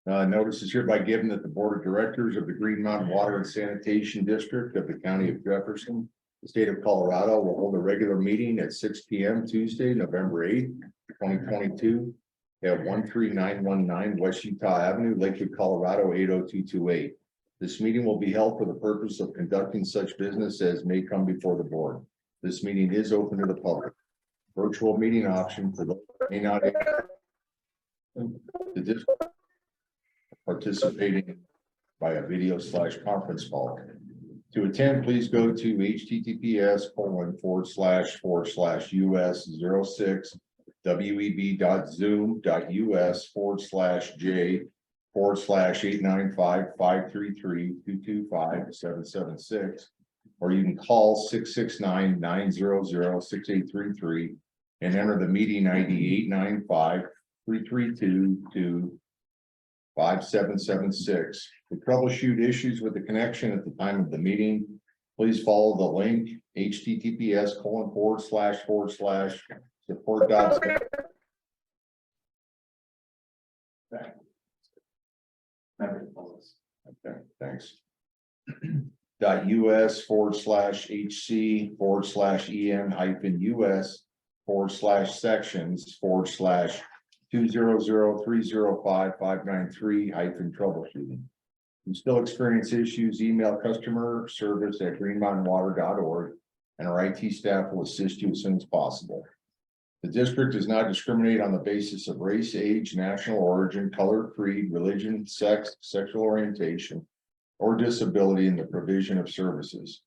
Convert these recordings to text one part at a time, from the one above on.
Notice is hereby given that the Board of Directors of the Green Mountain Water and Sanitation District of the County of Jefferson, the State of Colorado, will hold a regular meeting at 6 p.m. Tuesday, November 8th, 2022 at 13919 West Utah Avenue, Lakewood, Colorado 80228. This meeting will be held for the purpose of conducting such business as may come before the board. This meeting is open to the public. Virtual meeting option for those who may not the district participating by a video/conference call. To attend, please go to https://us06 web.zoom.us/j/895-533-225-776, or you can call 669-900-6833 and enter the meeting ID 895-332-5776. To troubleshoot issues with the connection at the time of the meeting, please follow the link https://support. Okay, thanks. .us/HC/EN-US//sections/200305593 You still experience issues, email customer service at greenmountainwater.org and our IT staff will assist you as soon as possible. The district does not discriminate on the basis of race, age, national origin, color, creed, religion, sex, sexual orientation, or disability in the provision of services.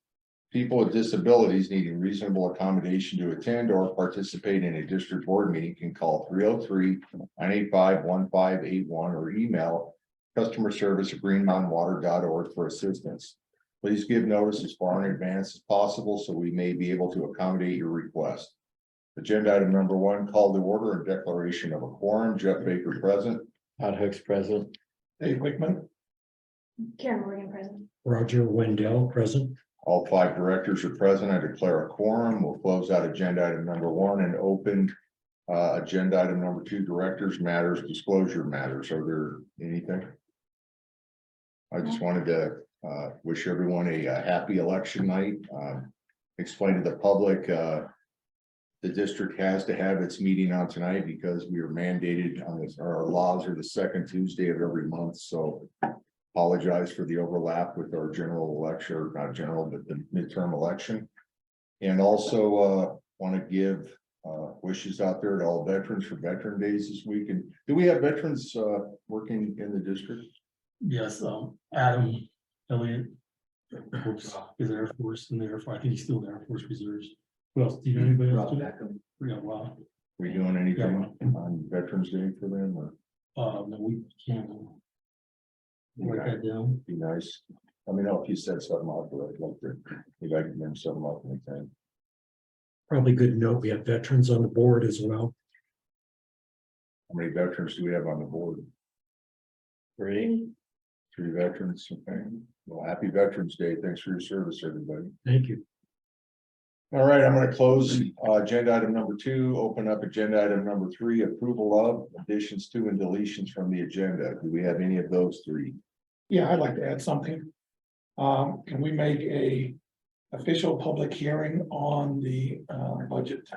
People with disabilities needing reasonable accommodation to attend or participate in a district board meeting can call 303-985-1581 or email customer service at greenmountainwater.org for assistance. Please give notice as far in advance as possible so we may be able to accommodate your request. Agenda item number 1, call to order and declaration of a quorum. Jeff Baker present. Todd Hicks present. Dave Wickman. Karen Morgan present. Roger Wendell present. All 5 directors are present. I declare a quorum. We'll close out agenda item number 1 and open agenda item number 2, directors matters, disclosure matters. Are there anything? I just wanted to wish everyone a happy election night. Explain to the public the district has to have its meeting on tonight because we are mandated on this. Our laws are the second Tuesday of every month. So apologize for the overlap with our general election, or not general, but the midterm election. And also want to give wishes out there to all veterans for Veteran Days this week. And do we have veterans working in the district? Yes, Adam Elliott is Air Force in the Air Force. I think he's still in the Air Force Reserves. Who else? Do you know anybody else? Yeah, wow. We doing anything on Veterans Day for them? Or No, we can't write that down. be nice. I mean, if you said something out there, I'd like to, if I could remember something up anytime. Probably good to note we have veterans on the board as well. How many veterans do we have on the board? 3. 3 veterans. Okay. Well, happy Veterans Day. Thanks for your service, everybody. Thank you. All right, I'm going to close agenda item number 2, open up agenda item number 3, approval of additions to and deletions from the agenda. Do we have any of those 3? Yeah, I'd like to add something. Can we make a official public hearing on the budget?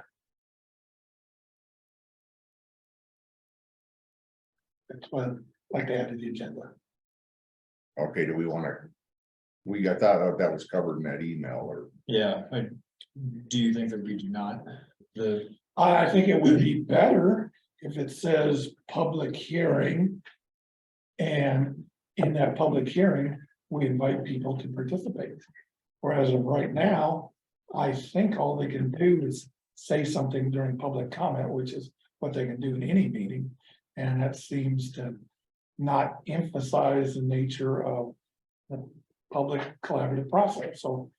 That's what I'd like to add to the agenda. Okay, do we want to? I thought that was covered in that email. Or Yeah, do you think that we do not? I think it would be better if it says public hearing. And in that public hearing, we invite people to participate. Whereas of right now, I think all they can do is say something during public comment, which is what they can do in any meeting. And that seems to not emphasize the nature of the public collaborative process. So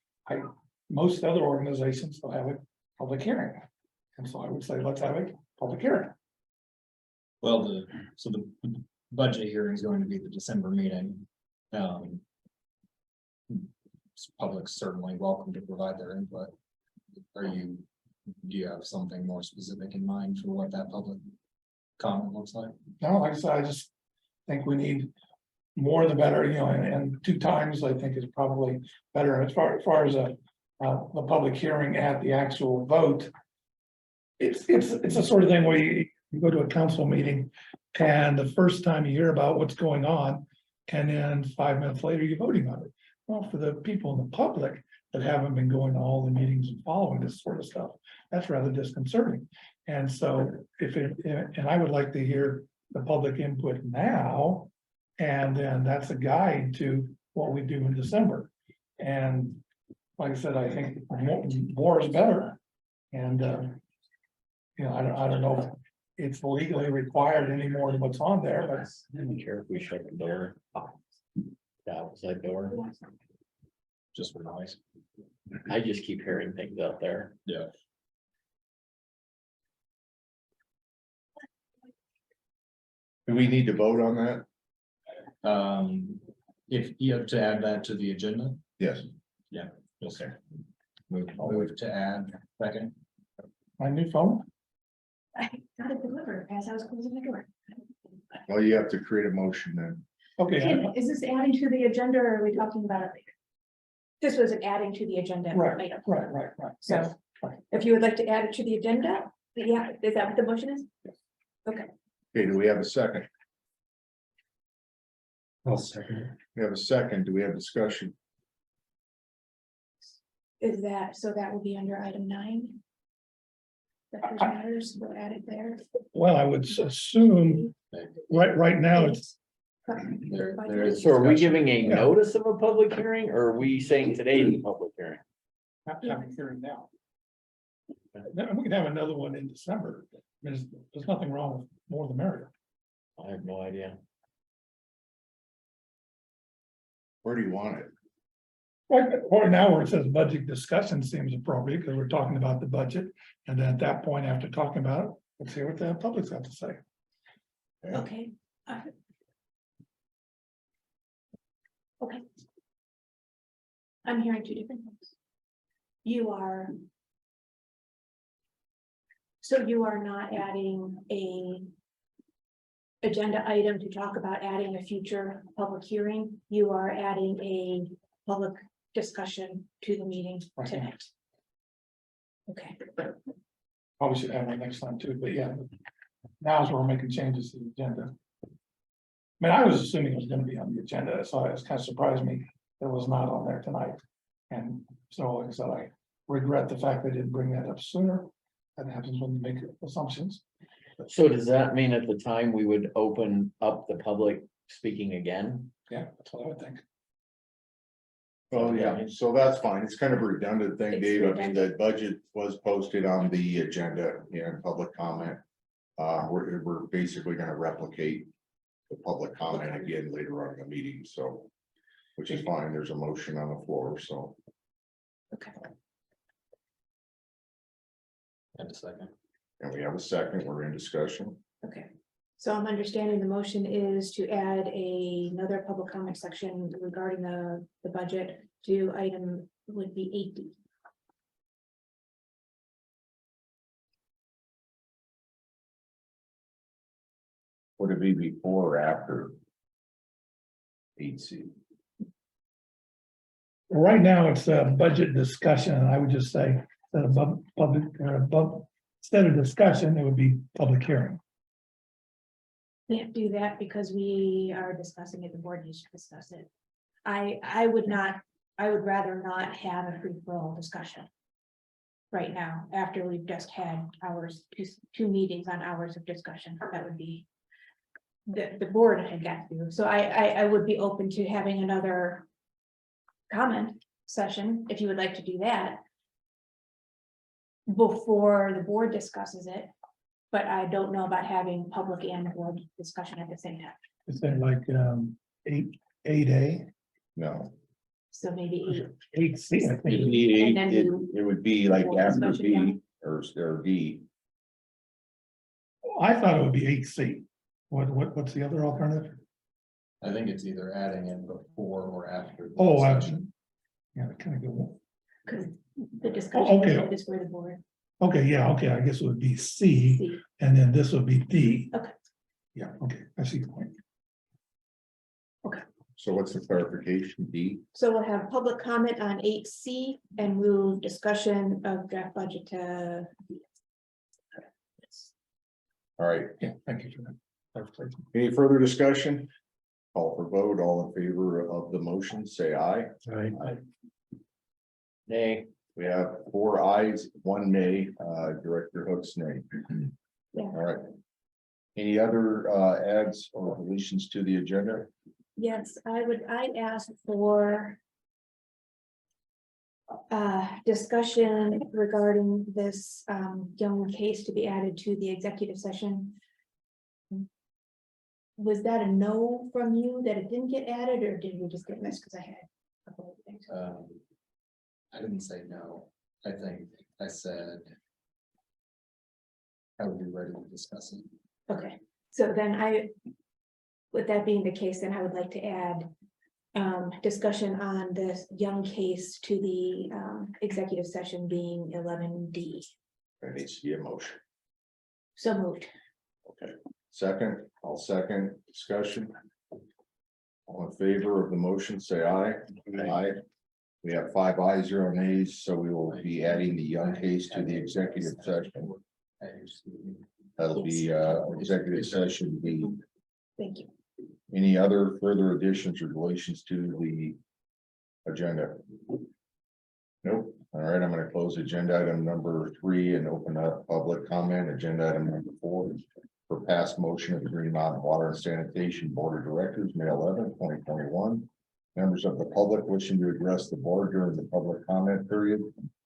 most other organizations will have a public hearing. And so I would say, let's have a public hearing. Well, the budget hearing is going to be the December meeting. Public's certainly welcome to provide their input. Do you have something more specific in mind for what that public comment looks like? No, like I said, think we need more the better, you know, and 2 times I think is probably better. And as far as the public hearing at the actual vote, it's a sort of thing where you go to a council meeting and the first time you hear about what's going on, and then 5 minutes later, you're voting on it. Well, for the people in the public that haven't been going to all the meetings and following this sort of stuff, that's rather disconcerting. And so and I would like to hear the public input now. And then that's a guide to what we do in December. And like I said, I think more is better. And, you know, I don't know if it's legally required any more than what's on there, but I don't care if we shut the door. That outside door. Just for noise. I just keep hearing things out there. Yeah. Do we need to vote on that? If you have to add that to the agenda, Yes. yes, sir. Move to add second. my new phone, I got it delivered as I was closing the door. Well, you have to create a motion then. okay, Is this adding to the agenda or are we talking about it later? This was an adding to the agenda right, item. right. So right. if you would like to add it to the agenda, yeah, is that what the motion is? Okay, do we have a second? I'll second it. We have a second. Do we have discussion? Is that, so that will be under item 9? Records matters, we'll add it there. Well, I would assume, right now, it's, There is. So are we giving a Yeah. notice of a public hearing, or are we saying today's a public hearing? not having hearing now. Then we can have another one in December. There's nothing wrong with more the merrier. I have no idea. Where do you want it? Right, or now where it says budget discussion seems appropriate because we're talking about the budget. And then at that point, after talking about it, let's hear what the public's got to say. Okay. Okay. I'm hearing 2 different things. So you are not adding a agenda item to talk about adding a future public hearing. You are adding a public discussion to the meeting tonight. Okay, Probably should have one next time too, but yeah. Now's where we're making changes to the agenda. I mean, I was assuming it was gonna be on the agenda, so it kind of surprised me that it was not on there tonight. And so, like I said, I regret the fact they didn't bring that up sooner. That happens when you make assumptions. So does that mean at the time we would open up the public speaking again? Yeah, that's what I would think. Oh, yeah, so that's fine. It's kind of a redundant thing, It's Dave. I mean, the redundant. budget was posted on the agenda, public comment. We're basically gonna replicate the public comment again later on in the meeting, so. Which is fine. There's a motion on the floor, so. okay. And a second. And we have a second. We're in discussion. Okay, so I'm understanding the motion is to add another public comment section regarding the budget to item would be 8D. Would it be before or after? 8C. Right now, it's a budget discussion, and I would just say, that above public, instead of discussion, it would be public hearing. Can't do that because we are discussing it, the board needs to discuss it. I would rather not have a free-for-all discussion. Right now, after we've just had two meetings on hours of discussion, that would be. The board had got to, so I would be open to having another comment session, if you would like to do that. Before the board discusses it, but I don't know about having public and board discussion at the same time, Is there like, 8A, No, so maybe 8C, I it, think. And then it would be like Board after discussion, B or D. I thought it would be 8C. What's the other alternative? I think it's either adding in before or after. the Oh, discussion. yeah, kind of good. because the discussion okay. is for the board. Okay, yeah, okay, I guess it would be C, See, and then this would be D. Okay. Yeah, okay, I see the point. So what's the clarification, D? So we'll have public comment on 8C and move discussion of draft budget to. All right, Yeah, thank you for that clarification. any further discussion? Call for vote, all in favor of the motion, say aye. Nay, We have 4 ayes, 1 nay, Director Hooks nay. Yeah. All right. Any other adds or deletions to the agenda? Yes, I'd ask for. Discussion regarding this young case to be added to the executive session. Was that a no from you that it didn't get added, or did we just get missed because I had a couple of things? I didn't say no. I think I said. I would be ready to discuss it. Okay, so then with that being the case, then I would like to add. Discussion on this young case to the executive session being 11D. There needs to be a motion. So moved. Okay, second, I'll second discussion. All in favor of the motion, say aye. Aye. We have 5 ayes, 0 nays, so we will be adding the young case to the executive session. That'll be executive session B. Thank you. Any other further additions or deletions to the agenda? Nope. All right, I'm gonna close agenda item number 3 and open up public comment. Agenda item number 4 for past motion of the Green Mountain Water and Sanitation Board of Directors, May 11, 2021. Members of the public wishing to address the board during the public comment period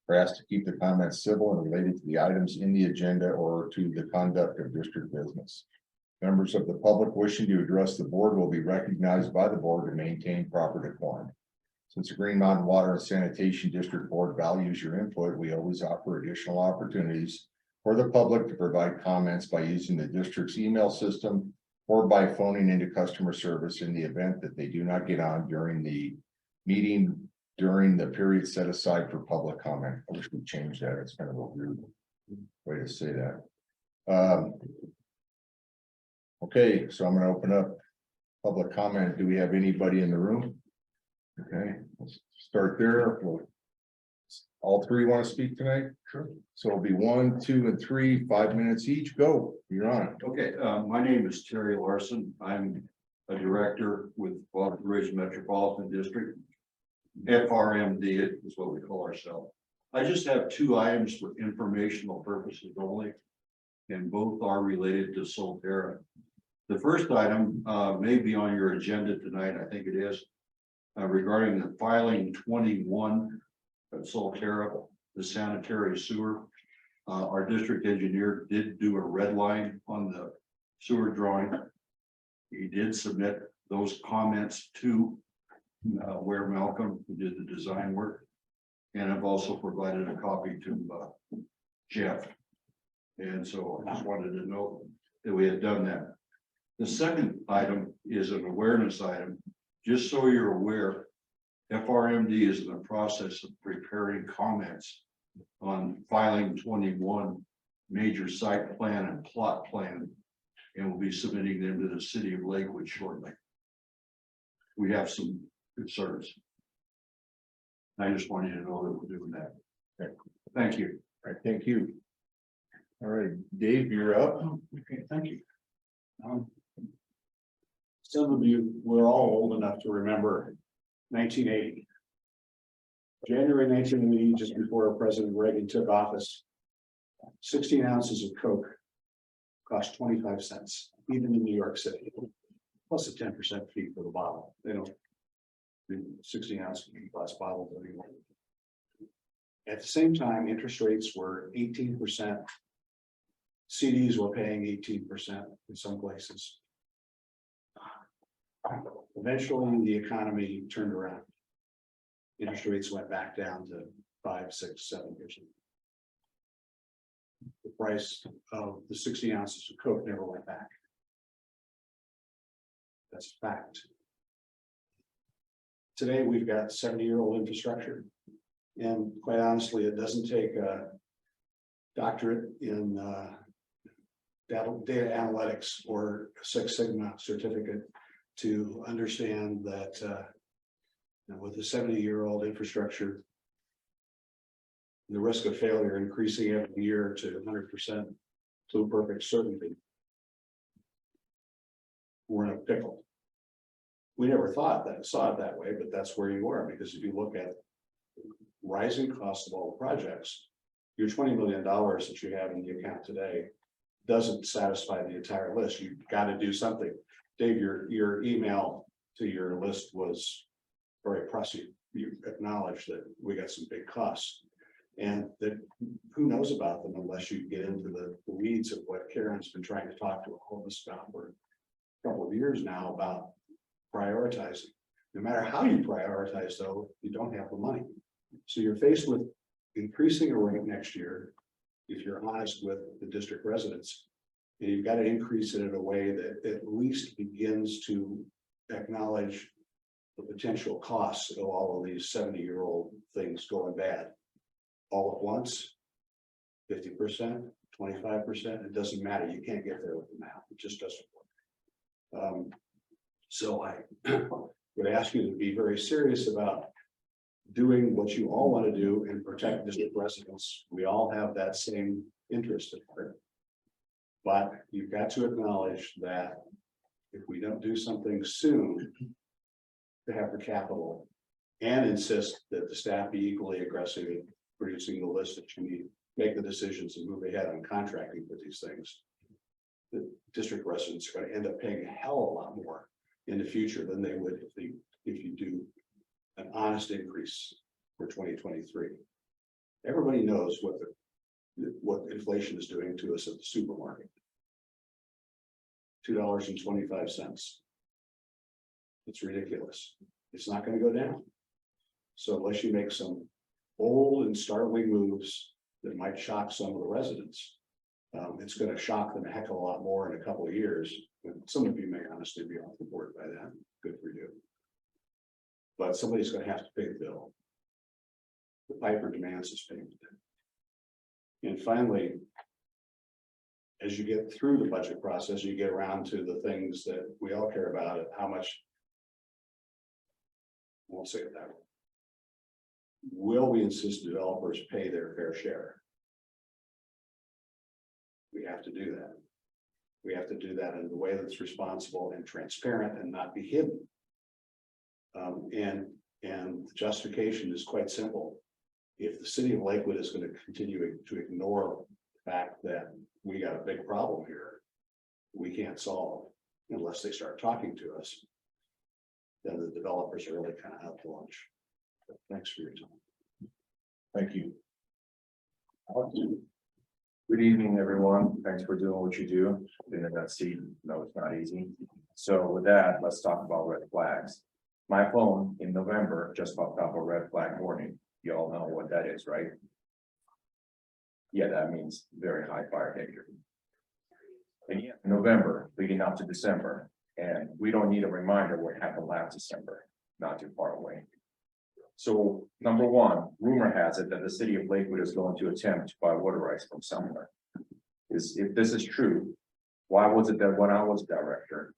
are asked to keep the comments civil and related to the items in the agenda or to the conduct of district business. Members of the public wishing to address the board will be recognized by the board to maintain proper decorum. Since the Green Mountain Water and Sanitation District Board values your input, we always offer additional opportunities for the public to provide comments by using the district's email system or by phoning into customer service in the event that they do not get on during the meeting during the period set aside for public comment. I wish we changed that. It's kind of a weird way to say that. Okay, so I'm gonna open up public comment. Do we have anybody in the room? Okay, let's start there. All 3 want to speak tonight? Sure. So it'll be 1, 2, and 3, 5 minutes each. Go, you're on it. Okay, my name is Terry Larson. I'm a director with Water Ridge Metropolitan District. FRMD is what we call ourselves. I just have 2 items for informational purposes only, and both are related to Solterra. The first item may be on your agenda tonight, I think it is, regarding the filing 21 at Solterra, the sanitary sewer. Our district engineer did do a red line on the sewer drawing. He did submit those comments to Ware Malcolm, who did the design work. And I've also provided a copy to Jeff. And so I just wanted to know that we had done that. The second item is an awareness item. Just so you're aware, FRMD is in the process of preparing comments on filing 21 major site plan and plot plan, and we'll be submitting them to the city of Lakewood shortly. We have some concerns. I just want you to know that we're doing that. Okay. Thank you. All right, thank you. All right, Dave, you're up. Okay, thank you. Some of you were all old enough to remember 1980. January 1980, just before President Reagan took office, 16 ounces of Coke cost 25 cents, even in New York City, plus a 10% fee for the bottle. They don't do 16 ounce glass bottles anymore. At the same time, interest rates were 18%. CDs were paying 18% in some places. Eventually, the economy turned around. Interest rates went back down to 5, 6, 7%. The price of the 60 ounces of Coke never went back. That's a fact. Today, we've got 70-year-old infrastructure. And quite honestly, it doesn't take a doctorate in data analytics or a Six Sigma certificate to understand that, with a 70-year-old infrastructure, the risk of failure increasing every year to 100% to perfect certainty, we're in a pickle. We never saw it that way, but that's where you are, because if you look at rising costs of all the projects, your $20 million that you have in the account today doesn't satisfy the entire list. You've got to do something. Dave, your email to your list was very impressive. You acknowledged that we got some big costs, and that who knows about them unless you get into the weeds of what Karen's been trying to talk to all of us about for a couple of years now about prioritizing. No matter how you prioritize, though, you don't have the money. So you're faced with increasing a rate next year, if you're honest with the district residents, and you've got to increase it in a way that at least begins to acknowledge the potential costs of all of these 70-year-old things going bad all at once. 50%, 25%, it doesn't matter. You can't get there with the math. It just doesn't work. So I would ask you to be very serious about doing what you all want to do and protect district residents. We all have that same interest at heart. But you've got to acknowledge that if we don't do something soon to have the capital and insist that the staff be equally aggressive in producing the list that you need, make the decisions and move ahead on contracting for these things, the district residents are going to end up paying a hell of a lot more in the future than they would if you do an honest increase for 2023. Everybody knows what inflation is doing to us at the supermarket. $2.25. It's ridiculous. It's not going to go down. So unless you make some bold and startling moves that might shock some of the residents, it's going to shock them a heck of a lot more in a couple of years. And some of you may honestly be off the board by that. Good for you. But somebody's going to have to pay the bill. The piper demands this payment. And finally, as you get through the budget process, you get around to the things that we all care about, and how much, I won't say it that way. Will we insist developers pay their fair share? We have to do that. We have to do that in a way that's responsible and transparent and not be hidden. And the justification is quite simple. If the city of Lakewood is going to continue to ignore the fact that we got a big problem here, we can't solve unless they start talking to us, then the developers are really kind of out to lunch. But thanks for your time. Thank you. Good evening, everyone. Thanks for doing what you do. Been in that seat. No, it's not easy. So with that, let's talk about red flags. My phone in November just popped up a red flag warning. You all know what that is, right? Yeah, that means very high fire danger. And yet, November leading up to December, and we don't need a reminder what happened last December, not too far away. So number one, rumor has it that the city of Lakewood is going to attempt to buy water rights from somewhere. If this is true, why was it that when I was director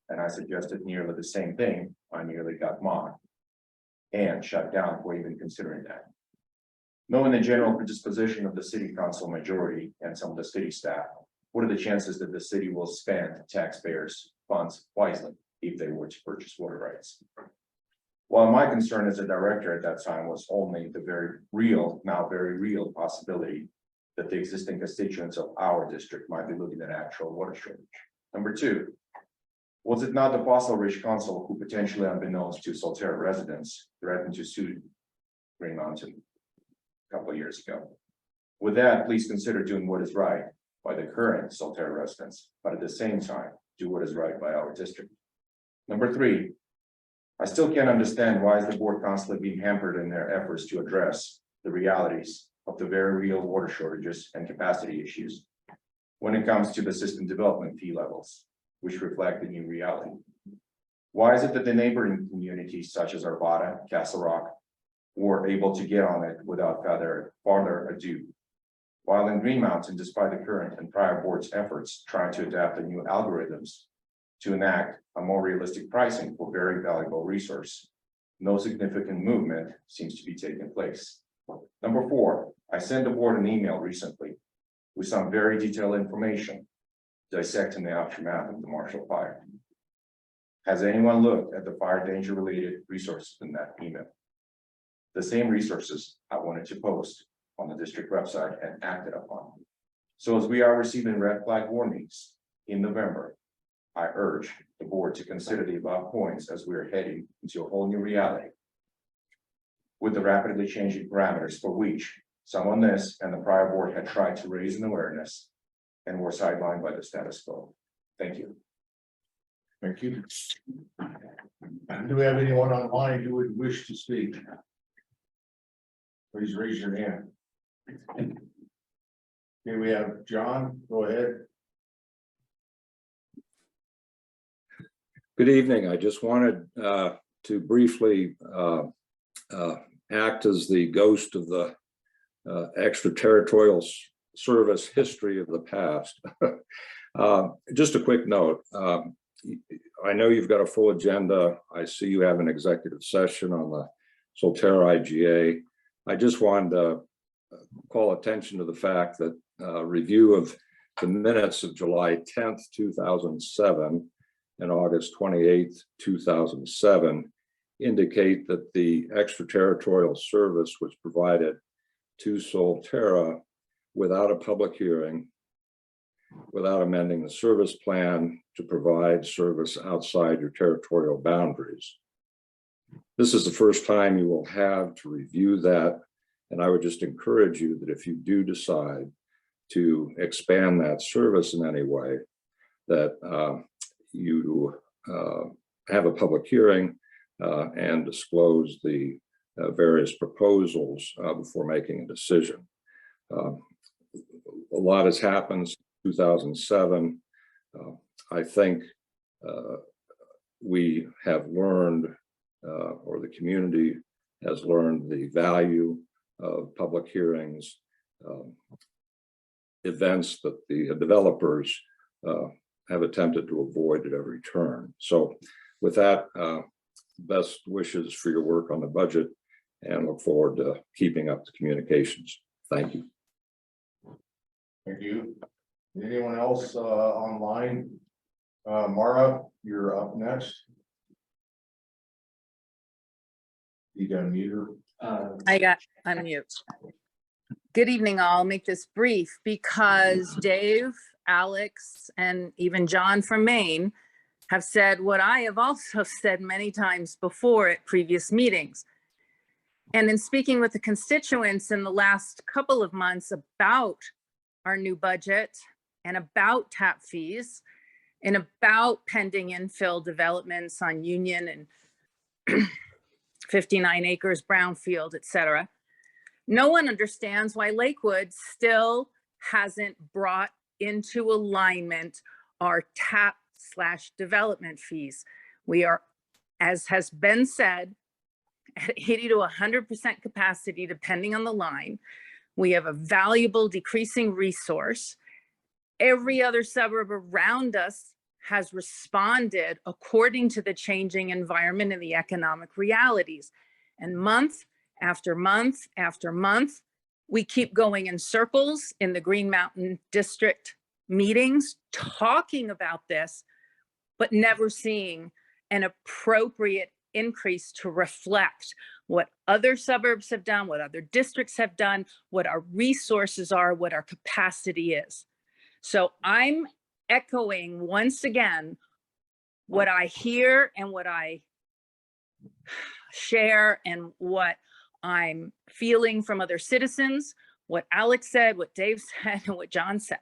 and I suggested nearly the same thing, I nearly got mocked and shut down for even considering that? Knowing the general predisposition of the city council majority and some of the city staff, what are the chances that the city will spend taxpayers' funds wisely if they were to purchase water rights? While my concern as a director at that time was only the very real possibility that the existing constituents of our district might be looking at actual water shortage. Number two, was it not the fossil rich council who potentially, unbeknownst to Solterra residents, threatened to sue Green Mountain a couple of years ago? With that, please consider doing what is right by the current Solterra residents, but at the same time, do what is right by our district. Number three, I still can't understand why is the board constantly being hampered in their efforts to address the realities of the very real water shortages and capacity issues when it comes to the system development fee levels, which reflect the new reality. Why is it that the neighboring communities such as Arvada, Castle Rock were able to get on it without farther ado? While in Green Mountain, despite the current and prior board's efforts trying to adapt the new algorithms to enact a more realistic pricing for very valuable resource. No significant movement seems to be taking place. Number 4, I sent the board an email recently with some very detailed information dissecting the aftermath of the Marshall Fire. Has anyone looked at the fire danger related resources in that email? The same resources I wanted to post on the district website and acted upon. So as we are receiving red flag warnings in November, I urge the board to consider the above points as we are heading into a whole new reality with the rapidly changing parameters for which some on this and the prior board had tried to raise an awareness and were sidelined by the status quo. Thank you. Thank you. Do we have anyone online who would wish to speak? Please raise your hand. Here we have John, go ahead. Good evening. I just wanted to briefly act as the ghost of the extraterritorial service history of the past. Just a quick note. I know you've got a full agenda. I see you have an executive session on the Solterra IGA. I just wanted to call attention to the fact that review of the minutes of July 10th, 2007 and August 28th, 2007 indicate that the extraterritorial service was provided to Solterra without a public hearing, without amending the service plan to provide service outside your territorial boundaries. This is the first time you will have to review that, and I would just encourage you that if you do decide to expand that service in any way, that you have a public hearing and disclose the various proposals before making a decision. A lot has happened since 2007. I think we have learned, or the community has learned, the value of public hearings, events that the developers have attempted to avoid at every turn. So with that, best wishes for your work on the budget and look forward to keeping up the communications. Thank you. Thank you. Anyone else online? Mara, you're up next. You got a meter? I got unmute. Good evening, all. I'll make this brief because Dave, Alex, and even John from Maine have said what I have also said many times before at previous meetings. And in speaking with the constituents in the last couple of months about our new budget and about tap fees and about pending infill developments on Union and 59 acres, brownfield, et cetera, no one understands why Lakewood still hasn't brought into alignment our tap/development fees. We are, as has been said, at 80 to 100% capacity, depending on the line. We have a valuable decreasing resource. Every other suburb around us has responded according to the changing environment and the economic realities. And month after month after month, we keep going in circles in the Green Mountain District meetings, talking about this, but never seeing an appropriate increase to reflect what other suburbs have done, what other districts have done, what our resources are, what our capacity is. So I'm echoing once again what I hear and what I share and what I'm feeling from other citizens, what Alex said, what Dave said, and what John said.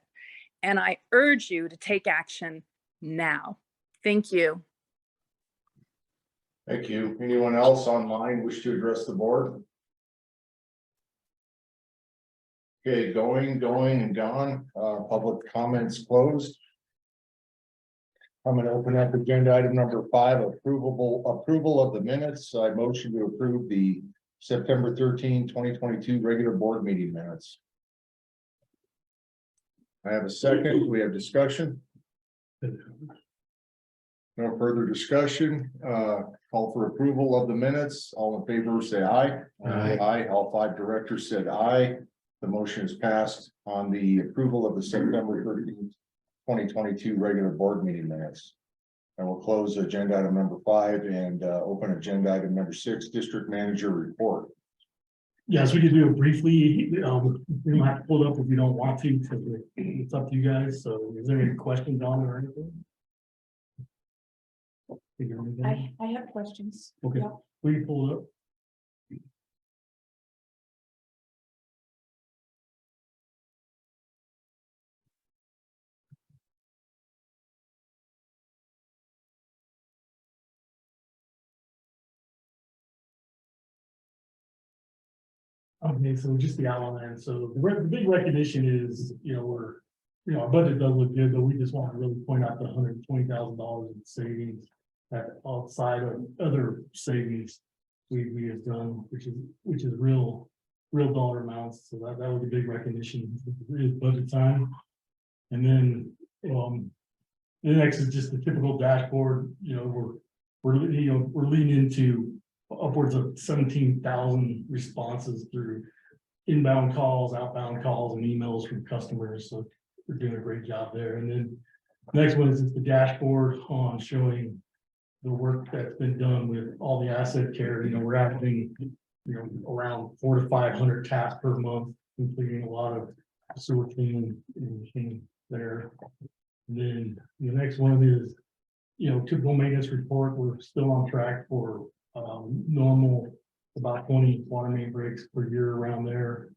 And I urge you to take action now. Thank you. Thank you. Anyone else online wish to address the board? Okay, going and gone. Public comments closed. I'm going to open up agenda item number 5, approval of the minutes. I motion to approve the September 13, 2022 regular board meeting minutes. I have a second. We have discussion. No further discussion, call for approval of the minutes. All in favor, say aye. Aye. Aye, all 5 directors said aye. The motion is passed on the approval of the September 13th, 2022 regular board meeting minutes. I will close agenda item number 5 and open agenda item number 6, district manager report. Yes, we could do it briefly. We don't have to pull it up if you don't want to, because it's up to you guys. So is there any questions on it or anything? I have questions. Okay, Yep. we can pull it up. Okay, so just the outline. So the big recognition is, our budget does look good, but we just want to really point out the $120,000 in savings. That outside of other savings we have done, which is real dollar amounts. So that was a big recognition. It is budget time. And then the next is just the typical dashboard. We're leading into upwards of 17,000 responses through inbound calls, outbound calls, and emails from customers. So we're doing a great job there. And then next one is the dashboard on showing the work that's been done with all the asset care. We're averaging, around 400 to 500 tasks per month, completing a lot of sewer cleaning and there. And then the next one is, typical maintenance report. We're still on track for normal, about 20 water main breaks per year around there.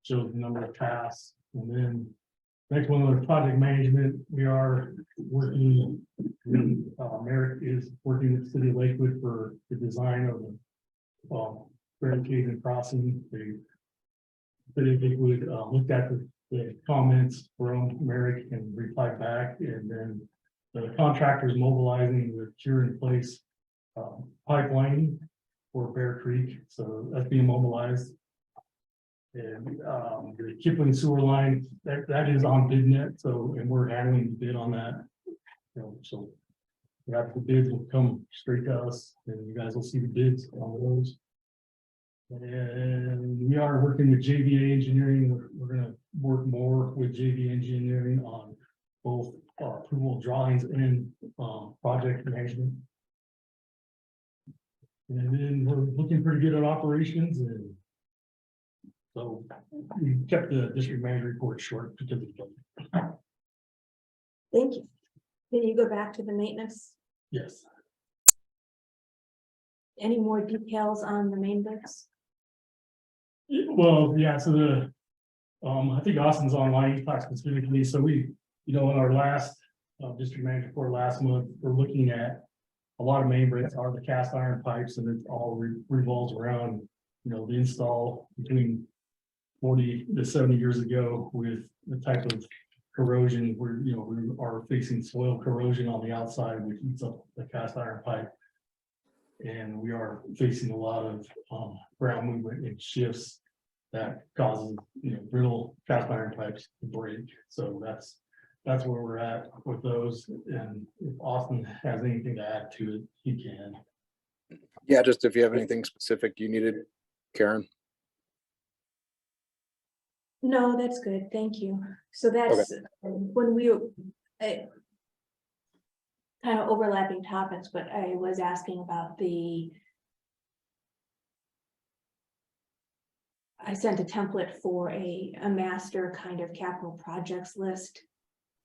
Shows the number of tasks. And then next one is project management. We are working, Merrick is working with the city of Lakewood for the design of the barricade and crossing. The city of Lakewood looked at the comments from Merrick and replied back, and then the contractors mobilizing the cure in place pipeline for Bear Creek, so that's being mobilized. And the Kipling sewer line that is on BidNet, so and we're handling the bid on that. So after the bids will come straight to us, and you guys will see the bids on those. And we are working with JVA Engineering. We're going to work more with JVA Engineering on both approval drawings and project management. And then we're looking pretty good at operations, and so we kept the district manager report short because of the. Thank you. Can you go back to the maintenance? Yes. Any more details on the main breaks? Well, yeah, so I think Austin's online, he talked specifically, so we, in our last district manager report last month, we're looking at a lot of main breaks are the cast iron pipes, and it all revolves around, the install between 40 to 70 years ago with the type of corrosion where, we are facing soil corrosion on the outside, which eats up the cast iron pipe. And we are facing a lot of ground movement and shifts that causes, brittle cast iron pipes to break. So that's where we're at with those. And if Austin has anything to add to it, he can. Yeah, just if you have anything specific you needed, Karen. No, that's good. Thank you. So that's when we kind of overlapping topics, but I was asking about I sent a template for a master kind of capital projects list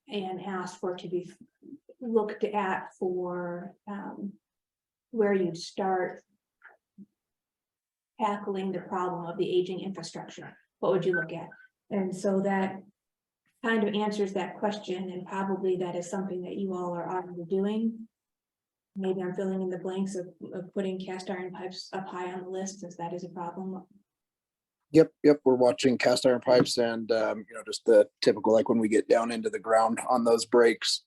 and asked for it to be looked at for where you start tackling the problem of the aging infrastructure. What would you look at? And so that kind of answers that question, and probably that is something that you all are already doing. Maybe I'm filling in the blanks of putting cast iron pipes up high on the list, since that is a problem. Yep, we're watching cast iron pipes and just the typical, like when we get down into the ground on those breaks,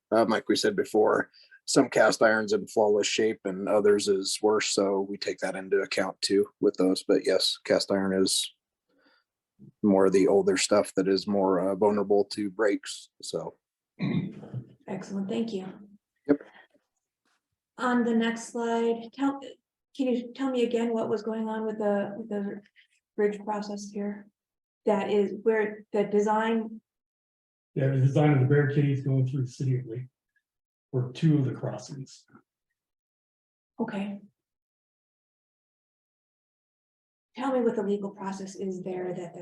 like we said before, some cast irons in flawless shape and others is worse, so we take that into account too with those. But yes, cast iron is more of the older stuff that is more vulnerable to breaks. So Excellent, thank you. On the next slide, can you tell me again what was going on with the bridge process here? That is where the design, Yeah, the design of the barricades going through the city of Lake. For 2 of the crossings. okay. Tell me what the legal process is there that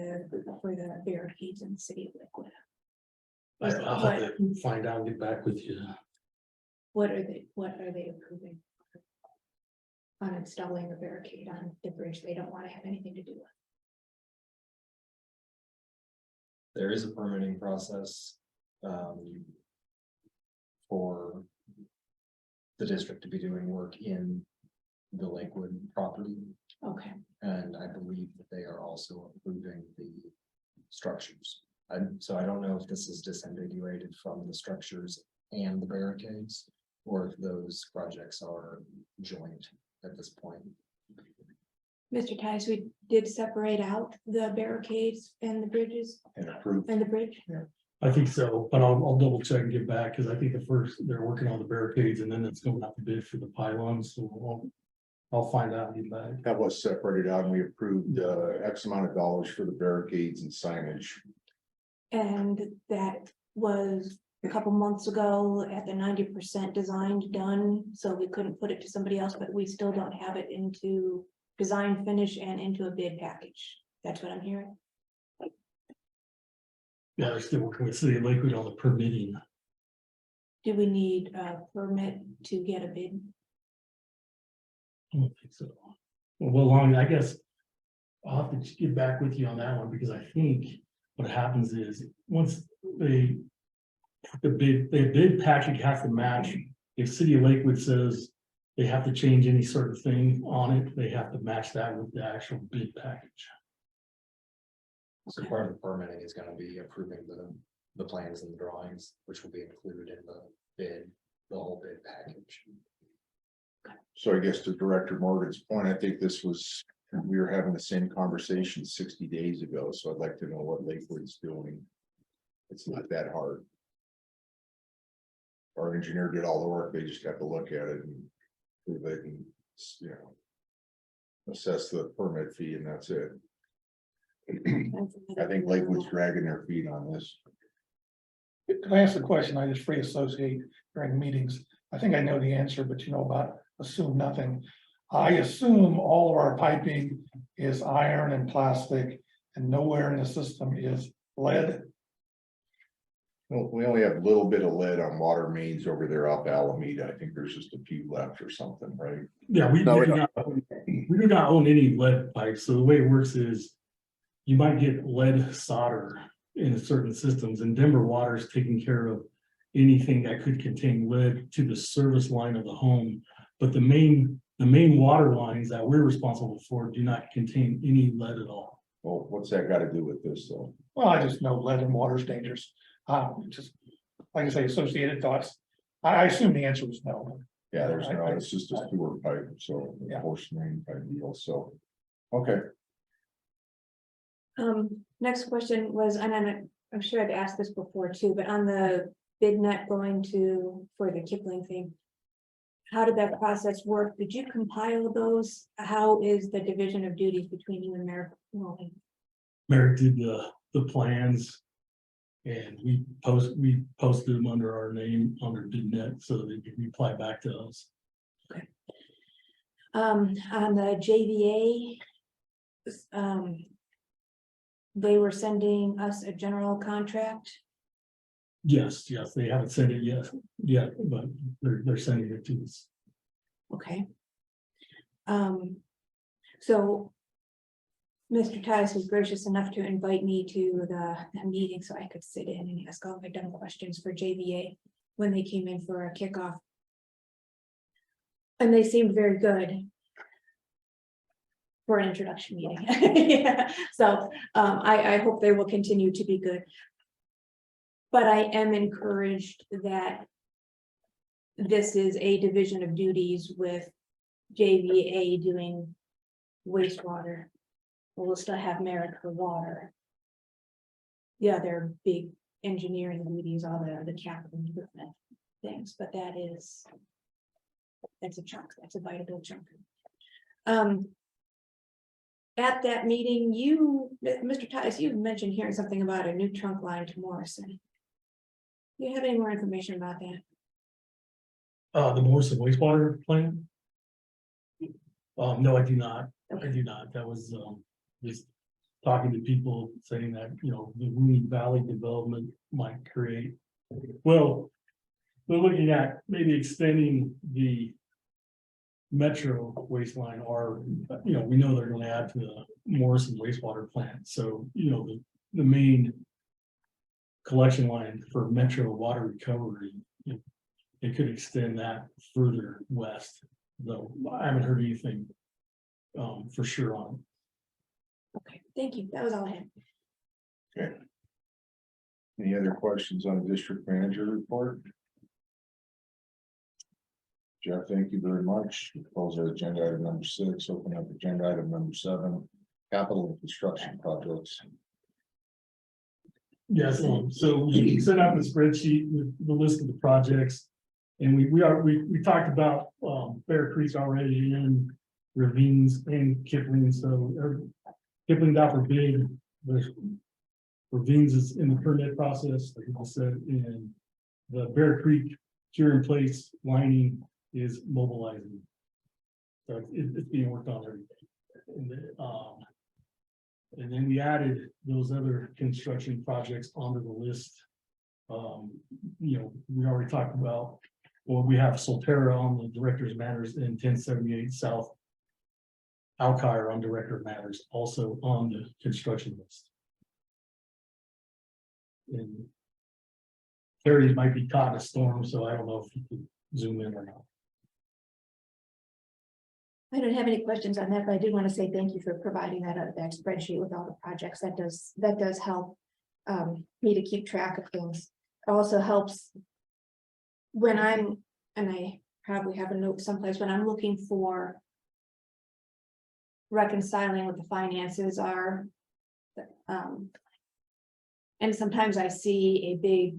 for the barricades in the city of Lakewood. I'll have to find out and get back with you. What are they approving? On installing a barricade on the bridge they don't want to have anything to do with. There is a permitting process. For the district to be doing work in the Lakewood property. Okay, And I believe that they are also approving the structures. So I don't know if this is disambiguated from the structures and the barricades, or if those projects are joint at this point. Mr. Tice, we did separate out the barricades and the bridges And approved. and the bridge. I think so, but I'll double check and get back, because I think they're working on the barricades and then it's going out to bid for the pylons, so I'll find out and get back. That was separated out and we approved X amount of dollars for the barricades and signage. And that was a couple months ago at the 90% designed done, so we couldn't put it to somebody else, but we still don't have it into design finish and into a bid package. That's what I'm hearing. Yeah, they're still working with City of Lakewood on the permitting. Do we need a permit to get a bid? I don't think so. Well, long, I guess I'll have to get back with you on that one, because I think what happens is once the bid package has to match. If City of Lakewood says they have to change any sort of thing on it, they have to match that with the actual bid package. So part of the permitting is gonna be approving the plans and the drawings, which will be included in the bid, the whole bid package. So I guess to Director Morgan's point, I think we were having the same conversation 60 days ago, so I'd like to know what Lakewood's doing. It's not that hard. Our engineer did all the work, they just have to look at it and prove it and, you know, assess the permit fee and that's it. I think Lakewood's dragging their feet on this. Can I ask a question? I just free associate during meetings. I think I know the answer, but you know about assume nothing. I assume all of our piping is iron and plastic and nowhere in the system is lead. Well, we only have a little bit of lead on water mains over there off Alameda. I think there's just a few left or something, right? Yeah, we No, we do not own any lead pipes, so the way it works is you might get lead solder in certain systems, and Denver Water is taking care of anything that could contain lead to the service line of the home. But the main water lines that we're responsible for do not contain any lead at all. Well, what's that got to do with this though? Well, I just know lead in water is dangerous. Just like I say, associated thoughts. I assume the answer was no. Yeah, there's no, it's just a sewer pipe, so Yeah. horse main type deal, so. Okay, Next question was, and I'm sure I've asked this before too, but on the bid net going for the Kipling thing. How did that process work? Did you compile those? How is the division of duties between you and Merrick? Merrick did the plans. And we posted them under our name under BidNet so they can reply back to us. On the JVA. They were sending us a general contract. Yes, they haven't sent it yet, but they're sending it to us. Okay. So. Mr. Tice was gracious enough to invite me to the meeting so I could sit in and ask all my dumb questions for JVA when they came in for a kickoff. And they seemed very good. For an introduction meeting. Yeah. So I hope they will continue to be good. But I am encouraged that this is a division of duties with JVA doing wastewater. We'll still have Merrick for water. The other big engineering duties, all the capital improvement things, but that is That's a chunk, that's a biteable chunk. At that meeting, Mr. Tice, you mentioned hearing something about a new trunk line to Morrison. Do you have any more information about that? The Morrison wastewater plant? No, I do not. I do not. That was, just talking to people saying that, you know, the Rooney Valley development might create. Well, we're looking at maybe extending the Metro wasteline, or, you know, we know they're gonna add to the Morrison wastewater plant, so, you know, the main collection line for Metro water recovery, you know, it could extend that further west, though I haven't heard anything for sure on. Okay, thank you. That was all I had. Okay. Any other questions on the district manager report? Jeff, thank you very much. Close our agenda item number 6, open up agenda item number 7, capital and construction projects. Yes, so we sent out the spreadsheet with the list of the projects. And we talked about Bear Creek already, and Ravines and Kipling, so Kipling's out for bid. The Ravines is in the permit process, like I said, and the Bear Creek cure in place lining is mobilizing. So it's being worked on every day. And then we added those other construction projects onto the list. You know, we already talked about, well, we have Solterra on the Director's Matters in 1078 South. Alkire on Director of Matters, also on the construction list. And Terry might be caught in a storm, so I don't know if you could zoom in or not. I don't have any questions on that, but I did want to say thank you for providing that spreadsheet with all the projects. That does help me to keep track of things. It also helps when and I probably have a note someplace, when I'm looking for reconciling what the finances are. And sometimes I see a big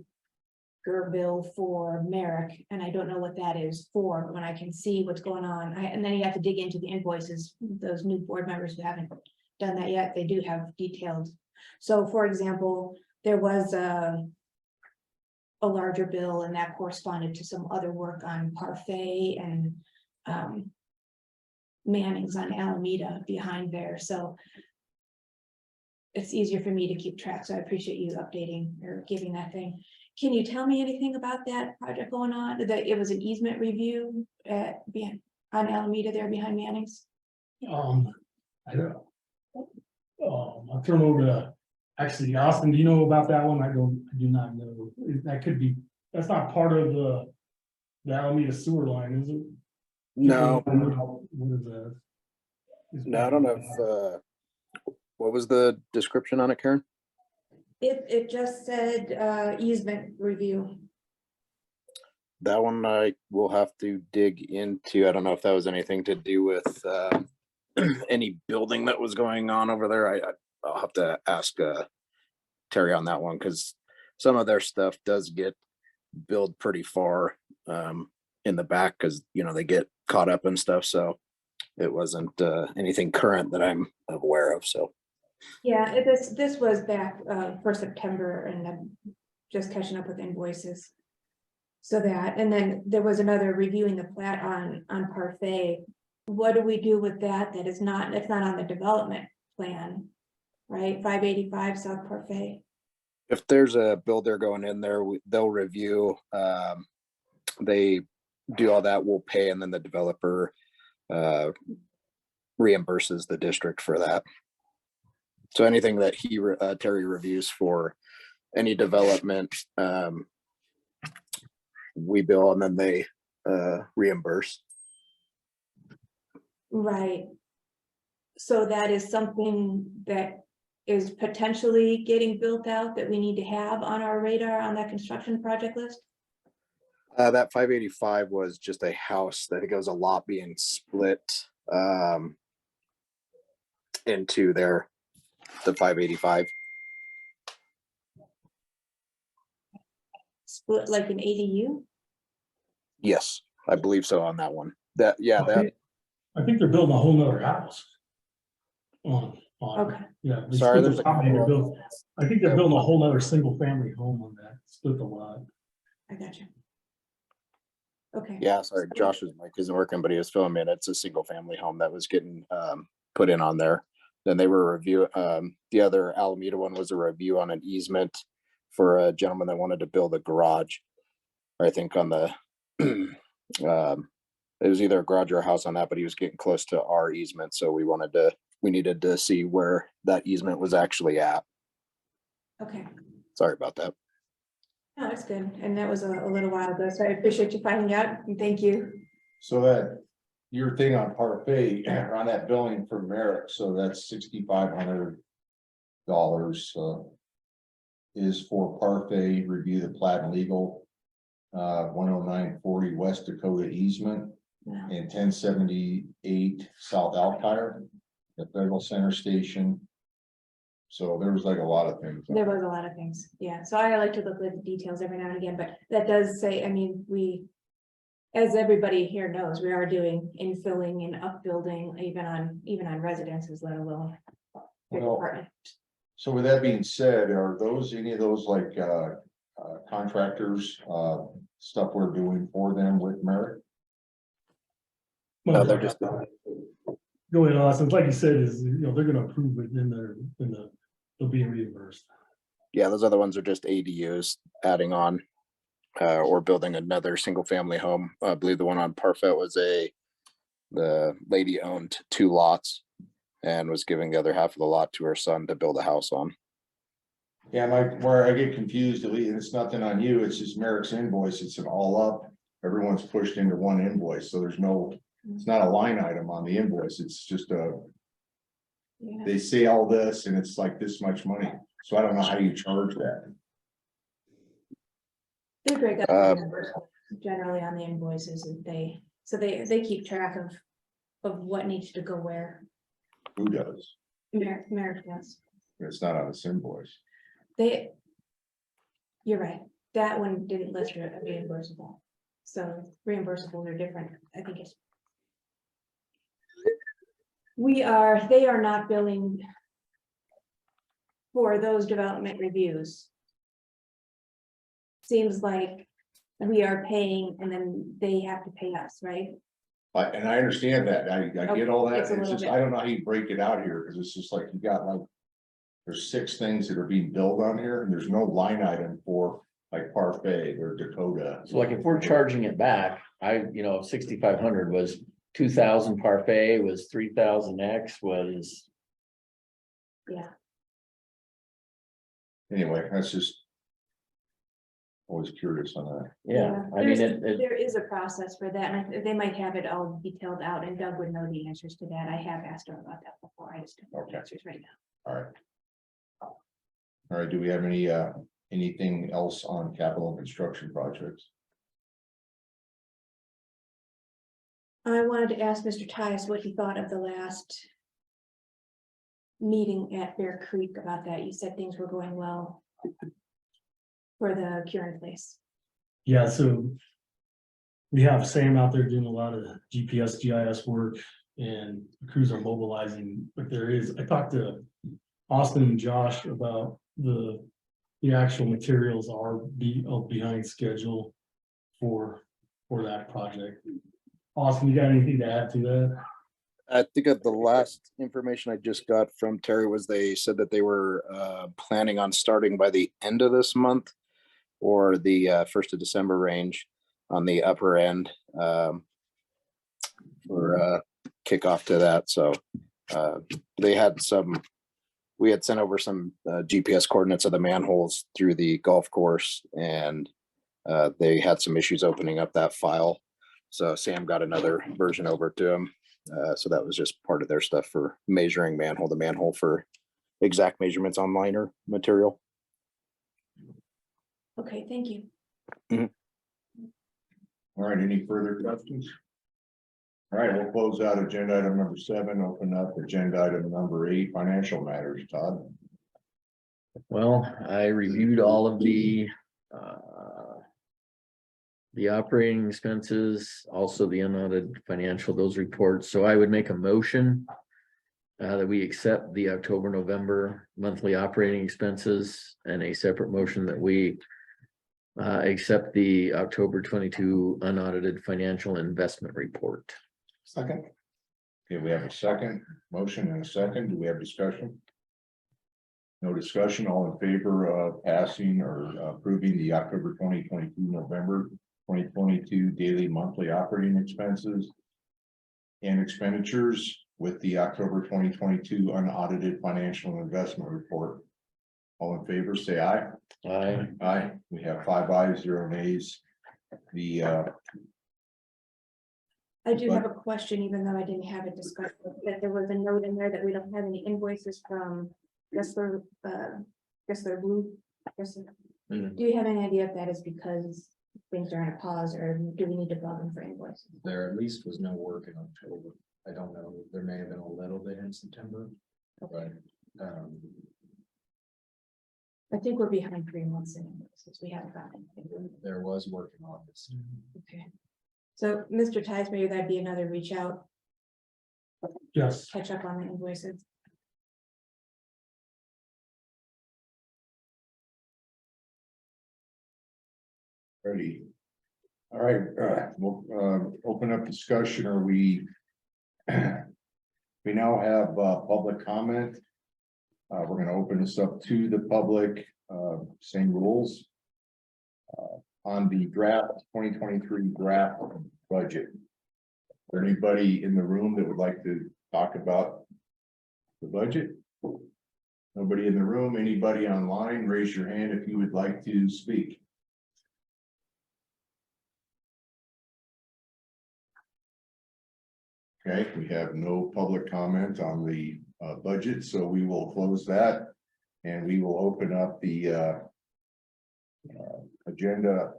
bill for Merrick, and I don't know what that is for, but when I can see what's going on, and then you have to dig into the invoices. Those new board members who haven't done that yet, they do have detailed. So for example, there was a larger bill, and that corresponded to some other work on Parfait and Manning's on Alameda behind there, so it's easier for me to keep track, so I appreciate you updating or giving that thing. Can you tell me anything about that project going on? That it was an easement review on Alameda there behind Manning's? I don't. I'll turn over to actually Austin. Do you know about that one? I do not know. That could be. That's not part of the Alameda sewer line, is it? No, What is that? no, I don't know if, what was the description on it, Karen? It just said easement review. That one I will have to dig into. I don't know if that was anything to do with any building that was going on over there. I'll have to ask Terry on that one, because some of their stuff does get billed pretty far in the back, because you know they get caught up and stuff. So it wasn't anything current that I'm aware of. So Yeah, this was back for September, and I'm just catching up with invoices. So that, and then there was another reviewing the plat on Parfait. What do we do with that? It's not on the development plan, right? 585 South Parfait. if there's a builder going in there, they'll review. They do all that, we'll pay, and then the developer reimburses the district for that. So anything that Terry reviews for any development, we bill, and then they reimburse. Right. So that is something that is potentially getting built out that we need to have on our radar on that construction project list? That 585 was just a house that it goes a lot being split into the 585. Split like an ADU? Yes, I believe so on that one. That, yeah, that, I think they're building a whole nother house. On, Okay. yeah. they Sorry, split the there's a property, they're couple built- I think they're building a whole nother single family home on that, split the lot. I got you. Okay. yeah, sorry, Josh's mic isn't working, but he was filming. It's a single family home that was getting put in on there. Then they were review, the other Alameda one was a review on an easement for a gentleman that wanted to build a garage. Or I think on the, it was either a garage or a house on that, but he was getting close to our easement, so we needed to see where that easement was actually at. Okay. Sorry about that. No, it's good. And that was a little while ago, so I appreciate you finding out and thank you. So that, your thing on parfait, on that billing for Merrick, so that's $6,500. Is for parfait, review the plat and legal. 10940 West Dakota easement Yeah. and 1078 South Alkire, the Federal Center Station. So there was like a lot of things. There was a lot of things, yeah, so I like to look at the details every now and again, but that does say, I mean, we. As everybody here knows, we are doing infilling and upbuilding even on residences, let alone. big Well, apartment. So with that being said, are those, any of those like contractors, stuff we're doing for them with Merrick? No, they're just, Going on, since like you said, is, they're gonna approve it they'll be reimbursed. yeah, those other ones are just ADUs adding on. Or building another single family home. I believe the one on Parfait was the lady owned 2 lots and was giving the other half of the lot to her son to build a house on. Yeah, where I get confused, and it's nothing on you, it's just Merrick's invoice, it's an all up, everyone's pushed into one invoice, so there's no, it's not a line item on the invoice, it's just Yeah. they say all this and it's like this much money, so I don't know how you charge that. They break up Um, generally on the invoices and they keep track of what needs to go where. Who does? Merrick does. It's not on this invoice. You're right, that one didn't list reimbursable. So reimbursables are different, I think it's. They are not billing. For those development reviews. Seems like we are paying and then they have to pay us, right? And I understand that, I get all that, It's a it's little just, bit. I don't know how you break it out here, because it's just like you got like. There's 6 things that are being billed on here, and there's no line item for like Parfait or Dakota. So like if we're charging it back, 6,500 was 2,000 parfait, was 3,000 X was. Yeah, Anyway, that's just. Always curious on that. Yeah, I mean, there is a process for that, and they might have it all detailed out, and Doug would know the answers to that. I have asked him about that before. I just don't know the Okay. answers right now. All right. All right, do we have anything else on capital and construction projects? I wanted to ask Mr. Tice what he thought of the last meeting at Bear Creek about that. You said things were going well for the curing place. Yeah, so we have Sam out there doing a lot of GPS, GIS work, and the crews are mobilizing, but I talked to Austin and Josh about the actual materials are behind schedule for that project. Austin, you got anything to add to that? I think of the last information I just got from Terry was they said that they were planning on starting by the end of this month or the 1st of December range on the upper end for kickoff to that. So we had sent over some GPS coordinates of the manholes through the golf course, and they had some issues opening up that file. So Sam got another version over to him. So that was just part of their stuff for measuring manhole to manhole for exact measurements on liner material. Okay, thank you. All right, any further questions? All right, we'll close out agenda item number 7, open up agenda item number 8, financial matters, Todd. Well, I reviewed all of the the operating expenses, also the unaudited financial, those reports. So I would make a motion that we accept the October, November monthly operating expenses, and a separate motion that we accept the October 22 unaudited financial investment report. Second, Okay, we have a second motion and a second. Do we have discussion? No discussion. All in favor of passing or approving the October 2022, November 2022 daily monthly operating expenses and expenditures with the October 2022 unaudited financial investment report. All in favor, say aye. Aye. Aye. We have 5 ayes, 0 nays. The I do have a question, even though I didn't have it discussed, that there was a note in there that we don't have any invoices from Gessler Blue. Mhm. Do you have any idea if that is because things are on a pause, or do we need to bug them for invoices? There at least was no work in October. I don't know, there may have been a little bit in September, but, I think we're behind 3 months in invoices. We haven't gotten anything. there was work in August. Okay. So, Mr. Tice, maybe that'd be another reach out, Yes. catch up on the invoices. Ready. All right, we'll open up discussion. Are we? We now have public comment. We're going to open this up to the public, same rules. On the draft 2023 draft budget. Is there anybody in the room that would like to talk about the budget? Nobody in the room, anybody online, raise your hand if you would like to speak. Okay, we have no public comment on the budget, so we will close that. And we will open up the agenda,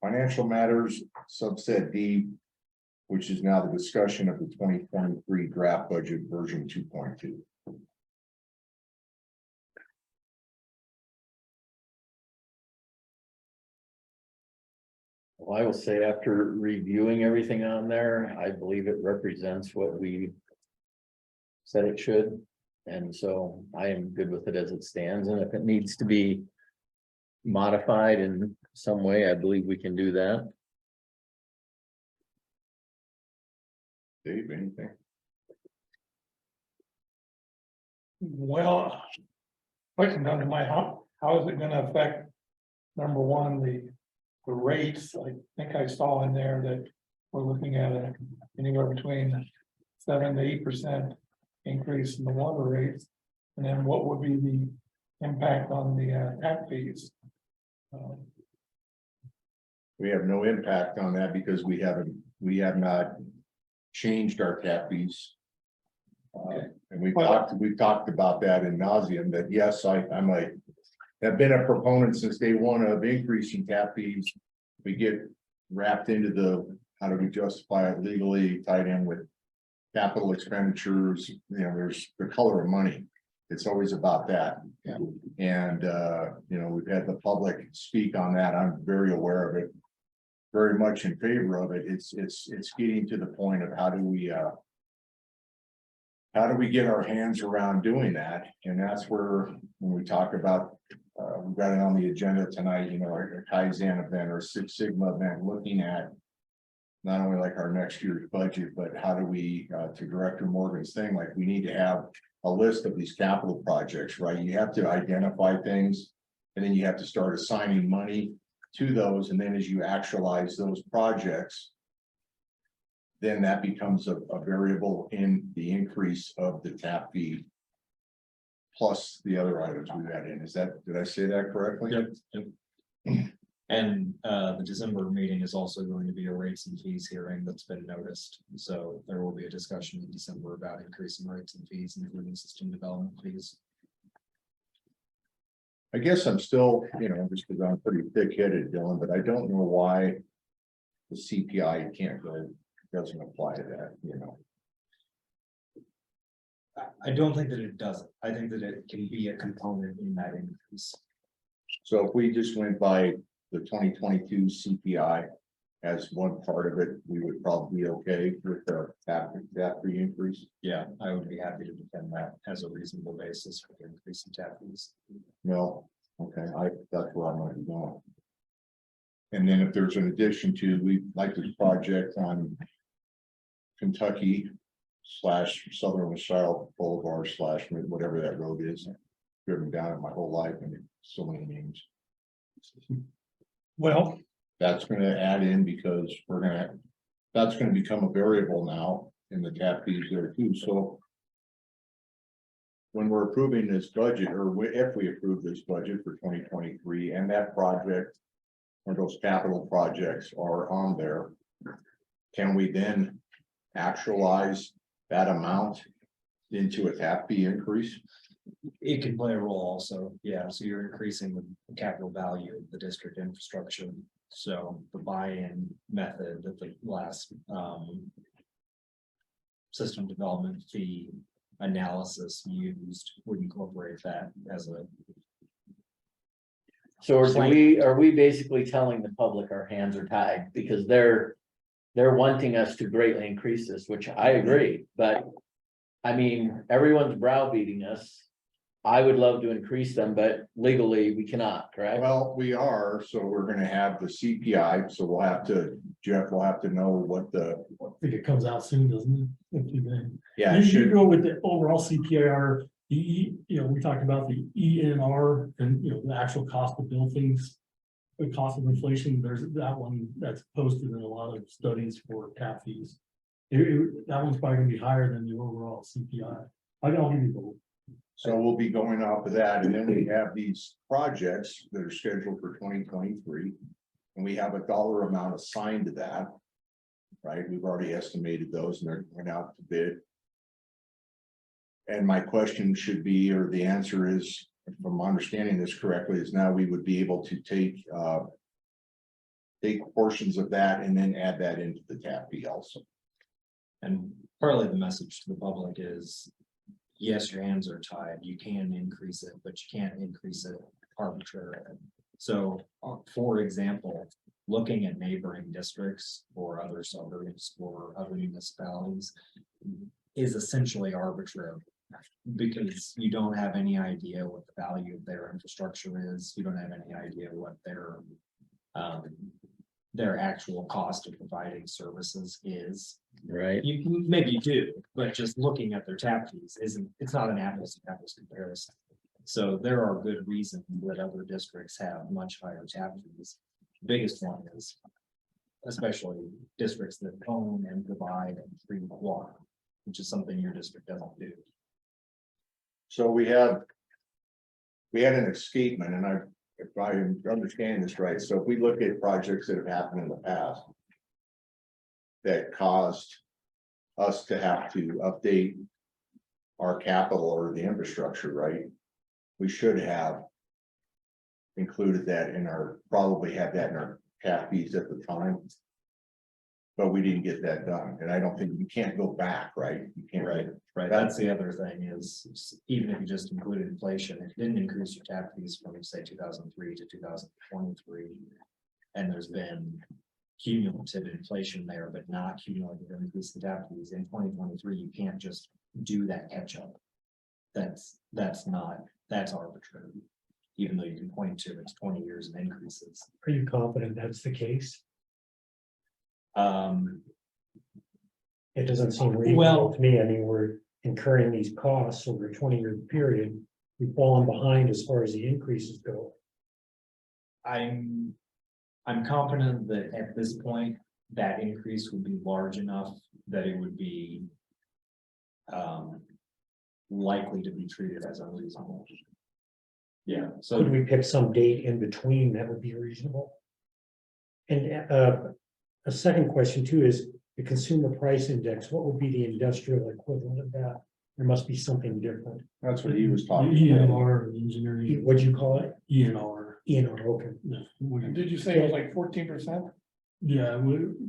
financial matters, subset D, which is now the discussion of the 2023 draft budget version 2.2. Well, I will say after reviewing everything on there, I believe it represents what we said it should. And so I am good with it as it stands. And if it needs to be modified in some way, I believe we can do that. Dave, anything? well, question comes to my, how is it gonna affect, number one, the rates? I think I saw in there that we're looking at anywhere between 7 to 8% increase in the water rates. And then what would be the impact on the tap fees? We have no impact on that because we have not changed our tap fees. And we've talked about that in nauseam, that yes, have been a proponent since day one of increasing tap fees. We get wrapped into the, how do we justify it legally, tied in with capital expenditures, you know, there's the color of money. It's always about that. Yeah. And you know, we've had the public speak on that. I'm very aware of it. Very much in favor of it. It's getting to the point of how do we get our hands around doing that? And that's where, when we talk about, we've got it on the agenda tonight, you know, our Kaizen event or Six Sigma event, looking at not only like our next year's budget, but how do we, to Director Morgan's thing, like we need to have a list of these capital projects, right? You have to identify things, and then you have to start assigning money to those. And then as you actualize those projects, then that becomes a variable in the increase of the tap fee. Plus the other items we had in. Did I say that correctly? Yep. And the December meeting is also going to be a rates and fees hearing that's been noticed. So there will be a discussion in December about increasing rates and fees, including system development fees. I guess I'm still, you know, just because I'm pretty thick-headed, Dylan, but I don't know why the CPI can't go, doesn't apply to that, you know. I don't think that it doesn't. I think that it can be a component in that increase. So if we just went by the 2022 CPI as one part of it, we would probably be okay with the tap fee increase. Yeah, I would be happy to defend that as a reasonable basis for the increase in tap fees. No, okay, that's where I'm gonna go. And then if there's an addition to, we like this project on Kentucky / Southern LaSalle Boulevard / whatever that road is. Driven down it my whole life and it's so many names. Well, That's gonna add in because that's gonna become a variable now in the tap fees there too, so. When we're approving this budget, or if we approve this budget for 2023 and that project. Or those capital projects are on there. Can we then actualize that amount into a tap fee increase? It can play a role also, yeah, so you're increasing the capital value of the district infrastructure. So the buy-in method that the last system development fee analysis used would incorporate that as a. So are we basically telling the public our hands are tied because they're wanting us to greatly increase this, which I agree, but. I mean, everyone's browbeating us. I would love to increase them, but legally we cannot, correct? Well, we are, so we're gonna have the CPI, so Jeff will have to know what the, I think it comes out soon, doesn't it? If you think. yeah, You it should should, go with the overall CPIR, we talked about the ENR and, the actual cost to build things. The cost of inflation, there's that one that's posted in a lot of studies for tap fees. That one's probably gonna be higher than the overall CPI. I'll give you both. so we'll be going off of that, and then we have these projects that are scheduled for 2023. And we have a dollar amount assigned to that. Right, we've already estimated those and they're going out to bid. And my question should be, or the answer is, if I'm understanding this correctly, is now we would be able to take portions of that and then add that into the tap fee also. And partly the message to the public is, yes, your hands are tied, you can increase it, but you can't increase it arbitrarily. So, for example, looking at neighboring districts or other suburbs or other municipalities is essentially arbitrary. Because you don't have any idea what the value of their infrastructure is, you don't have any idea what their actual cost of providing services is. Right, Maybe you do, but just looking at their tap fees it's not an apples to apples comparison. So there are good reasons that other districts have much higher tap fees. Biggest one is especially districts that own and provide free water, which is something your district doesn't do. So we had an escapement, and if I understand this right, so if we look at projects that have happened in the past. That caused us to have to update our capital or the infrastructure, right? We should have included that probably had that in our tap fees at the time. But we didn't get that done, and I don't think you can't go back, right? You can't. Right, that's the other thing is, even if you just included inflation, it didn't increase your tap fees from say 2003 to 2023. And there's been cumulative inflation there, but not cumulative increase in tap fees. In 2023, you can't just do that catch up. That's arbitrary. Even though you can point to it's 20 years of increases. Are you confident that's the case? It doesn't seem reasonable to me. I mean, we're incurring these costs over a 20-year period. We've fallen behind as far as the increases go. I'm confident that at this point, that increase would be large enough that it would be likely to be treated as unreasonable. Yeah, so Could we pick some date in between that would be reasonable? And a second question too is the consumer price index. What would be the industrial equivalent of that? There must be something different. That's what he was talking about. ENR, engineering. What'd you call it? ENR. ENR, okay. Yeah, did you say it was like 14%? Yeah,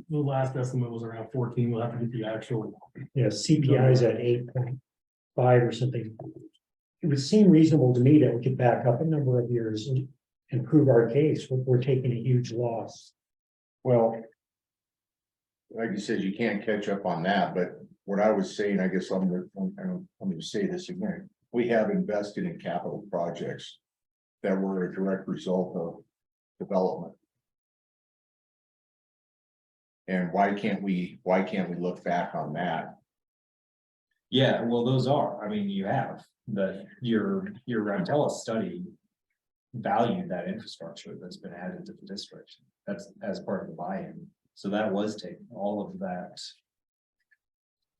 the last estimate was around 14. We'll have to get the actual. Yeah, CPI is at 8.5 or something. It would seem reasonable to me that we could back up a number of years and prove our case. We're taking a huge loss. Well, like you said, you can't catch up on that, but what I was saying, I guess I'm gonna say this again. We have invested in capital projects that were a direct result of development. And why can't we look back on that? Yeah, well, those are, I mean, you have, your Rantella study valued that infrastructure that's been added to the district. That's as part of the buy-in. So that was taken, all of that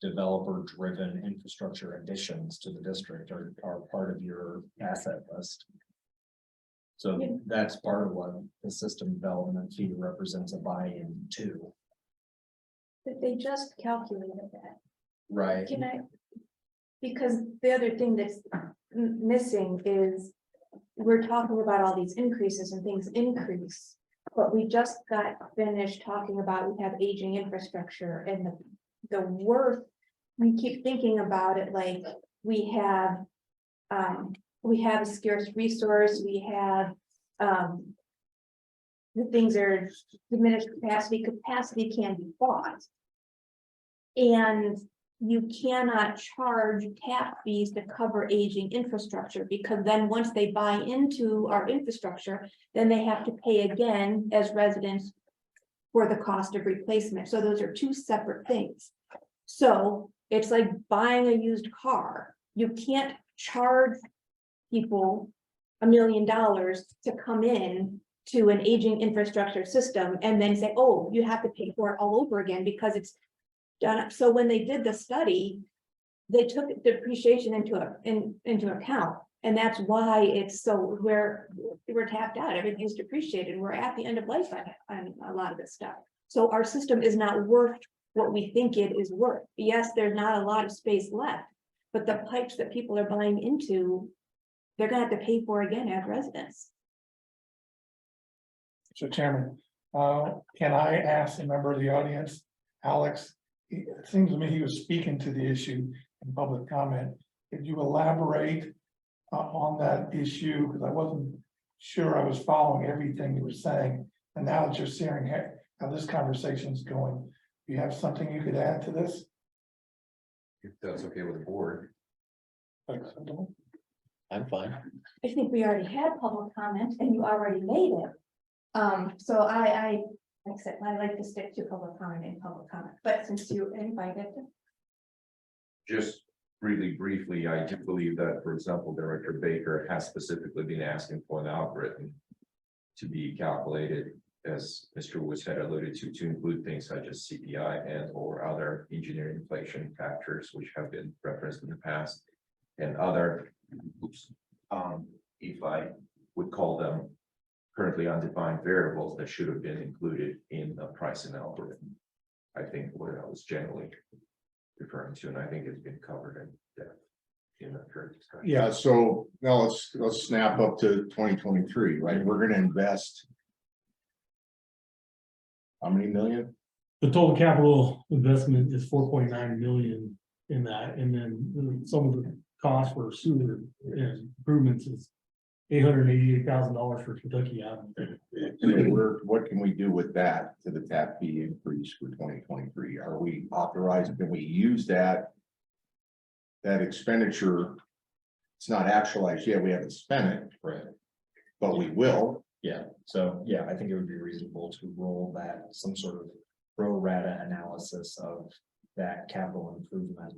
developer-driven infrastructure additions to the district are part of your asset list. So that's part of what the system development fee represents a buy-in to. But they just calculated that. Right. Can I? Because the other thing that's missing is we're talking about all these increases and things increase. But we just got finished talking about we have aging infrastructure and the worth. We keep thinking about it like we have a scarce resource, we have the things are diminished capacity can be bought. And you cannot charge tap fees to cover aging infrastructure, because then once they buy into our infrastructure, then they have to pay again as residents for the cost of replacement. So those are two separate things. So it's like buying a used car. You can't charge people $1 million to come in to an aging infrastructure system and then say, oh, you have to pay for it all over again because it's done. So when they did the study, they took depreciation into account. And that's why it's so we're tapped out. Everything's depreciated. We're at the end of life on a lot of this stuff. So our system is not worth what we think it is worth. Yes, there's not a lot of space left, but the pipes that people are buying into, they're gonna have to pay for again as residents. So Chairman, can I ask a member of the audience, Alex? It seems to me he was speaking to the issue in public comment. Could you elaborate on that issue? Because I wasn't sure I was following everything you were saying. And now that you're hearing how this conversation is going, do you have something you could add to this? If that's okay with the board. Acceptable? I'm fine. I think we already had public comment and you already made it. So like I said, I like to stick to public comment and public comment, but since you invited. Just really briefly, I do believe that, for example, Director Baker has specifically been asking for an algorithm to be calculated, as Mr. Woods had alluded to include things such as CPI and or other engineering inflation factors, which have been referenced in the past, and other, if I would call them currently undefined variables that should have been included in the pricing algorithm. I think what I was generally referring to, and I think it's been covered in depth in the current discussion. Yeah, so now let's snap up to 2023, right? We're gonna invest how many million? The total capital investment is 4.9 million in that, and then some of the cost for sewer improvements is $888,000 for Kentucky Avenue. What can we do with that to the tap fee increase for 2023? Are we authorized? Can we use that expenditure? It's not actualized yet. We haven't spent it, Right. but we will. Yeah, so yeah, I think it would be reasonable to roll that some sort of pro rata analysis of that capital improvement.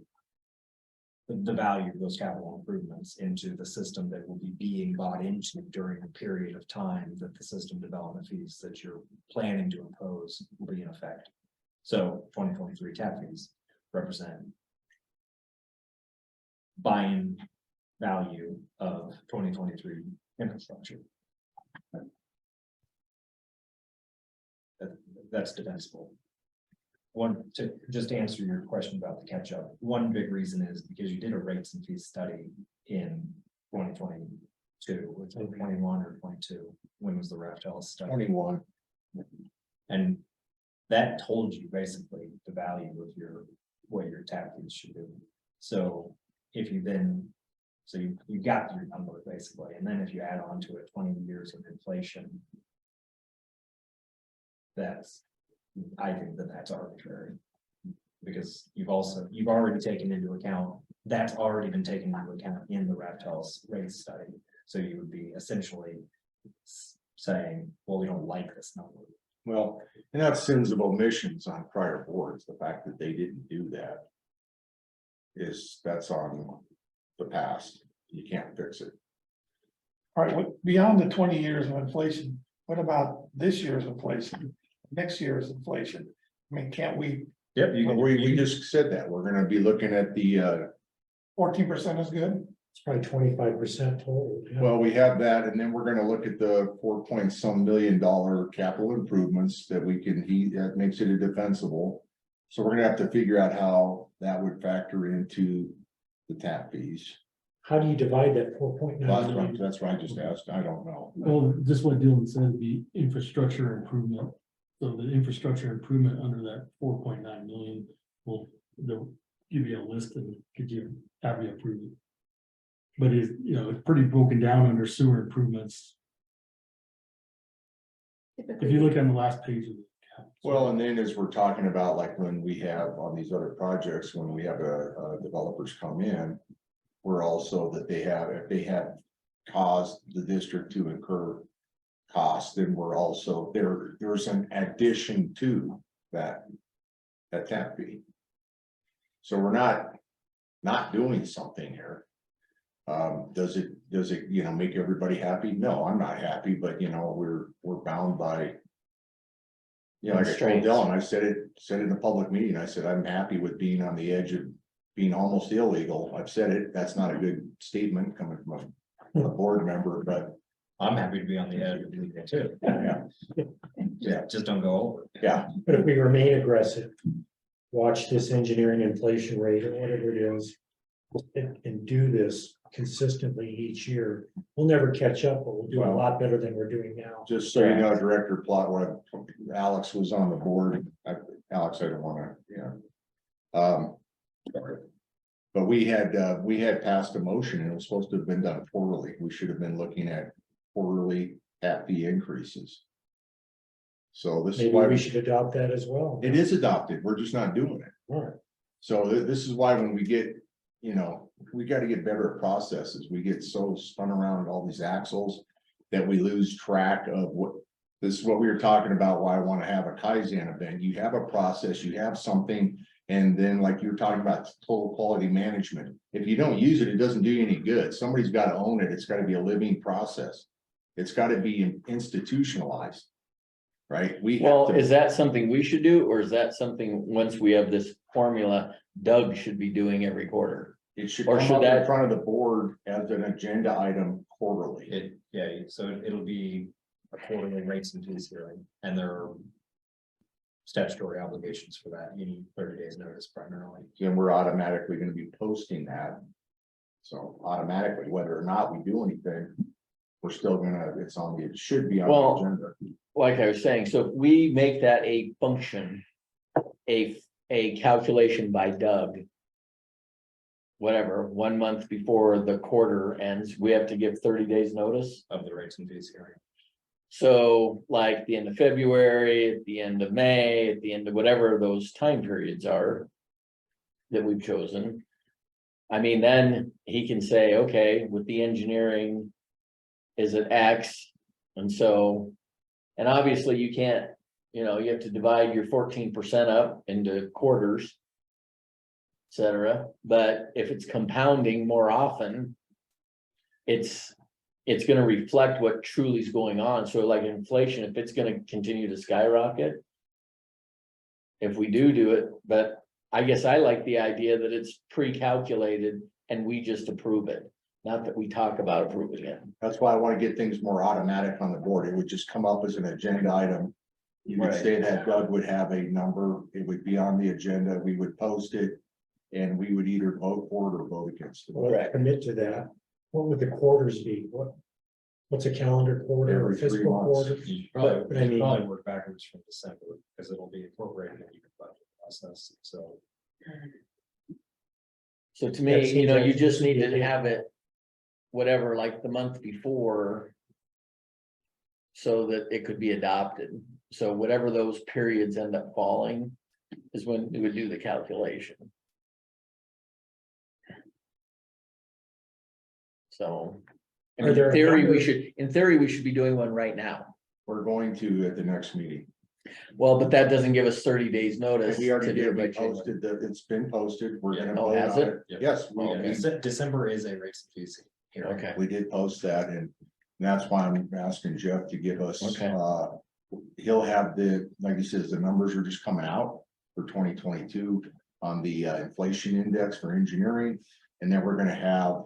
The value of those capital improvements into the system that will be being bought into during the period of time that the system development fees that you're planning to impose will be in effect. So 2023 tap fees represent buy-in value of 2023 infrastructure. That's defensible. Just to answer your question about the catch up, one big reason is because you did a rates and fees study in 2022, was it 21 or 22? When was the Raftell study? 21. And that told you basically the value of what your tap fees should do. So if you then, so you got your number basically, and then if you add on to it 20 years of inflation, that's I think that that's arbitrary. Because you've already taken into account, that's already been taken into account in the Raftell's rate study. So you would be essentially saying, well, we don't like this number. Well, and that's sins of omissions on prior boards, the fact that they didn't do that. That's on the past, you can't fix it. All right, beyond the 20 years of inflation, what about this year's inflation, next year's inflation? I mean, can't we, Yep, We just said that, we're gonna be looking at the, 14% is good? It's probably 25% total. yeah. well, we have that, and then we're gonna look at the $4 million capital improvements that we can, that makes it a defensible. So we're gonna have to figure out how that would factor into the tap fees. How do you divide that 4.9 million? That's what I just asked, I don't know. Well, just what Dylan said, the infrastructure improvement. So the infrastructure improvement under that 4.9 million will, they'll give you a list and could you have you approve it. But it's, you know, it's pretty broken down under sewer improvements. If you look on the last page of the. Well, and then as we're talking about, like when we have on these other projects, when we have developers come in. We're also that if they have caused the district to incur costs, then we're also there's an addition to that tap fee. So we're not doing something here. Does it, make everybody happy? No, I'm not happy, but we're bound by. Like I told Dylan, I said it in a public meeting. I said, I'm happy with being on the edge of being almost illegal. I've said it. That's not a good statement coming from a board member, but I'm happy to be on the edge of doing it too. yeah, Just don't go over. yeah. But if we remain aggressive, watch this engineering inflation rate or whatever it is, and do this consistently each year, we'll never catch up, but we'll do a lot better than we're doing now. Just so you know, Director Plot, when Alex was on the board, Alex, I don't wanna, sorry. But we had passed a motion and it was supposed to have been done quarterly. We should have been looking at quarterly tap fee increases. So this is Maybe why we should adopt that as well. it is adopted. We're just not doing it. All right. So this is why when we get, we gotta get better at processes. We get so spun around all these axles that we lose track of this is what we were talking about, why I wanna have a Kaizen event. You have a process, you have something, and then like you were talking about total quality management. If you don't use it, it doesn't do you any good. Somebody's gotta own it. It's gotta be a living process. It's gotta be institutionalized. Right? Well, is that something we should do, or is that something, once we have this formula, Doug should be doing every quarter? It should Or come should up in that- front of the board as an agenda item quarterly. So it'll be a quarterly rates and fees hearing, and there are statutory obligations for that. You need 30 days notice primarily. Then we're automatically gonna be posting that. So automatically, whether or not we do anything, we're still gonna, it should be on Well, the agenda. Like I was saying, so if we make that a function, a calculation by Doug. Whatever, 1 month before the quarter ends, we have to give 30 days notice. Of the rates and fees hearing. So like the end of February, at the end of May, at the end of whatever those time periods are. That we've chosen. I mean, then he can say, okay, with the engineering. Is it X? And so. And obviously you can't, you have to divide your 14% up into quarters. Etc. But if it's compounding more often. It's gonna reflect what truly is going on. So like inflation, if it's gonna continue to skyrocket. If we do it, but I guess I like the idea that it's pre-calculated and we just approve it. Not that we talk about approving it. That's why I wanna get things more automatic on the board. It would just come up as an agenda item. You would Right. say that Doug would have a number, it would be on the agenda, we would post it. And we would either vote for it or vote against it. Well, commit to that. What would the quarters be? What's a calendar quarter or Every 3 fiscal months. quarter? You But I mean- probably work backwards from December, because it'll be incorporated into your budget process, so. So to That me, seems like you just need it should to be- have it. Whatever, like the month before. So that it could be adopted. So whatever those periods end up falling is when we would do the calculation. So. Are there a number- In theory, we should be doing one right now. We're going to at the next meeting. Well, but that doesn't give us 30 days notice. We already to do did, it by we January. posted that, it's been posted, we're gonna Oh, vote has on it? it. Yes, December is a rates and fees hearing. Okay, we did post that, and that's why I'm asking Jeff to give us, Okay. he'll have the, like he says, the numbers are just coming out for 2022 on the inflation index for engineering, and then we're gonna have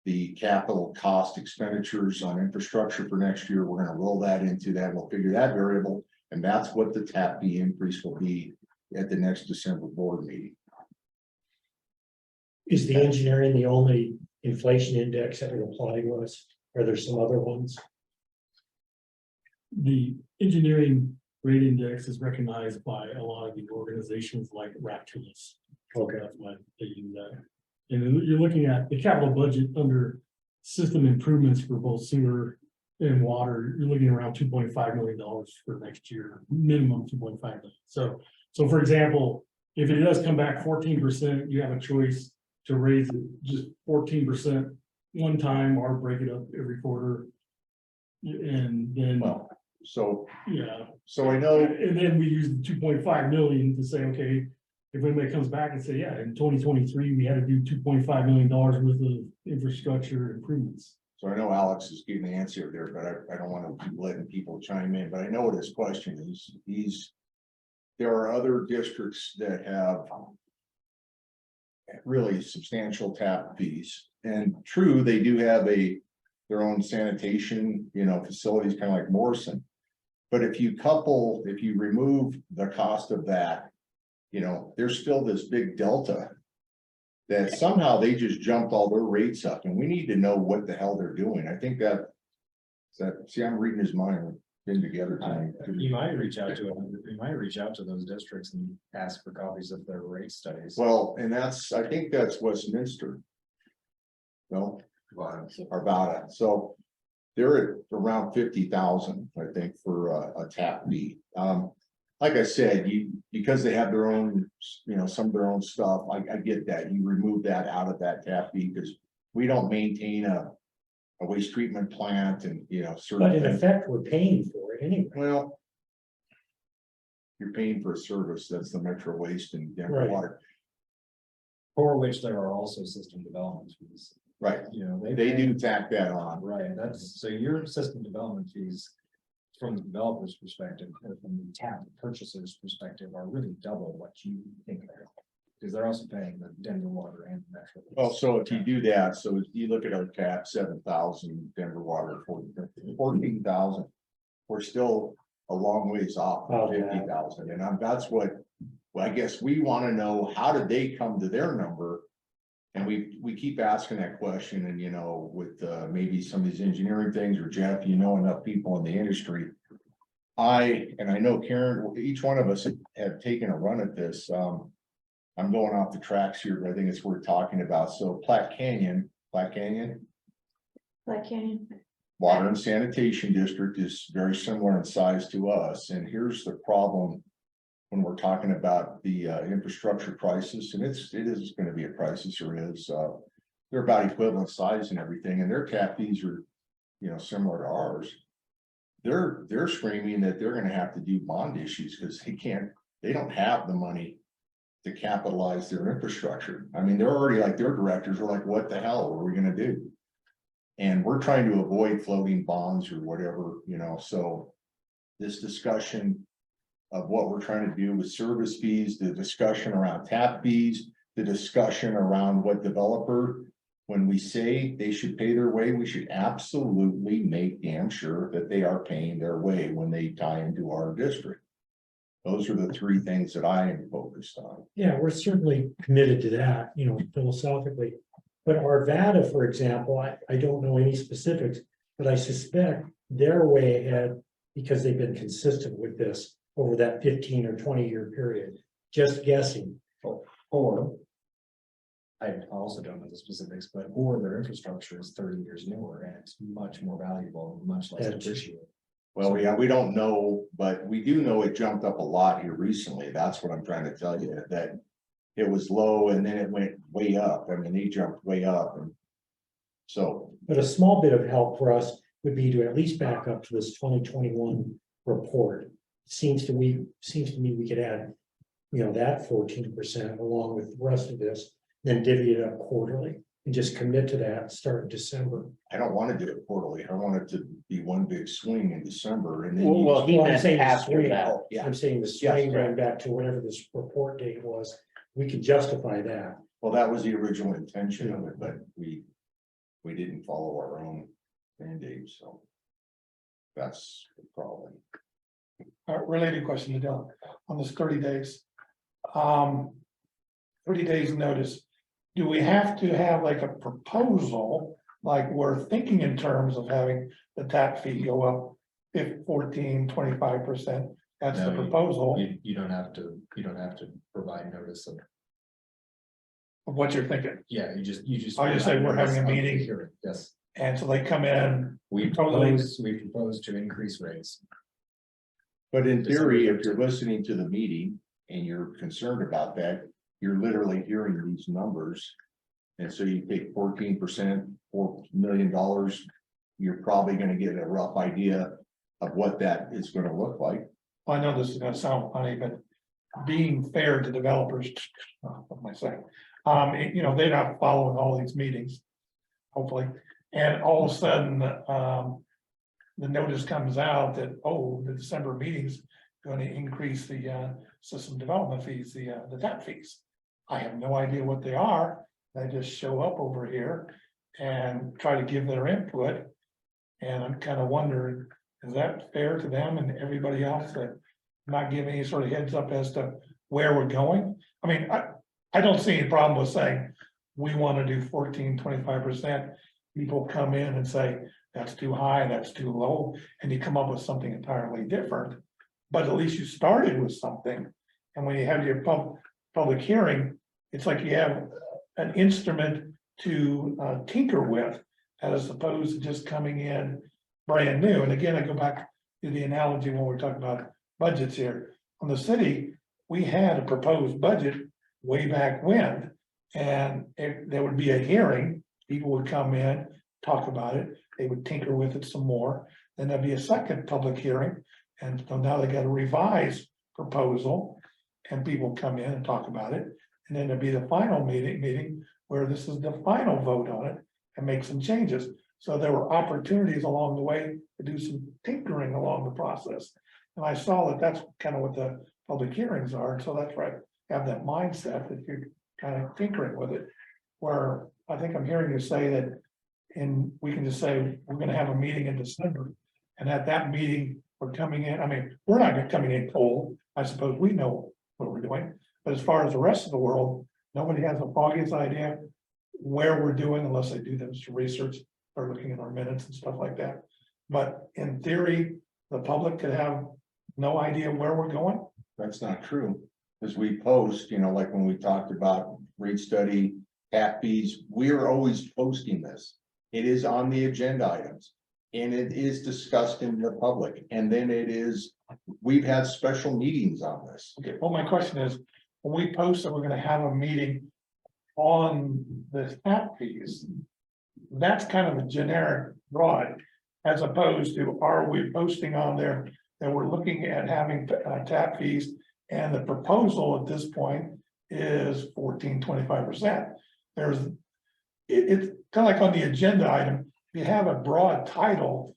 the capital cost expenditures on infrastructure for next year. We're gonna roll that into that. We'll figure that variable, and that's what the tap fee increase will be at the next December board meeting. Is the engineering the only inflation index that would apply to us? Are there some other ones? The engineering rate index is recognized by a lot of the organizations like Rapturus. Okay. That's why they use that. And then you're looking at the capital budget under system improvements for both sewer and water, you're looking around $2.5 million for next year, minimum 2.5 million. So for example, if it does come back 14%, you have a choice to raise it just 14% one time or break it up every quarter. And then, Well, so yeah, I know, and then we use the 2.5 million to say, okay, if anybody comes back and say, yeah, in 2023, we had to do $2.5 million worth of infrastructure improvements. so I know Alex is getting the answer there, but I don't want to keep letting people chime in, but I know what his question is. There are other districts that have really substantial tap fees, and true, they do have their own sanitation, facilities, kind of like Morrison. But if you remove the cost of that, there's still this big delta that somehow they just jumped all their rates up, and we need to know what the hell they're doing. I think see, I'm reading his mind, been together tonight. You might reach out to those districts and ask for copies of their rate studies. Well, and I think that's Westminster. No, Arvada, so they're at around 50,000, I think, for a tap fee. Like I said, because they have their own, some of their own stuff, I get that, you remove that out of that tap fee, because we don't maintain a waste treatment plant and, certain But in things. effect, we're paying for it anyway. Well, you're paying for a service, that's the Metro Waste and Denver Right. Water, For which there are also system development fees. right? They pay- do tack that on. Right, so your system development fees. From the developer's perspective, or from the tap purchaser's perspective, are really double what you think they are. Because they're also paying the Denver Water and Metro. Well, so if you do that, so if you look at our tap, 7,000, Denver Water, 14,000. We're still a long ways off Oh, of yeah. 50,000, and that's what, well, I guess we want to know, how did they come to their number? And we keep asking that question, and with maybe some of these engineering things, or Jeff, enough people in the industry. I know Karen, each one of us have taken a run at this. I'm going off the tracks here, but I think it's worth talking about. So Platte Canyon Black Canyon, Water and Sanitation District is very similar in size to us, and here's the problem. When we're talking about the infrastructure crisis, and it is going to be a crisis, or is, they're about equivalent size and everything, and their tap fees are, similar to ours. They're screaming that they're going to have to do bond issues because they don't have the money to capitalize their infrastructure. I mean, they're already like, their directors are like, what the hell are we going to do? And we're trying to avoid floating bonds or whatever, so this discussion of what we're trying to do with service fees, the discussion around tap fees, the discussion around what developer, when we say they should pay their way, we should absolutely make damn sure that they are paying their way when they tie into our district. Those are the three things that I am focused on. Yeah, we're certainly committed to that, philosophically. But Arvada, for example, I don't know any specifics, but I suspect they're way ahead because they've been consistent with this over that 15 or 20-year period. Just guessing. Or. I also don't know the specifics, or their infrastructure is 30 years newer and it's much more valuable, much less That's- depreciated. Well, we don't know, but we do know it jumped up a lot here recently. That's what I'm trying to tell you, that it was low and then it went way up. I mean, they jumped way up and so, But a small bit of help for us would be to at least back up to this 2021 report. Seems to me we could add, that 14% along with the rest of this, then divvy it up quarterly and just commit to that, start in December. I don't want to do it quarterly. I want it to be one big swing in December and then. Well, he Well, I'm meant saying the after swing. that. I'm saying the swing going back to whatever this report date was, we could justify that. Well, that was the original intention of it, but we didn't follow our own mandate, so. That's the problem. Related question to Dylan, on this 30 days. 30 days notice, do we have to have like a proposal? Like we're thinking in terms of having the tap fee go up 25%, that's the No, proposal You don't have to provide notice of, of what you're thinking. yeah, you just. I just say we're having a provide notice of the meeting. hearing. Yes, And so they come in, we propose to increase rates. But in theory, if you're listening to the meeting and you're concerned about that, you're literally hearing these numbers. And so you take 14%, $4 million, you're probably gonna get a rough idea of what that is gonna look like. I know this is gonna sound funny, but being fair to developers, what am I saying? They're not following all these meetings, hopefully, and all of a sudden, the notice comes out that, oh, the December meeting's gonna increase the system development fees, the tap fees. I have no idea what they are. They just show up over here and try to give their input. And I'm kind of wondering, is that fair to them and everybody else that not giving any sort of heads up as to where we're going? I mean, I don't see any problem with saying we want to do 25%. People come in and say, that's too high, that's too low, and you come up with something entirely different. But at least you started with something. And when you have your public hearing, it's like you have an instrument to tinker with, as opposed to just coming in brand new. And again, I go back to the analogy when we're talking about budgets here. On the city, we had a proposed budget way back when, and there would be a hearing, people would come in, talk about it, they would tinker with it some more, then there'd be a second public hearing, and so now they got a revised proposal, and people come in and talk about it, and then there'd be the final meeting where this is the final vote on it and make some changes. So there were opportunities along the way to do some tinkering along the process. And I saw that that's kind of what the public hearings are. So that's right, have that mindset that you're kind of tinkering with it. Where I think I'm hearing you say that we can just say, we're gonna have a meeting in December. And at that meeting, we're coming in, I mean, we're not coming in cold. I suppose we know what we're doing. But as far as the rest of the world, nobody has the foggiest idea where we're doing unless they do this research or looking at our minutes and stuff like that. But in theory, the public could have no idea where we're going. That's not true, because we post, like when we talked about rate study, tap fees, we are always posting this. It is on the agenda items. And it is discussed in the public, and then we've had special meetings on this. Okay, well, my question is, when we post that we're gonna have a meeting on the tap fees, that's kind of a generic broad, as opposed to, are we posting on there that we're looking at having tap fees, and the proposal at this point is 25%. It's kind of like on the agenda item, if you have a broad title,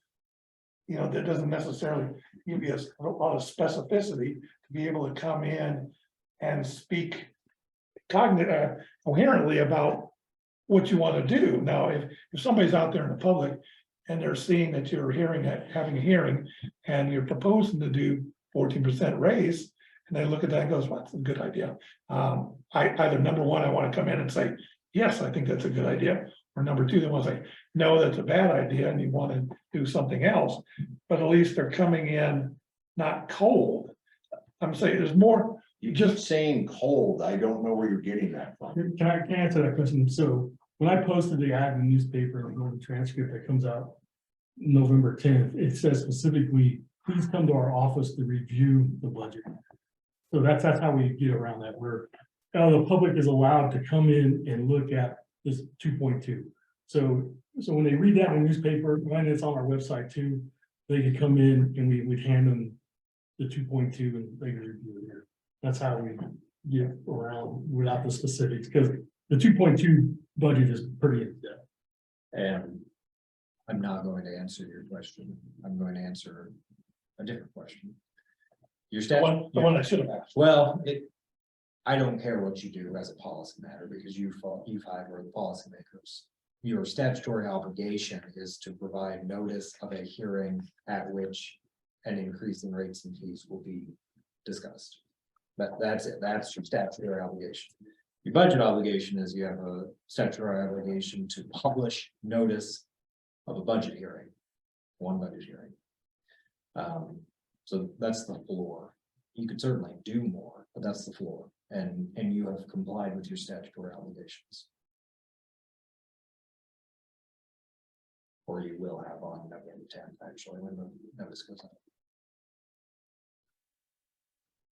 that doesn't necessarily give you a lot of specificity to be able to come in and speak coherently about what you want to do. Now, if somebody's out there in the public and they're seeing that you're having a hearing and you're proposing to do 14% raise, and they look at that and goes, well, that's a good idea. Either number one, I want to come in and say, yes, I think that's a good idea. Or number two, they want to say, no, that's a bad idea, and you want to do something else. But at least they're coming in not cold. I'm saying there's more. You just saying cold, I don't know where you're getting that from. Can I answer that question? So when I posted the ad in the newspaper, or the transcript that comes out, November 10th, it says specifically, please come to our office to review the budget. So that's how we get around that, where the public is allowed to come in and look at this 2.2. So when they read that in the newspaper, when it's on our website too, they could come in and we'd hand them the 2.2 and they could review it here. That's how we get around without the specifics, because the 2.2 budget is pretty in-depth. And I'm not going to answer your question. I'm going to answer a different question. Your The one I should have asked. Well, I don't care what you do as a policy matter because you five are the policymakers. Your statutory obligation is to provide notice of a hearing at which an increase in rates and fees will be discussed. That's it. That's your statutory obligation. Your budget obligation is you have a statutory obligation to publish notice of a budget hearing, one budget hearing. So that's the floor. You could certainly do more, but that's the floor, and you have complied with your statutory obligations. Or you will have on November 10th, actually, when the notice goes out.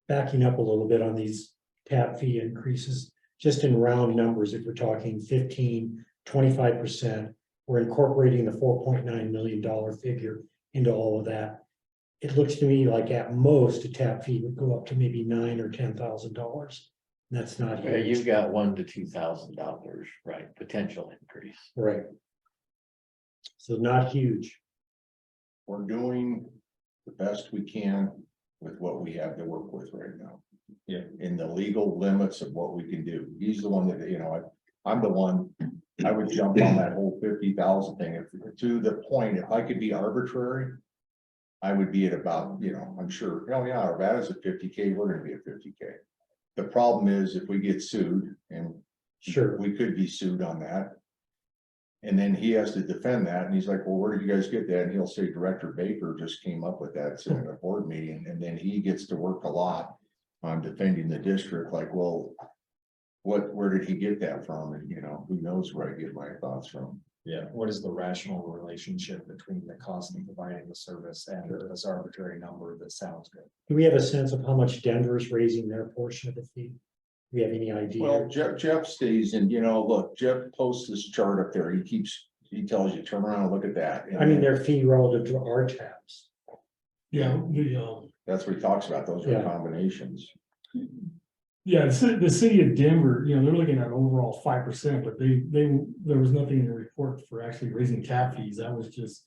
Backing up a little bit on these tap fee increases, just in round numbers, if we're talking 15, 25%, we're incorporating the $4.9 million figure into all of that. It looks to me like at most a tap fee would go up to maybe $9,000 or $10,000. That's not Yeah, huge. you've got $1,000 to $2,000, right, potential increase. Right. So not huge. We're doing the best we can with what we have to work with right now. Yeah. In the legal limits of what we can do. He's the one that, you know, I'm the one, I would jump on that whole 50,000 thing if to the point, if I could be arbitrary. I would be at about, you know, I'm sure, oh yeah, our VAT is at 50K, we're gonna be at 50K. The problem is if we get sued, and Sure. we could be sued on that. And then he has to defend that, and he's like, well, where did you guys get that? And he'll say Director Baker just came up with that at a board meeting, and then he gets to work a lot on defending the district, like, well, where did he get that from? And you know, who knows where I get my thoughts from. Yeah, what is the rational relationship between the cost of providing the service and this arbitrary number that sounds good? Do we have a sense of how much Denver is raising their portion of the fee? Do we have any idea? Well, Jeff stays and, you know, look, Jeff posts this chart up there. He tells you, turn around and look at that. And I mean, their fee relative to our taps. Yeah, that's what he talks about. Those are Yeah. combinations. the city of Denver, you know, they're looking at overall 5%, but there was nothing in the report for actually raising tap fees. That was just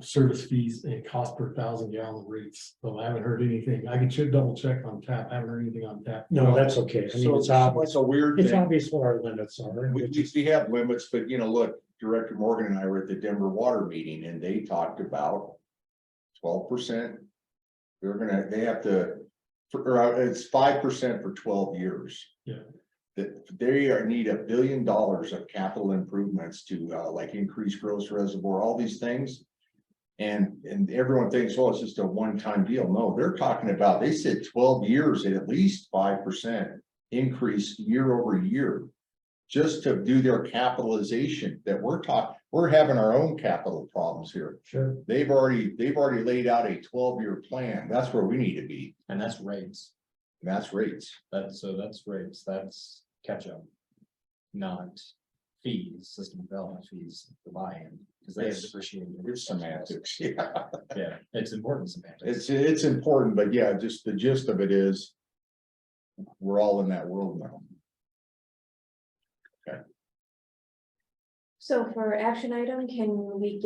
service fees and cost per 1,000 gallon rates. So I haven't heard anything. I can double check on tap. I haven't heard anything on tap. No, that's okay. I mean, it's obvious. It's a weird It's thing. obvious what our limits are. and We have limits, but you know, look, Director Morgan and I were at the Denver water meeting and they talked about 12%. They have to, it's 5% for 12 years. Yeah. That they need $1 billion of capital improvements to like increase gross reservoir, all these things. And everyone thinks, well, it's just a one-time deal. No, they're talking about, they said 12 years at least 5% increase year over year. Just to do their capitalization that we're having our own capital problems here. Sure. They've already laid out a 12-year plan. That's where we need to be. And that's rates. That's rates. That's rates. That's catch up. Not fees, system development fees, the buy-in, because they have It's- depreciated. It's semantics. Yeah. Yeah, it's important semantics. It's important, but yeah, just the gist of it is. We're all in that world now. So for action item, can we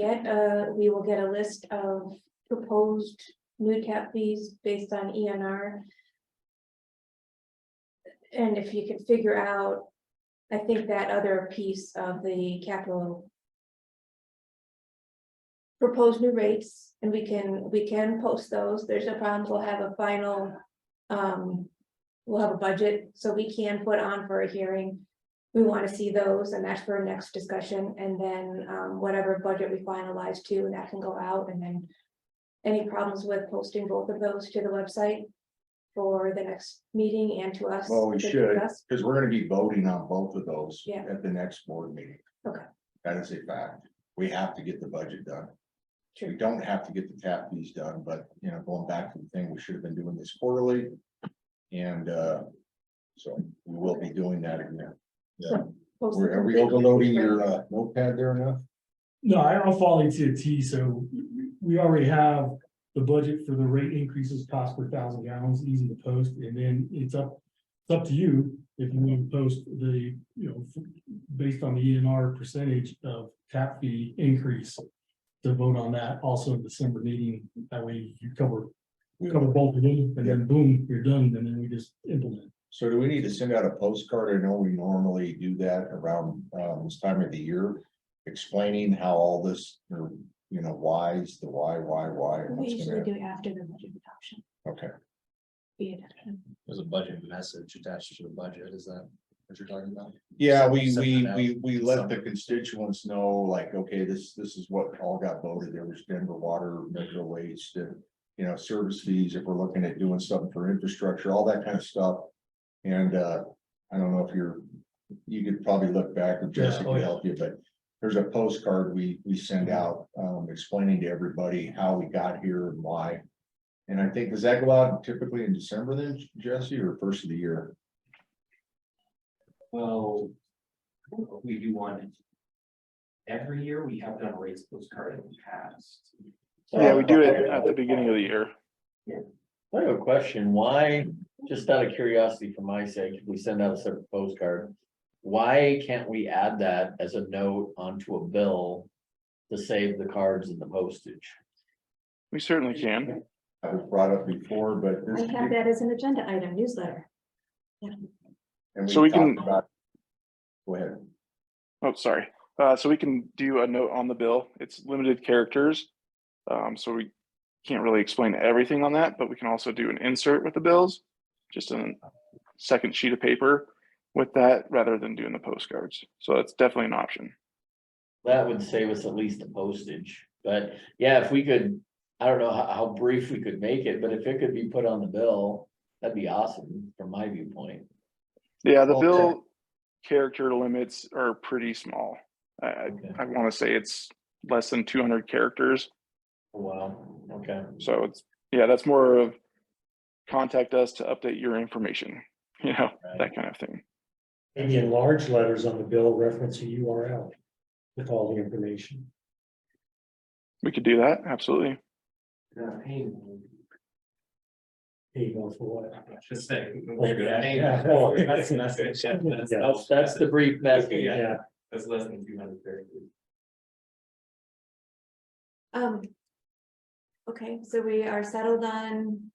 we will get a list of proposed new tap fees based on ENR. And if you could figure out, I think that other piece of the capital. Proposed new rates, and we can post those. There's no problem. We'll have a final, we'll have a budget, so we can put on for a hearing. We want to see those, and that's for next discussion, and then whatever budget we finalize too, and that can go out, and then. Any problems with posting both of those to the website for the next meeting and to us? Well, we to should, discuss? because we're gonna be voting on both of those Yeah. at the next board meeting. Okay. That is a fact. We have to get the budget done. We don't have to get the tap fees done, but, you know, going back to the thing, we should have been doing this quarterly. And, so we will be doing that again. Yeah. Are we overloading your notepad there enough? No, I'll follow you to a T, so we already have the budget for the rate increases cost per 1,000 gallons, easy to post, and then it's up to you if you want to post the, you know, based on the ENR percentage of tap fee increase to vote on that also in December meeting. That way you cover both of them, and then boom, you're done, and then we just implement. So do we need to send out a postcard? I know we normally do that around this time of the year, explaining how all this, or, you know, why's the why, and We what's usually gonna. do after the budget adoption. Okay, Be adoption. There's a budget message attached to the budget. Is that what you're talking about? yeah, we let Some- the constituents know, like, okay, this is what all got voted. There was Denver Water, Metro Waste, and, you know, service fees, if we're looking at doing something for infrastructure, all that kind of stuff. And I don't know if you could probably look back, or Jesse oh, could yeah. help you, but there's a postcard we send out explaining to everybody how we got here and why. And I think, does that go out typically in December then, Jesse, or first of the year? Well, we do one every year. We have done a rates postcard in the past. Yeah, we do it at the beginning of the year. I have a question. Why, just out of curiosity for my sake, if we send out a separate postcard, why can't we add that as a note onto a bill to save the cards and the postage? We certainly can. That was brought up before, but I this. have that as an agenda item newsletter. And So we can- talked about- Go ahead. Oh, sorry. So we can do a note on the bill. It's limited characters. So we can't really explain everything on that, but we can also do an insert with the bills, just a second sheet of paper with that rather than doing the postcards. So that's definitely an option. That would save us at least the postage, but yeah, if we could, I don't know how brief we could make it, but if it could be put on the bill, that'd be awesome from my viewpoint. Yeah, the Okay. bill character limits are pretty small. Okay. I want to say it's less than 200 characters. Wow, okay. So it's, yeah, that's more of contact us to update your information, you know, that kind of thing. Maybe in large letters on the bill reference a URL with all the information. We could do that, absolutely. Pain. There you go for what? Just saying. Yeah. That's the message. Yeah, That's the brief message. Yeah. That's less than 200 characters. Okay, so we are settled on.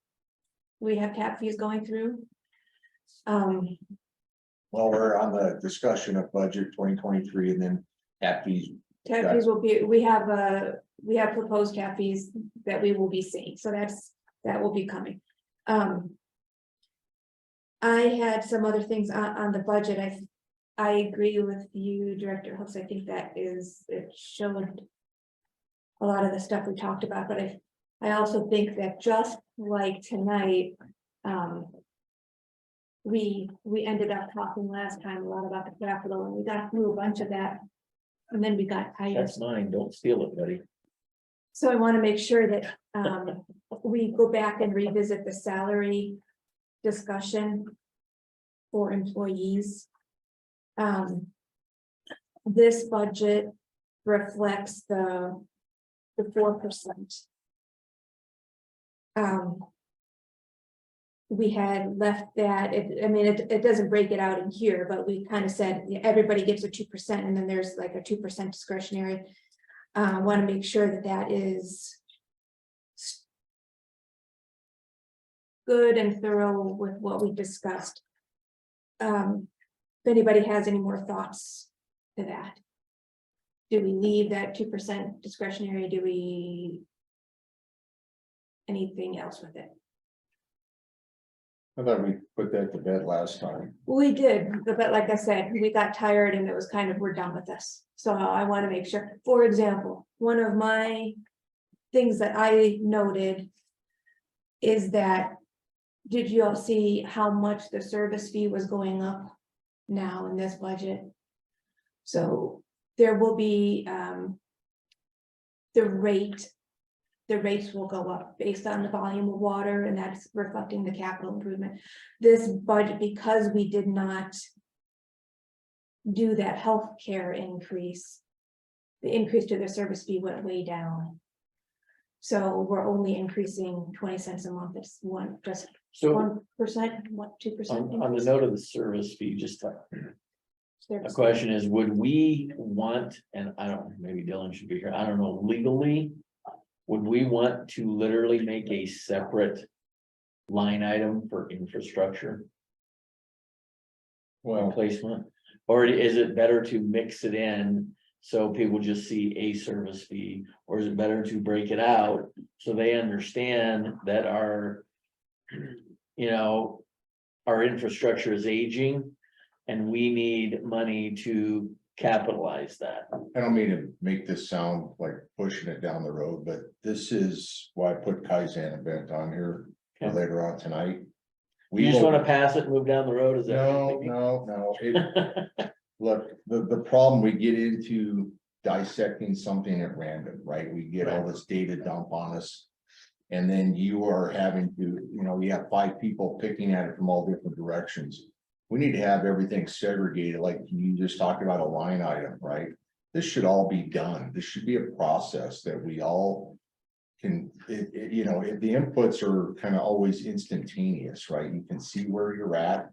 We have tap fees going through. Well, we're on the discussion of budget 2023 and then tap fees. Tap fees will be, we have proposed tap fees that we will be seeing, so that will be coming. I had some other things on the budget. I agree with you, Director Hooks. I think it showed a lot of the stuff we talked about, but I also think that just like tonight, we ended up talking last time a lot about the capital, and we got through a bunch of that. And then we got tired. That's mine, don't steal it, buddy. So I want to make sure that we go back and revisit the salary discussion for employees. This budget reflects the 4%. We had left that, it doesn't break it out in here, but we kind of said everybody gets a 2%, and then there's like a 2% discretionary. Want to make sure that that is good and thorough with what we discussed. If anybody has any more thoughts to that, do we leave that 2% discretionary? Do we anything else with it? I thought we put that to bed last time. We did, but like I said, we got tired and it was kind of, we're done with this. So I want to make sure, for example, one of my things that I noted is that, did you all see how much the service fee was going up now in this budget? So there will be the rate the rates will go up based on the volume of water, and that's reflecting the capital improvement. This budget, because we did not do that healthcare increase, the increase to the service fee went way down. So we're only increasing 20 cents a month. It's just So 1%, what, 2%? on the note of the service fee, just a question is, would we want, and I don't, maybe Dylan should be here, I don't know, legally, would we want to literally make a separate line item for infrastructure Well, replacement? Or is it better to mix it in so people just see a service fee? Or is it better to break it out so they understand that our, you know, our infrastructure is aging and we need money to capitalize that? I don't mean to make this sound like pushing it down the road, but this is why I put Kaizen event on here for Okay. later on tonight. You just will- want to pass it and move down the road? Is that? what you're No. thinking? Look, the problem we get into dissecting something at random, right? We get all this data dump on us. And then you are having to, you know, you have 5 people picking at it from all different directions. We need to have everything segregated, like you just talked about a line item, right? This should all be done. This should be a process that we all can, you know, if the inputs are kind of always instantaneous, right? You can see where you're at.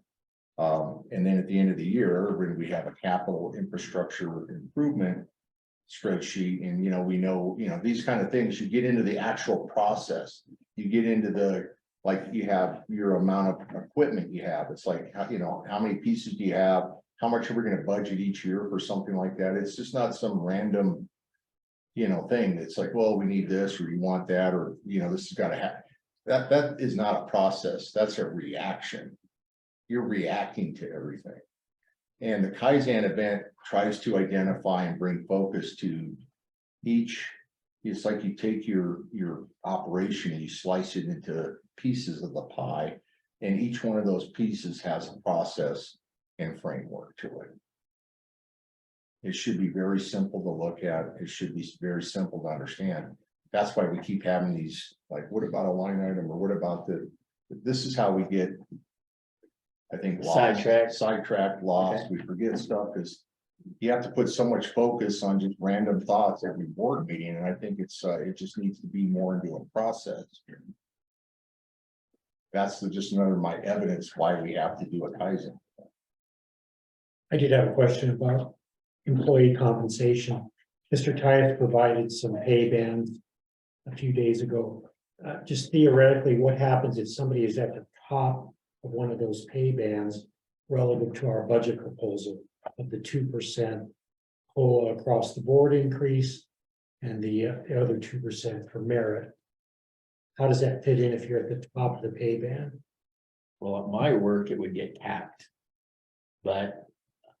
And then at the end of the year, when we have a capital infrastructure improvement spreadsheet, and we know, these kind of things, you get into the actual process. You get into the, like, you have your amount of equipment you have. It's like, how many pieces do you have? How much are we going to budget each year for something like that? It's just not some random, thing. It's like, well, we need this, or you want that, or, this has got to happen. That is not a process. That's a reaction. You're reacting to everything. And the Kaizen event tries to identify and bring focus to each. It's like you take your operation and you slice it into pieces of the pie, and each one of those pieces has a process and framework to it. It should be very simple to look at. It should be very simple to understand. That's why we keep having these, like, what about a line item, or what about this is how we get, I think, sidetracked, lost. Okay. We forget stuff because you have to put so much focus on just random thoughts every board meeting. And I think it just needs to be more into a process. That's just another my evidence why we have to do a Kaizen. I did have a question about employee compensation. Mr. Tyus provided some pay bands a few days ago. Just theoretically, what happens if somebody is at the top of one of those pay bands relative to our budget proposal of the 2% COLA across the board increase and the other 2% for merit? How does that fit in if you're at the top of the pay band? Well, at my work, it would get capped. But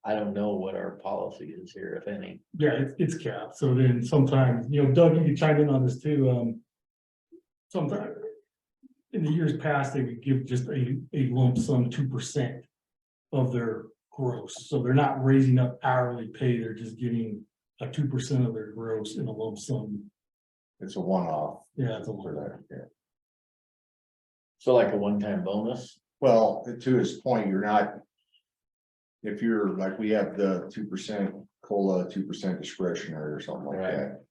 I don't know what our policy is here, if any. Yeah, it's capped. So then sometimes, Doug, you can chime in on this too. Sometimes in the years past, they would give just a lump sum 2% of their gross. So they're not raising up hourly pay. They're just getting a 2% of their gross in a lump sum. It's a one-off. Yeah, it's a for lot. that. Yeah. So like a one-time bonus? Well, to his point, you're not. If you're like, we have the 2% COLA, 2% discretionary or something like Right. that.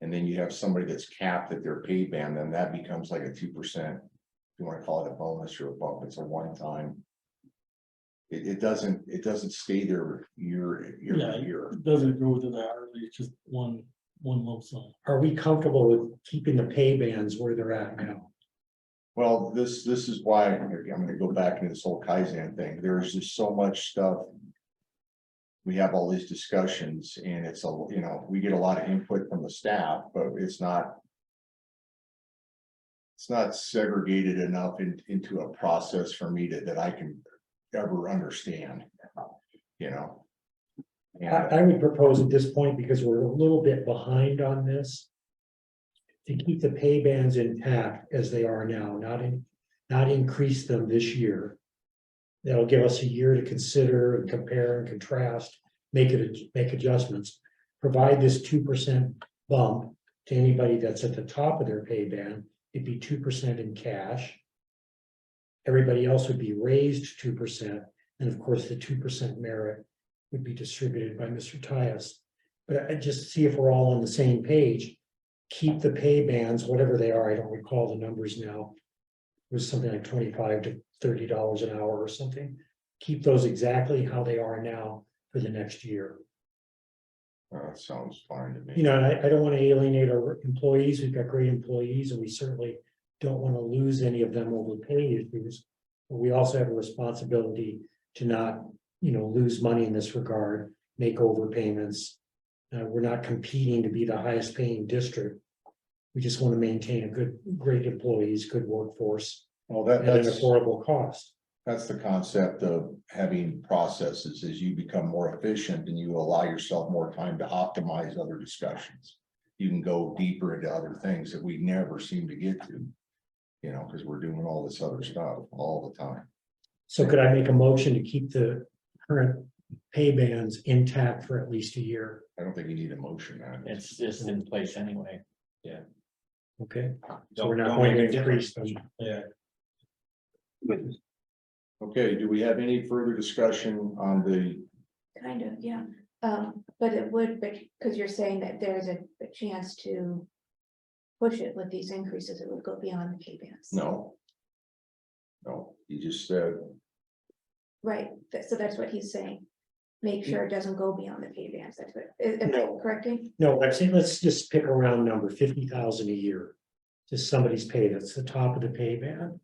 And then you have somebody that's capped at their pay band, then that becomes like a 2%. If you want to call it a bonus or a bump, it's a one-time. It doesn't stay there year Yeah, to year. it doesn't go to the hourly, it's just one lump sum. Are we comfortable with keeping the pay bands where they're at now? Well, this is why I'm gonna go back into this whole Kaizen thing. There's just so much stuff. We have all these discussions, and it's we get a lot of input from the staff, but it's not segregated enough into a process for me that I can ever understand, And I would propose at this point, because we're a little bit behind on this, to keep the pay bands intact as they are now, not increase them this year. That'll give us a year to consider and compare and contrast, make adjustments. Provide this 2% bump to anybody that's at the top of their pay band, it'd be 2% in cash. Everybody else would be raised 2%, and of course, the 2% merit would be distributed by Mr. Tyus. But I just see if we're all on the same page, keep the pay bands, whatever they are, I don't recall the numbers now. It was something like $25 to $30 an hour or something. Keep those exactly how they are now for the next year. That sounds fine to me. You know, and I don't want to alienate our employees. We've got great employees, and we certainly don't want to lose any of them over pay issues. But we also have a responsibility to not, lose money in this regard, make overpayments. We're not competing to be the highest paying district. We just want to maintain a great employees, good workforce, Well, at an that's affordable cost. That's the concept of having processes. As you become more efficient and you allow yourself more time to optimize other discussions. You can go deeper into other things that we never seem to get to. Because we're doing all this other stuff all the time. So could I make a motion to keep the current pay bands intact for at least a year? I don't think you need a motion on it. It's just in place anyway. Okay, so we're not going to increase them. Okay, do we have any further discussion on the, Kind of, yeah, but it would, because you're saying that there's a chance to push it with these increases, it would go beyond the pay bands. no? No, you just said, Right, so that's what he's saying. Make sure it doesn't go beyond the pay bands, that's what, am I No. correcting? No, I'm saying, let's just pick a round number, 50,000 a year. Just somebody's pay, that's the top of the pay band.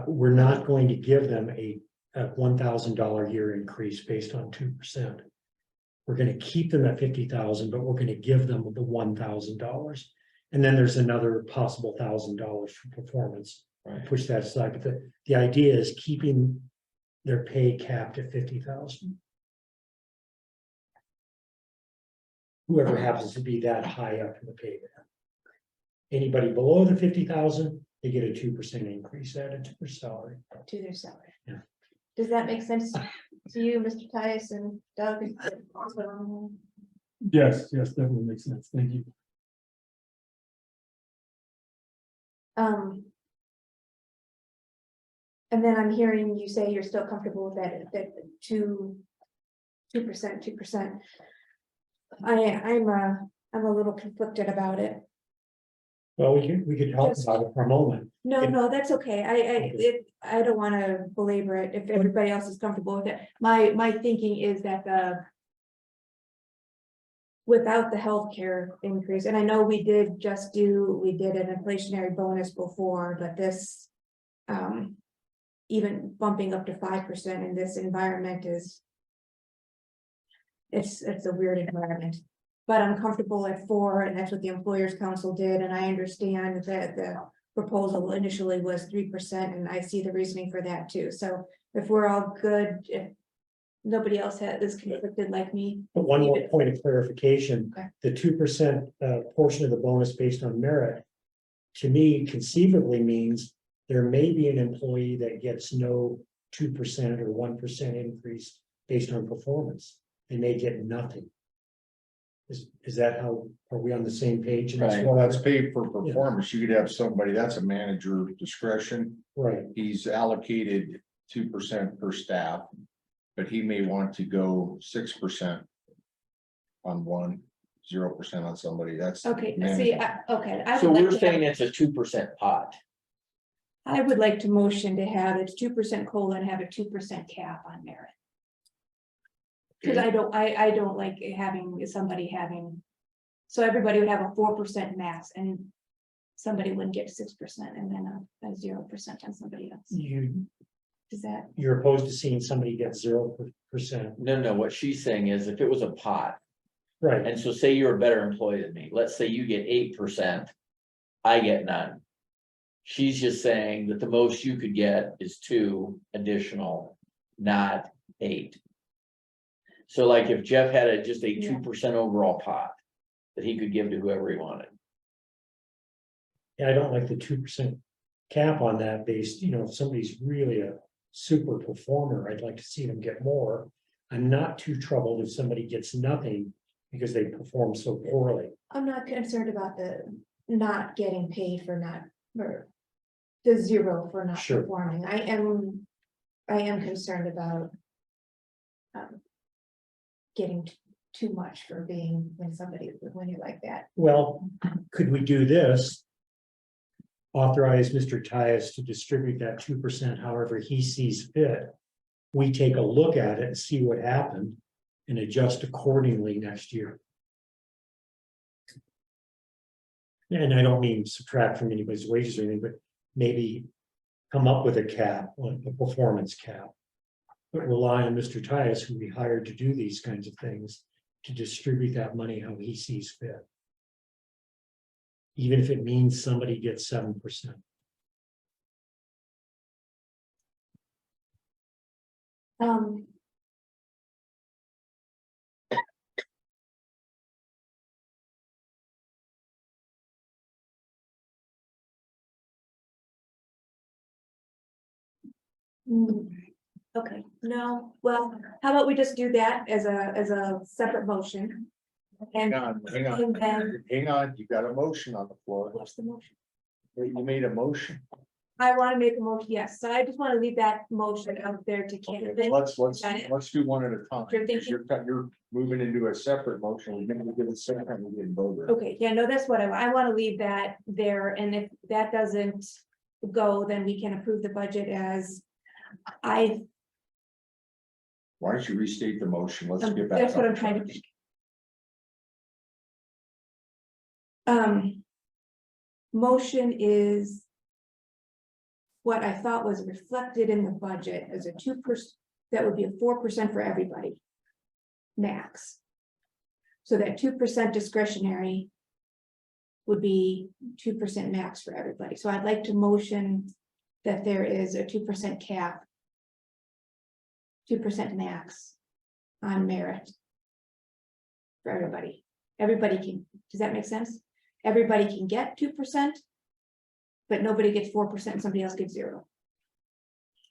We're not going to give them a $1,000 year increase based on 2%. We're going to keep them at 50,000, but we're going to give them the $1,000. And then there's another possible $1,000 for performance. Right. Push that aside, but the idea is keeping their pay capped at 50,000. Whoever happens to be that high up in the pay band. Anybody below the 50,000, they get a 2% increase added to their salary. To their salary. Yeah. Does that make sense to you, Mr. Tyus and Doug? Yes, definitely makes sense. Thank you. And then I'm hearing you say you're still comfortable with that 2%. I'm a little conflicted about it. Well, we could talk about it for a moment. No, that's okay. I don't want to belabor it if everybody else is comfortable with it. My thinking is that without the healthcare increase, and I know we did an inflationary bonus before, but this even bumping up to 5% in this environment it's a weird environment. But I'm comfortable at 4%, and that's what the Employers Council did, and I understand that the proposal initially was 3%, and I see the reasoning for that too. So if we're all good, if nobody else is conflicted like me. But one more point of clarification, Okay. the 2% portion of the bonus based on merit, to me conceivably means there may be an employee that gets no 2% or 1% increase based on performance. They may get nothing. Is that how, are we on the same page? in this Right. one? well, that's paid for performance. You could have somebody, that's a manager discretion. Right, He's allocated 2% per staff. But he may want to go 6% on one, 0% on somebody. That's. Okay, see, management. okay. I So would we're like to have- saying it's a 2% pot. I would like to motion to have it's 2% COLA and have a 2% cap on merit. Because I don't like somebody having, so everybody would have a 4% max and somebody wouldn't get 6% and then a 0% on somebody else. Is that, you're opposed to seeing somebody get 0%. No, what she's saying is if it was a pot, Right, and so say you're a better employee than me, let's say you get 8%, I get none. She's just saying that the most you could get is 2 additional, not 8. So like if Jeff had just a 2% overall pot that he could give to whoever he wanted. yeah, I don't like the 2% cap on that based, if somebody's really a super performer, I'd like to see them get more. I'm not too troubled if somebody gets nothing because they perform so poorly. I'm not concerned about the not getting paid for not, or the zero for not Sure. performing. I am concerned about getting too much for being when you're like that. Well, could we do this? Authorize Mr. Tyus to distribute that 2% however he sees fit. We take a look at it and see what happened and adjust accordingly next year. And I don't mean subtract from anybody's wages or anything, but maybe come up with a cap, like a performance cap. But rely on Mr. Tyus, who we hired to do these kinds of things, to distribute that money how he sees fit. Even if it means somebody gets 7%. Okay, no, well, how about we just do that as a separate motion? And Hang on, and then, hang on, you got a motion on the floor. what's the motion? You made a motion. I want to make a motion, yes, so I just want to leave that motion out there to Okay, Canvas. let's do one at a time. Sure, thank you. You're moving into a separate motion. We're gonna give it a second, we didn't vote. Okay, yeah, no, that's what I want to leave that there, and if that doesn't go, then we can approve the budget as Why don't you restate the motion? Let's get back. that's what on I'm trying to track. think. Motion is what I thought was reflected in the budget as a 2%, that would be a 4% for everybody. Max. So that 2% discretionary would be 2% max for everybody. So I'd like to motion that there is a 2% cap. 2% max on merit. For everybody. Everybody can, does that make sense? Everybody can get 2%. But nobody gets 4% and somebody else gets 0.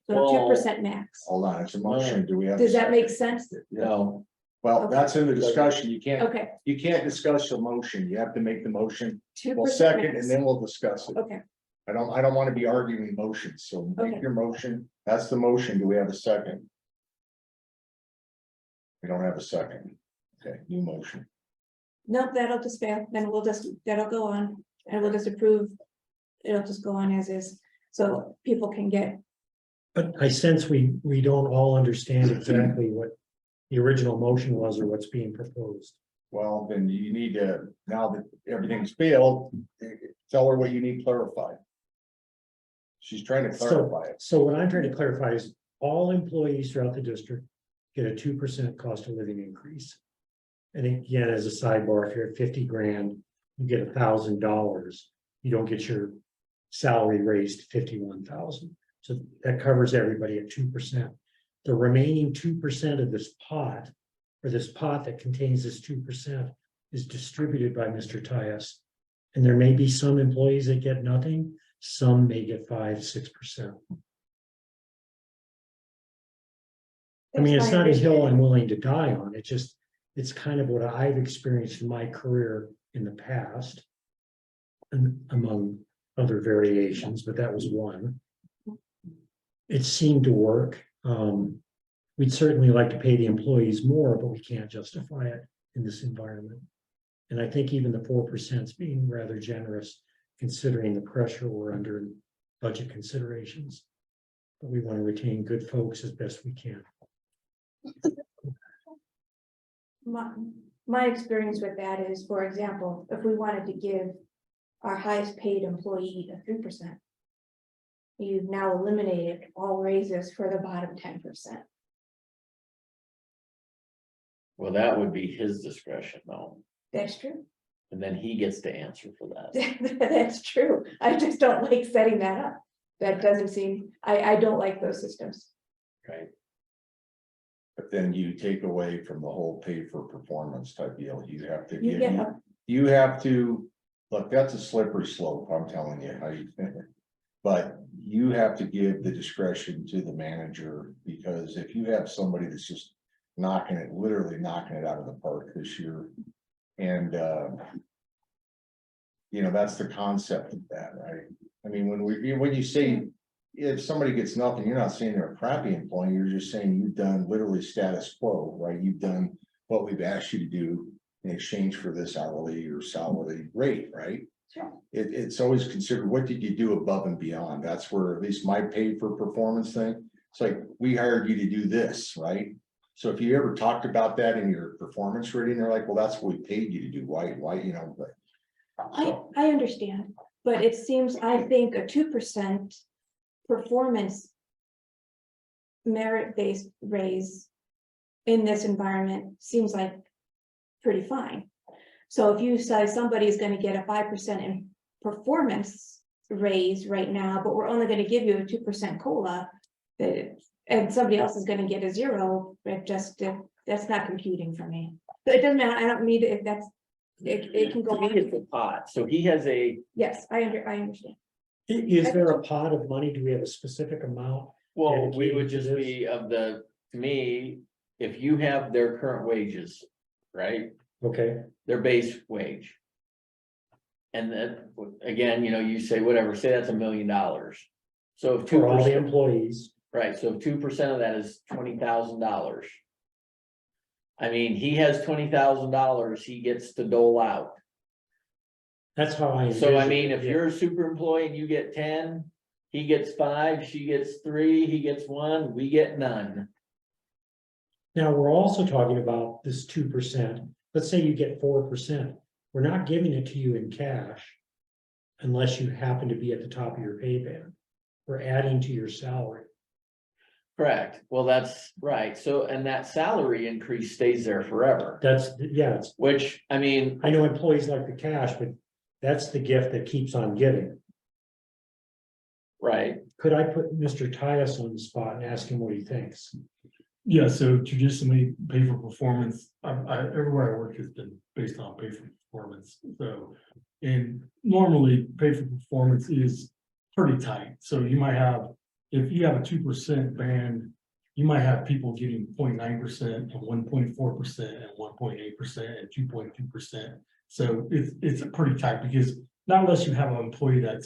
So Well, 2% max. Hold on, it's a motion. Do we have? Does that make sense? sense? No. Well, Okay. that's in the discussion. You can't, Okay, you can't discuss the motion. You have to make the motion. 2%. Well, second, max. and then we'll discuss it. Okay, I don't want to be arguing motions, so make Okay. your motion. That's the motion. Do we have a second? We don't have a second. Okay, new motion. nope, that'll just fail, then that'll go on, and we'll just approve. It'll just go on as is, so people can get, But I sense we don't all understand exactly what the original motion was or what's being proposed. Well, then you need to, now that everything's failed, tell her what you need clarified. She's trying to clarify it. So what I'm trying to clarify is all employees throughout the district get a 2% cost of living increase. And again, as a sidebar, if you're at 50 grand, you get $1,000. You don't get your salary raised to 51,000. So that covers everybody at 2%. The remaining 2% of this pot, or this pot that contains this 2%, is distributed by Mr. Tyus. And there may be some employees that get nothing, some may get 5-6%. I mean, it's not a hill I'm willing to die on. It's kind of what I've experienced in my career in the past. And among other variations, but that was one. It seemed to work. We'd certainly like to pay the employees more, but we can't justify it in this environment. And I think even the 4% is being rather generous, considering the pressure we're under in budget considerations. But we want to retain good folks as best we can. my experience with that is, for example, if we wanted to give our highest paid employee a 3%. You've now eliminated all raises for the bottom 10%. Well, that would be his discretion though, That's true. and then he gets to answer for that. That's true. I just don't like setting that up. That doesn't seem, I don't like those systems. Right. But then you take away from the whole pay for performance type deal. You have to You give, get, you have to, look, that's a slippery slope. I'm telling you how you think it. But you have to give the discretion to the manager, because if you have somebody that's just literally knocking it out of the park this year. And, that's the concept of that, right? I mean, when you say, if somebody gets nothing, you're not saying they're a crappy employee, you're just saying you've done literally status quo, right? You've done what we've asked you to do in exchange for this hourly or salary rate, right? Sure. It's always considered, what did you do above and beyond? That's where at least my pay for performance thing, it's like, we hired you to do this, right? So if you ever talked about that in your performance rating, they're like, well, that's what we paid you to do, why, but. I understand, but it seems, I think a 2% performance merit-based raise in this environment seems like pretty fine. So if you say somebody's going to get a 5% in performance raise right now, but we're only going to give you a 2% COLA, and somebody else is going to get a 0, that's not computing for me. But it doesn't matter. I don't need it if that's it can go To me, on. it's a pot, so he has a, Yes, I understand. Is there a pot of money? Do we have a specific amount? well, we Dedicated would to just this? be to me, if you have their current wages, right? Okay, Their base wage. And then, again, you say whatever, say that's $1 million. So if for all the 2%, employees, right, so if 2% of that is $20,000. I mean, he has $20,000 he gets to dole out. that's how I. So I envision mean, it, if yeah. you're a super employee and you get 10, he gets 5, she gets 3, he gets 1, we get none. Now, we're also talking about this 2%. Let's say you get 4%. We're not giving it to you in cash unless you happen to be at the top of your pay band. We're adding to your salary. Correct. Well, that's right. So, and that salary increase stays there forever, It's, which, I mean, I know employees like the cash, but that's the gift that keeps on giving. right. Could I put Mr. Tyus on the spot and ask him what he thinks? Yeah, so traditionally, pay for performance, everywhere I work has been based on pay for performance, so. And normally, pay for performance is pretty tight, so you might have, if you have a 2% band, you might have people getting 0.9% and 1.4% and 1.8% and 2.2%. So it's pretty tight, because not unless you have an employee that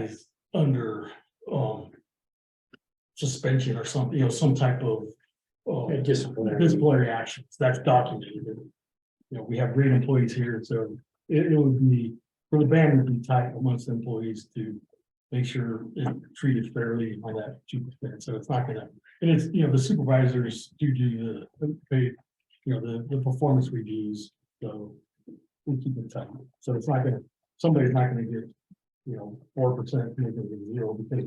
is under, suspension or something, some type of disciplinary actions that's documented. We have great employees here, so it would be, for the band would be tight amongst employees to make sure it's treated fairly on that 2%. So it's not gonna, and it's, the supervisors do the pay, the performance reviews, so we keep it tight. So it's not gonna, somebody's not gonna get, 4%, maybe 0, because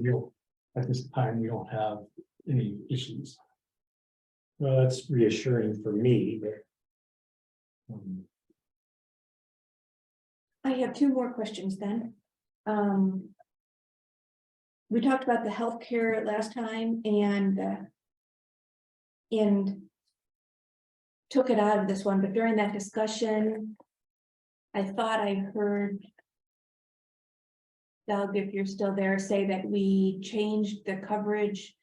at this time, we don't have any issues. Well, that's reassuring for me, but. I have 2 more questions then. We talked about the healthcare last time and took it out of this one, but during that discussion, I thought I heard Doug, if you're still there, say that we changed the coverage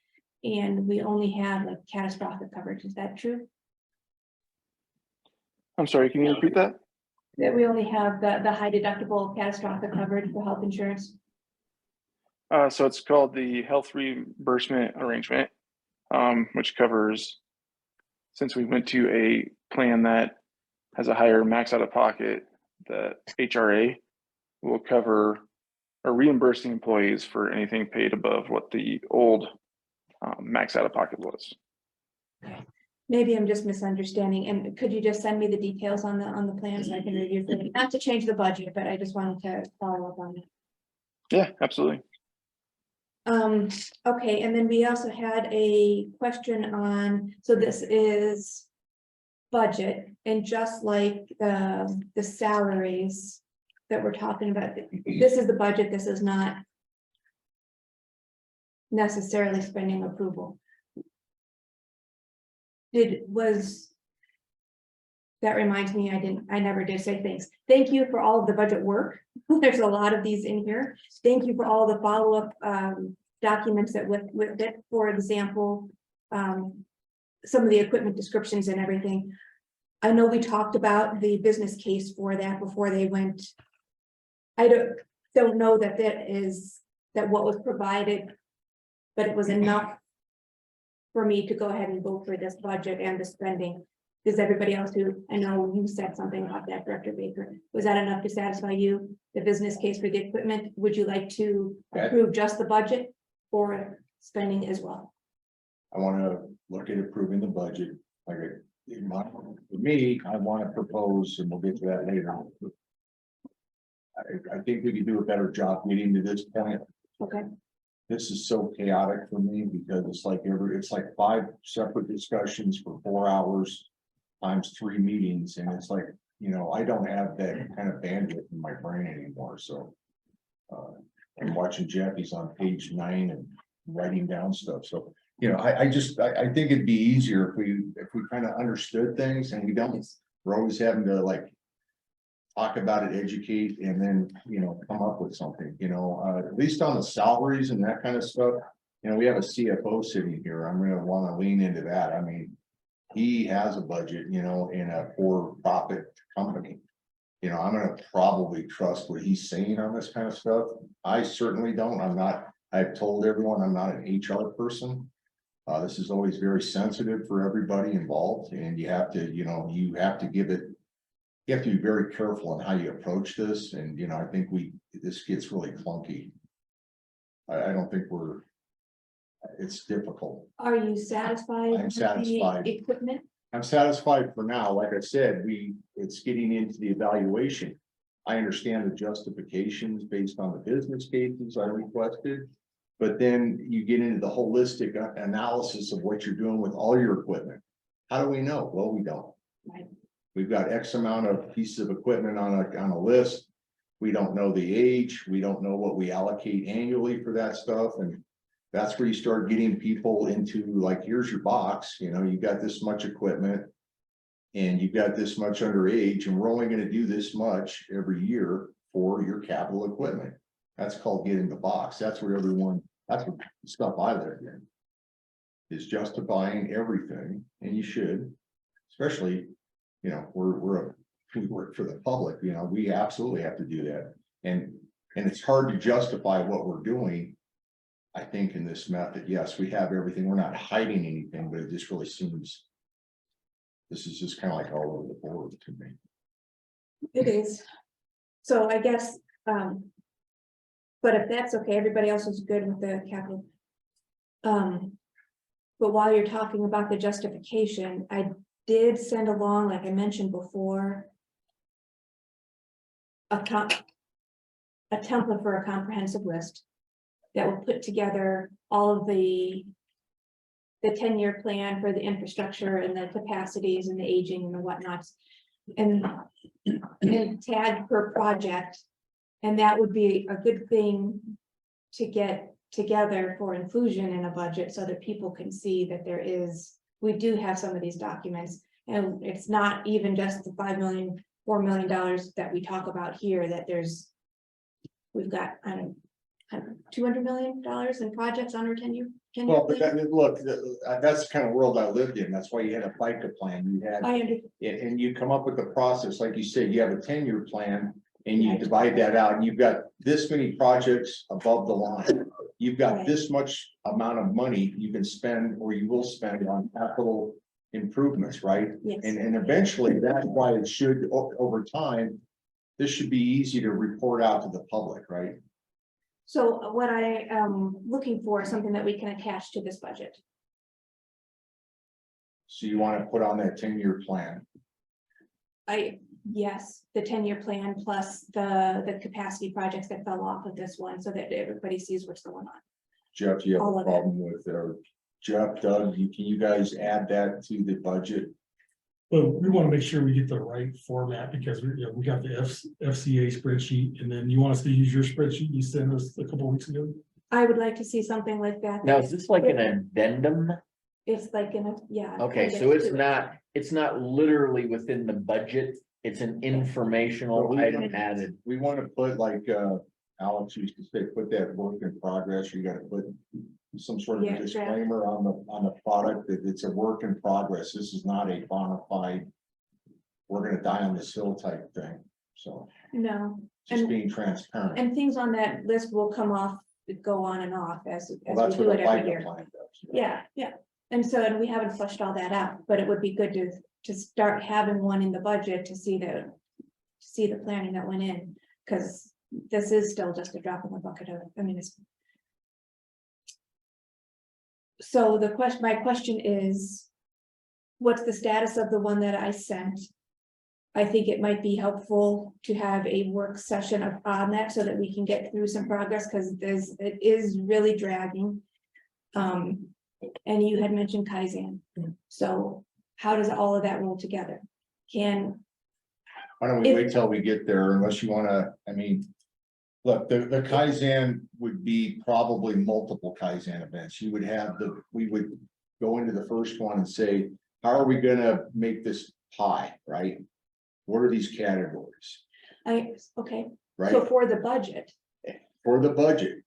and we only have like catastrophic coverage. Is that true? I'm sorry, can you repeat that? That we only have the high deductible catastrophic coverage for health insurance? So it's called the health reimbursement arrangement, which covers, since we went to a plan that has a higher max out of pocket, the HRA will cover or reimburse the employees for anything paid above what the old max out of pocket was. Okay. Maybe I'm just misunderstanding. And could you just send me the details on the plan so I can review it? Not to change the budget, but I just wanted to follow up on it. Yeah, absolutely. Okay, and then we also had a question on, so this is budget, and just like the salaries that we're talking about, this is the budget, this is not necessarily spending approval. That reminds me, I never did say thanks. Thank you for all of the budget work. There's a lot of these in here. Thank you for all the follow-up documents that with it. For example, some of the equipment descriptions and everything. I know we talked about the business case for that before they went. I don't know that that what was provided, but it was enough for me to go ahead and vote for this budget and the spending. Does everybody else who, I know you said something about that, Director Baker, was that enough to satisfy you? The business case for the equipment, would you like to approve just the budget or spending as well? I wanna look at approving the budget, like, for me, I wanna propose, and we'll get to that later. I think we could do a better job getting to this point. Okay. This is so chaotic for me because it's like 5 separate discussions for 4 hours times 3 meetings, and it's like, I don't have that kind of bandwidth in my brain anymore, so. I'm watching Jeff, he's on page 9 and writing down stuff, so, I think it'd be easier if we kind of understood things and we're always having to like talk about it, educate, and then, come up with something, at least on the salaries and that kind of stuff. We have a CFO sitting here. I'm gonna want to lean into that. I mean, he has a budget, in a for-profit company. I'm gonna probably trust what he's saying on this kind of stuff. I certainly don't. I've told everyone I'm not an HR person. This is always very sensitive for everybody involved, and you have to be very careful on how you approach this, and I think this gets really clunky. I don't think it's difficult. Are you satisfied? I'm with satisfied. the equipment? I'm satisfied for now. Like I said, it's getting into the evaluation. I understand the justifications based on the business cases I requested. But then you get into the holistic analysis of what you're doing with all your equipment. How do we know? Well, we don't. Right. We've got X amount of pieces of equipment on a list. We don't know the age. We don't know what we allocate annually for that stuff. And that's where you start getting people into like, here's your box, you got this much equipment and you've got this much underage, and we're only going to do this much every year for your capital equipment. That's called getting the box. That's what the stuff I live in is justifying everything. And you should, especially, we work for the public, we absolutely have to do that. And it's hard to justify what we're doing. I think in this method, yes, we have everything. We're not hiding anything, but it just really seems this is just kind of like all over the board to me. It is. So I guess, but if that's okay, everybody else is good with the capital. But while you're talking about the justification, I did send along, like I mentioned before, a template for a comprehensive list that will put together all of the 10-year plan for the infrastructure and the capacities and the aging and the whatnots, and tag per project. And that would be a good thing to get together for inclusion in a budget so that people can see that we do have some of these documents. And it's not even just the $4 million that we talk about here, that we've got, I don't know, $200 million in projects on our 10-year. Well, but that's the kind of world I lived in. That's why you had a FICA plan. And you come up with the process, like you said, you have a 10-year plan and you divide that out, and you've got this many projects above the line. You've got this much amount of money you can spend or you will spend on capital improvements, right? Yes. And eventually that's why it should, over time, this should be easy to report out to the public, right? So what I am looking for is something that we can attach to this budget. So you want to put on that 10-year plan. Yes, the 10-year plan plus the capacity projects that fell off of this one so that everybody sees what's going on. Jeff, do you have All a of it. problem with, Jeff, Doug, can you guys add that to the budget? But we want to make sure we get the right format because we got the FCA spreadsheet, and then you want us to use your spreadsheet you sent us a couple of weeks ago. I would like to see something like that. Now, is this like an addendum? It's like yeah. Okay, so it's not literally within the budget. It's an informational item added. We want to put like, Alex used to say, put that work in progress, you gotta put some sort of Yeah, a disclaimer on the product that it's a work in progress. This is not a bona fide. We're gonna die on this hill type thing. So No, just And- being transparent. and things on that list will come off, go on and off as Well, we that's do what it a every FICA year. plan does. Yeah, yeah. And so, and we haven't fleshed all that out, but it would be good to start having one in the budget to see the planning that went in. Cause this is still just a drop in the bucket of, I mean, it's. So my question is, what's the status of the one that I sent? I think it might be helpful to have a work session on that so that we can get through some progress, because it is really dragging. And you had mentioned Kaizen. So how does all of that roll together? Why don't we wait till we get there unless you wanna, I mean. Look, the Kaizen would be probably multiple Kaizen events. You would have we would go into the first one and say, how are we gonna make this pie, right? What are these categories, okay, so right? for the budget, For the budget,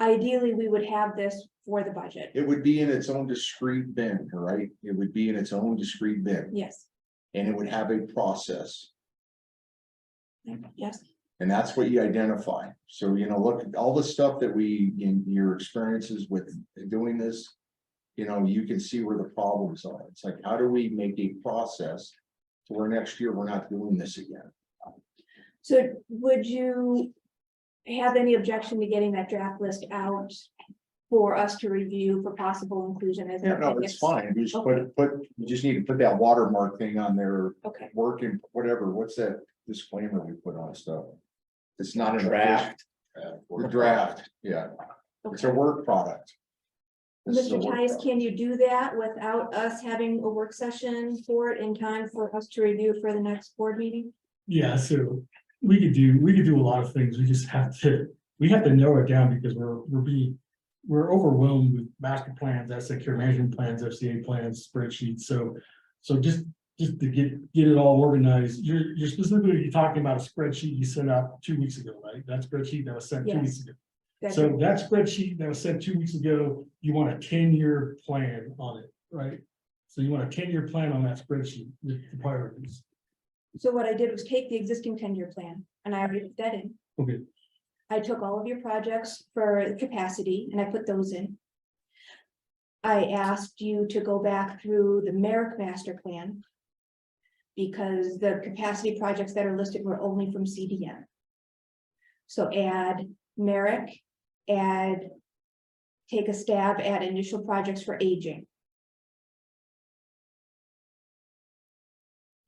ideally, we would have this for the budget. it would be in its own discrete bin, right? It would be in its own discrete bin, Yes, and it would have a process. yes, And that's what you identify. So, look, all the stuff that in your experiences with doing this, you can see where the problems are. It's like, how do we make a process to where next year we're not doing this again? so would you have any objection to getting that draft list out for us to review for possible inclusion as? Yeah, no, it's fine. You just you just need to put that watermark thing on there, Okay, working, whatever. What's that disclaimer we put on stuff? It's not a Draft. The draft, yeah. It's a okay. work product. This is a Mr. work Tice, product. can you do that without us having a work session for it in time for us to review for the next board meeting? Yeah, so we could do a lot of things. We just have to narrow it down because we're overwhelmed with master plans, asset care management plans, FCA plans, spreadsheets. So just to get it all organized, you're specifically talking about a spreadsheet you sent out 2 weeks ago, right? That spreadsheet that was sent 2 weeks ago. So that spreadsheet that was sent 2 weeks ago, you want a 10-year plan on it, right? So you want a 10-year plan on that spreadsheet with the priorities. So what I did was take the existing 10-year plan and I already put that in. Okay. I took all of your projects for capacity and I put those in. I asked you to go back through the Merrick master plan, because the capacity projects that are listed were only from CDM. So add Merrick, take a stab at initial projects for aging.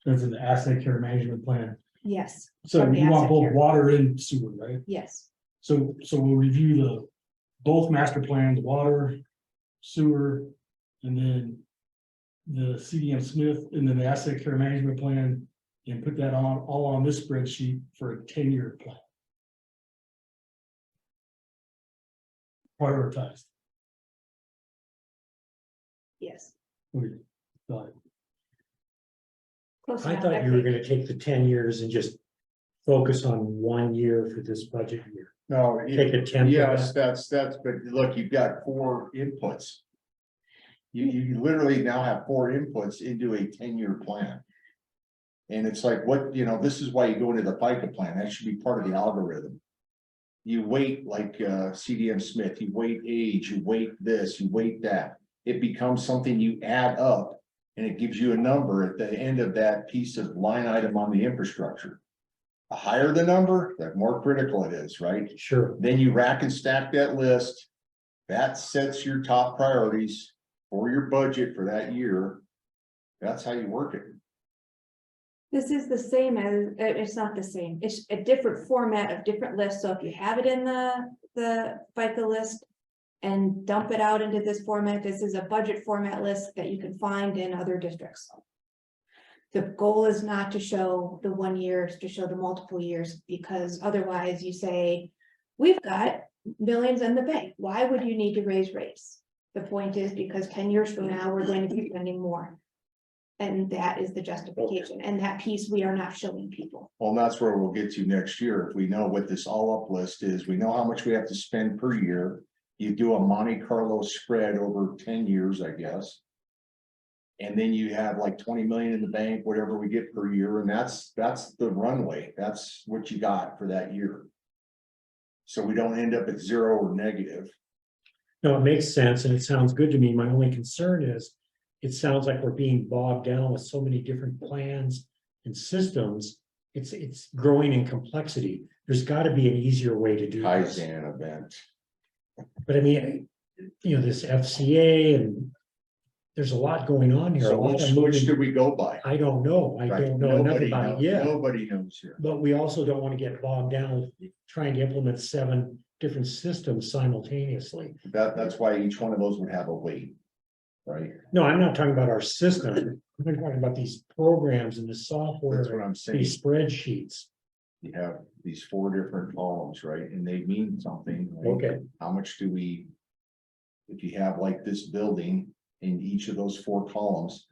That's in the asset care management plan. Yes. So from the you want asset both care. water and sewer, right? Yes, So we'll review both master plans, water, sewer, and then the CDM Smith, and then the asset care management plan, and put that all on this spreadsheet for a 10-year plan. Prioritized. yes. Okay, got it. Close I enough, thought you were think. gonna take the 10 years and just focus on 1 year for this budget year. No, Take a 10. yes, that's, but look, you've got 4 inputs. You literally now have 4 inputs into a 10-year plan. And it's like, this is why you go into the FICA plan. That should be part of the algorithm. You weight like CDM Smith, you weight age, you weight this, you weight that. It becomes something you add up and it gives you a number at the end of that piece of line item on the infrastructure. The higher the number, the more critical it is, right? Sure. Then you rack and stack that list. That sets your top priorities for your budget for that year. That's how you work it. This is the same as, it's not the same, it's a different format of different lists, so if you have it in the FICA list. And dump it out into this format, this is a budget format list that you can find in other districts. The goal is not to show the 1 year, it's to show the multiple years, because otherwise you say, we've got millions in the bank, why would you need to raise rates? The point is, because 10 years from now, we're going to be spending more. And that is the justification, and that piece we are not showing people. Well, and that's where we'll get to next year. If we know what this all up list is, we know how much we have to spend per year. You do a Monte Carlo spread over 10 years, I guess. And then you have like 20 million in the bank, whatever we get per year, and that's the runway. That's what you got for that year. So we don't end up at zero or negative. No, it makes sense and it sounds good to me. My only concern is, it sounds like we're being bogged down with so many different plans and systems. It's growing in complexity. There's got to be an easier way to do this. Kaizen event. But I mean, this FCA and there's a lot going on here. A So lot which of moving- do we go by? I don't know. I Right. don't know enough Nobody about it knows. yet. Nobody knows here. But we also don't want to get bogged down with trying to implement 7 different systems simultaneously. That's why each one of those would have a weight, right? No, I'm not talking about our system. I'm talking about these programs and the That's what software, I'm saying. these spreadsheets. You have these 4 different columns, right? And they mean something. right? Okay. How much do we? If you have like this building in each of those 4 columns.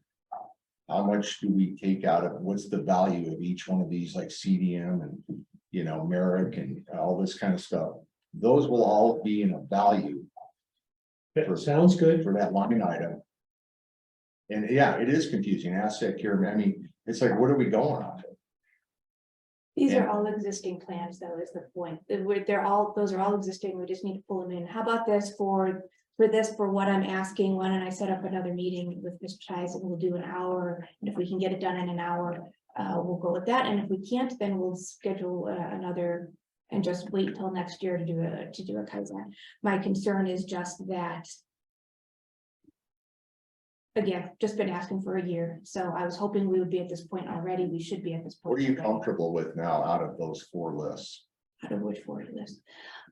How much do we take out of, what's the value of each one of these, like CDM and, Merrick and all this kind of stuff? Those will all be in a value That sounds good. for that line item. And yeah, it is confusing, asset care, I mean, it's like, what are we going on? These are Yeah. all existing plans, though, is the point. Those are all existing. We just need to pull them in. How about this for what I'm asking? Why don't I set up another meeting with Ms. Chise and we'll do an hour? And if we can get it done in an hour, we'll go with that. And if we can't, then we'll schedule another and just wait till next year to do a Kaizen. My concern is just that. Again, just been asking for a year, so I was hoping we would be at this point already. We should be at this point. What are you already. comfortable with now out of those 4 lists? Out of which 4 list?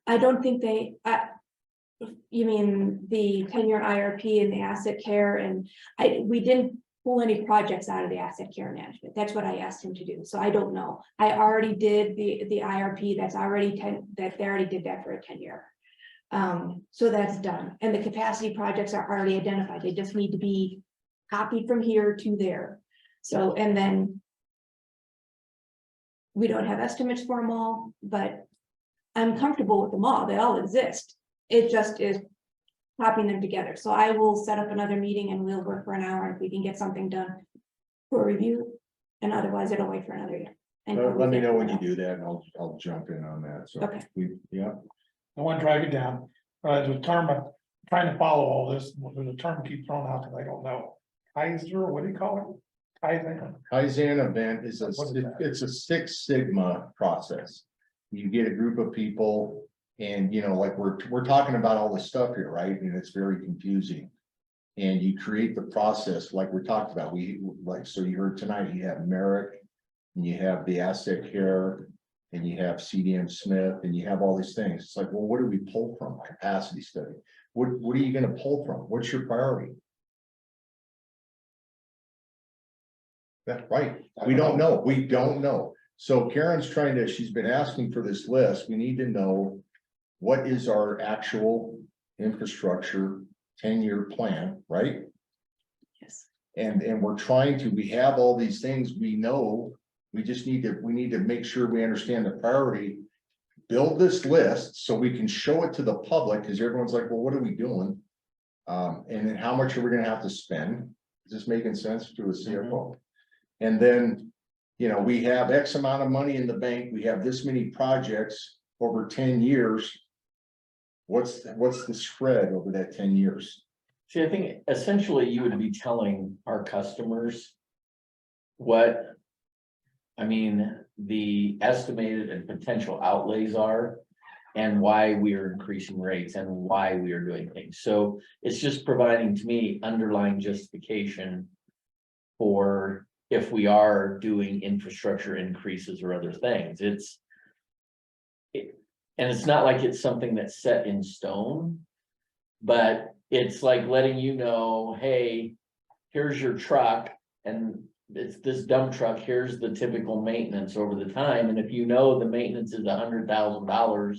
I don't think you mean the 10-year IRP and the asset care, and we didn't pull any projects out of the asset care management. That's what I asked him to do. So I don't know. I already did the IRP. That's already they already did that for a 10-year. So that's done. And the capacity projects are already identified. They just need to be copied from here to there. So, and then we don't have estimates for them all, but I'm comfortable with them all. They all exist. It just is copying them together. So I will set up another meeting and we'll work for an hour if we can get something done for review. And otherwise it'll wait for another year. And Let me know when you do that and I'll jump in on that. So Okay. yeah. I want to drag it down. The term, I'm trying to follow all this, the term keeps thrown out that I don't know. Kaiser, what do you call it? Kaizen? Kaizen event is What is that? it's a 6 Sigma process. You get a group of people and like we're talking about all this stuff here, right? And it's very confusing. And you create the process like we talked about. So you heard tonight, you have Merrick and you have the asset care and you have CDM Smith and you have all these things. It's like, well, what do we pull from? Capacity study. What are you going to pull from? What's your priority? That's right. We don't know. We don't know. So Karen's she's been asking for this list. We need to know what is our actual infrastructure 10-year plan, right? Yes. And we have all these things we know. We just need to make sure we understand the priority. Build this list so we can show it to the public because everyone's like, well, what are we doing? And then how much are we gonna have to spend? Is this making sense to a CFO? And then, we have X amount of money in the bank. We have this many projects over 10 years. What's the spread over that 10 years? See, I think essentially you would be telling our customers what, the estimated and potential outlays are and why we are increasing rates and why we are doing things. So it's just providing to me underlying justification for if we are doing infrastructure increases or other things. And it's not like it's something that's set in stone, but it's like letting you know, hey, here's your truck and it's this dump truck, here's the typical maintenance over the time. And if the maintenance is $100,000,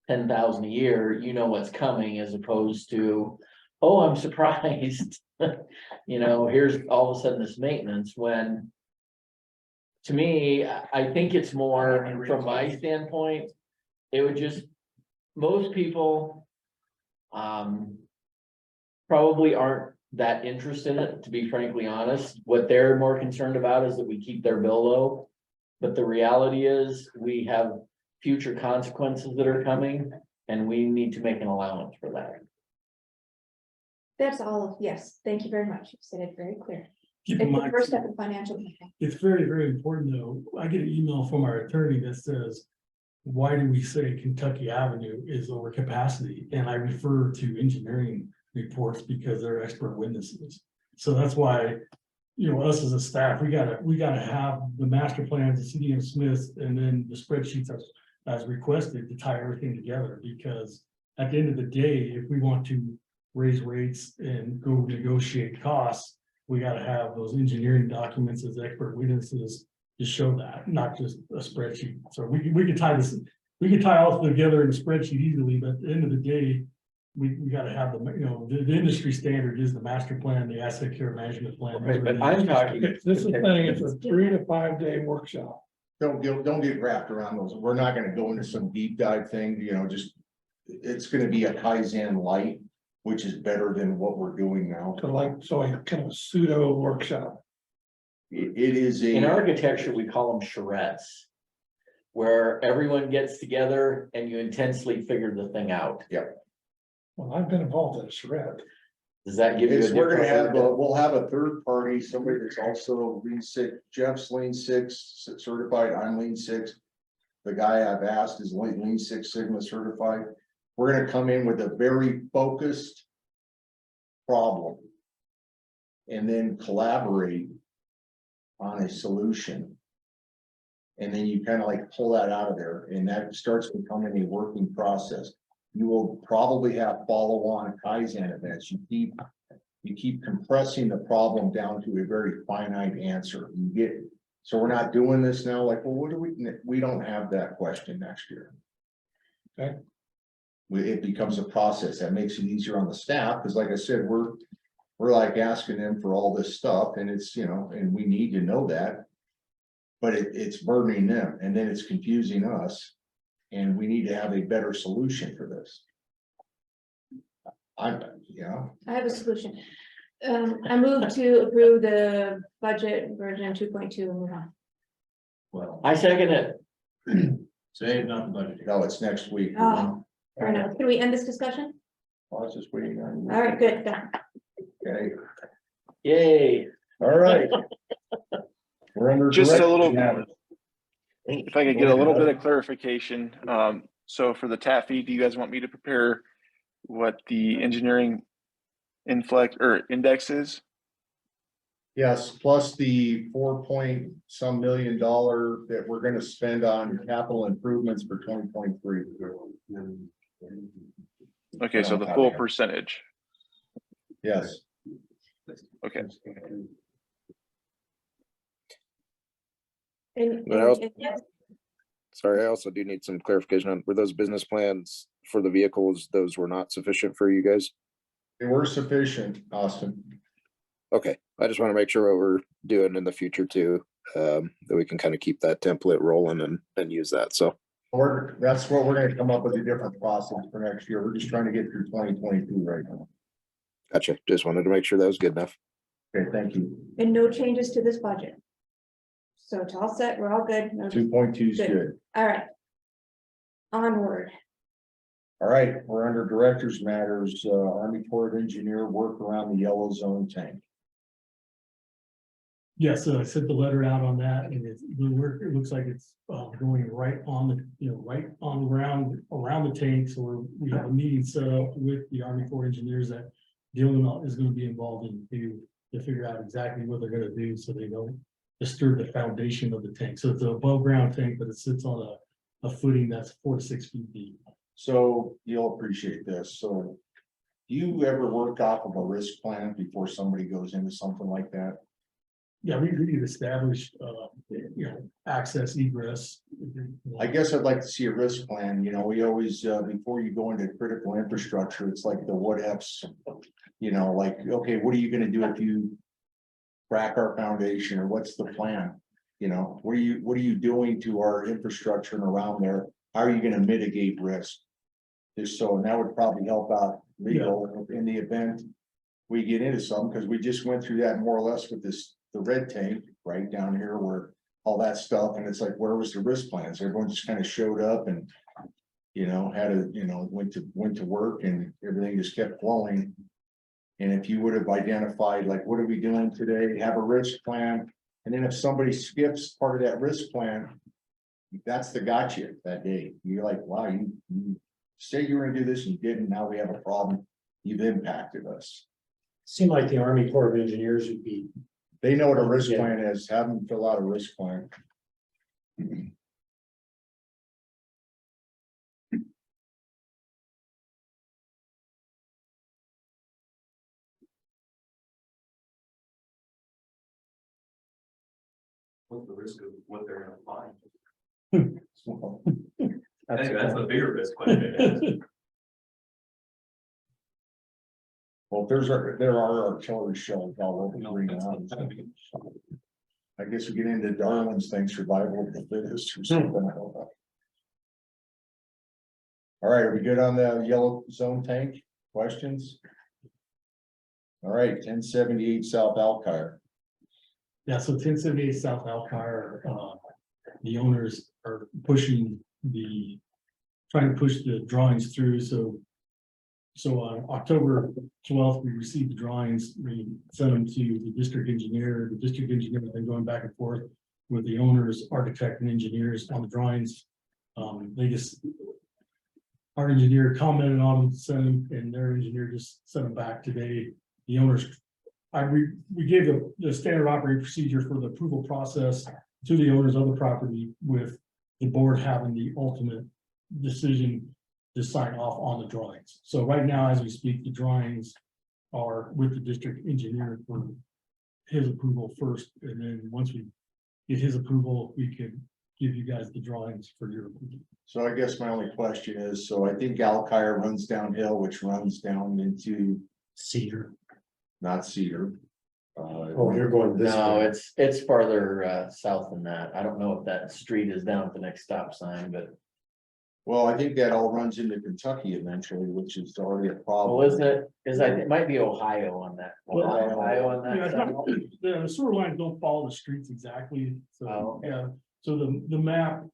10,000 a year, you know what's coming as opposed to, oh, I'm surprised. Here's all of a sudden this maintenance when to me, I think it's more from my standpoint, it would just, most people Probably aren't that interested in it, to be frankly honest. What they're more concerned about is that we keep their bill low. But the reality is, we have future consequences that are coming, and we need to make an allowance for that. That's all, yes, thank you very much, you said it very clear. Keep It's in the mind, first step in financial planning. it's very, very important though. I get an email from our attorney that says, why do we say Kentucky Avenue is over capacity? And I refer to engineering reports because they're expert witnesses. So that's why, you know, us as a staff, we gotta have the master plans, the CDM Smiths, and then the spreadsheets as requested to tie everything together. Because at the end of the day, if we want to raise rates and go negotiate costs, we gotta have those engineering documents as expert witnesses to show that, not just a spreadsheet. So we can tie this, we can tie all together in a spreadsheet easily, but at the end of the day, we gotta have the, you know, the industry standard is the master plan, the asset care management plan. Right, but I'm talking. This is saying it's a 3 to 5 day workshop. Don't get wrapped around those. We're not gonna go into some deep dive thing, you know, just, it's gonna be a Kaizen light, which is better than what we're doing now. So like kind of a pseudo workshop. It is In a, architecture, we call them charrettes. Where everyone gets together and you intensely figure the thing out. Well, I've been involved in a charrette. Does that give you a it's, we're gonna different? have, we'll have a third party, somebody that's also Lean Six, Jeff's Lean Six certified, I'm Lean Six. The guy I've asked is Lean Six Sigma certified. We're gonna come in with a very focused problem. And then collaborate on a solution. And then you kind of like pull that out of there, and that starts becoming a working process. You will probably have follow-on Kaizen events. You keep compressing the problem down to a very finite answer. You get, so we're not doing this now, like, well, what do we don't have that question next year. Okay. It becomes a process that makes it easier on the staff, because like I said, we're like asking them for all this stuff, and it's, you know, and we need to know that. But it's burdening them, and then it's confusing us, and we need to have a better solution for this. I have a solution. I move to approve the budget version 2.2 and move on. Well, I second it. say not the budget. No, it's next week. Oh, fair enough. Can we end this discussion? I was just waiting on you. All right, good, done. Okay, Yay. all right. We're under. Just a direction little- now. If I could get a little bit of clarification, so for the TAP fee, do you guys want me to prepare what the engineering inflect or index is? Yes, plus the 4 million that we're gonna spend on capital improvements for 2023. Okay, so the full percentage. Yes. Okay. But I also- Sorry, I also do need some clarification on, were those business plans for the vehicles, those were not sufficient for you guys? They were sufficient, Austin. Okay, I just want to make sure what we're doing in the future too, that we can kind of keep that template rolling and use that, so. That's what we're gonna come up with a different process for next year. We're just trying to get through 2022 right now. Gotcha, just wanted to make sure that was good enough. Okay, thank you. And no changes to this budget. So it's all set, we're all good. No- 2.2 is good. All right. Onward. All right, we're under directors matters, Army Corps of Engineer work around the yellow zone tank. Yes, so I sent the letter out on that, and it's, the work, it looks like it's going right on the, you know, right on around the tank. So we have a meeting set up with the Army Corps of Engineers that Dylan is gonna be involved in to figure out exactly what they're gonna do, so they don't disturb the foundation of the tank. So it's an above ground tank, but it sits on a footing that's 4 to 6 feet deep. So you'll appreciate this. So do you ever work off of a risk plan before somebody goes into something like that? Yeah, we need to establish, you know, access egress. I guess I'd like to see a risk plan. You know, we always, before you go into critical infrastructure, it's like the what ifs. You know, like, okay, what are you gonna do if you crack our foundation, or what's the plan? You know, what are you doing to our infrastructure and around there? How are you gonna mitigate risk? Just so, and that would probably help out legal in the event we get into some, because we just went through that more or less with this, the red tank right down here where all that stuff, and it's like, where was the risk plans? Everyone just kind of showed up and, you know, had a, you know, went to work and everything just kept flowing. And if you would have identified, like, what are we doing today? Have a risk plan. And then if somebody skips part of that risk plan, that's the gotcha that day. You're like, wow, you say you were gonna do this and you didn't. Now we have a problem. You've impacted us. Seemed like the Army Corps of Engineers would be, They know what a risk plan is. Have them fill out a risk plan. What's the risk of what they're gonna find? I think that's the bigger risk question. Well, there are artillery shells all over the green mountains. I guess we get into Darwin's thing, survival of the fittest or something. I don't know. All right, are we good on the yellow zone tank? Questions? All right, 1078 South Alkire. Yeah, so 1078 South Alkire, the owners are trying to push the drawings through, so on October 12th, we received the drawings, we sent them to the district engineer. The district engineer has been going back and forth with the owners, architect and engineers on the drawings. Our engineer commented on them, sent them, and their engineer just sent them back today. The owners, we gave the standard operating procedure for the approval process to the owners of the property, with the board having the ultimate decision to sign off on the drawings. So right now, as we speak, the drawings are with the district engineer for his approval first, and then once we get his approval, we can give you guys the drawings for your approval. So I guess my only question is, so I think Alkire runs downhill, which runs down into Cedar. not Cedar. Oh, you're going this No, way. it's farther south than that. I don't know if that street is down at the next stop sign, but. Well, I think that all runs into Kentucky eventually, which is already a problem. Well, isn't it? It might be Ohio on that. Ohio on Yeah, that side. the sewer lines don't follow the streets exactly, so, Oh. yeah, so the map,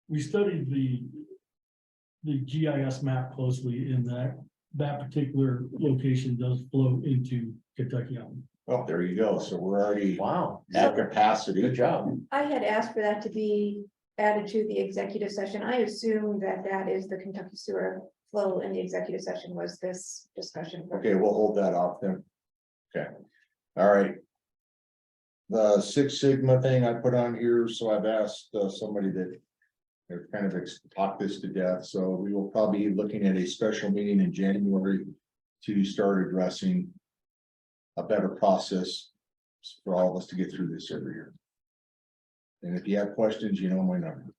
we studied the GIS map closely, in that particular location does flow into Kentucky Island. Oh, there you go. So we're already Wow, at capacity. good job. I had asked for that to be added to the executive session. I assume that that is the Kentucky sewer flow in the executive session was this discussion. Okay, we'll hold that off then. Okay, all right. The Six Sigma thing I put on here, so I've asked somebody that they've kind of talked this to death, so we will probably be looking at a special meeting in January to start addressing a better process for all of us to get through this every year. And if you have questions, you know my number.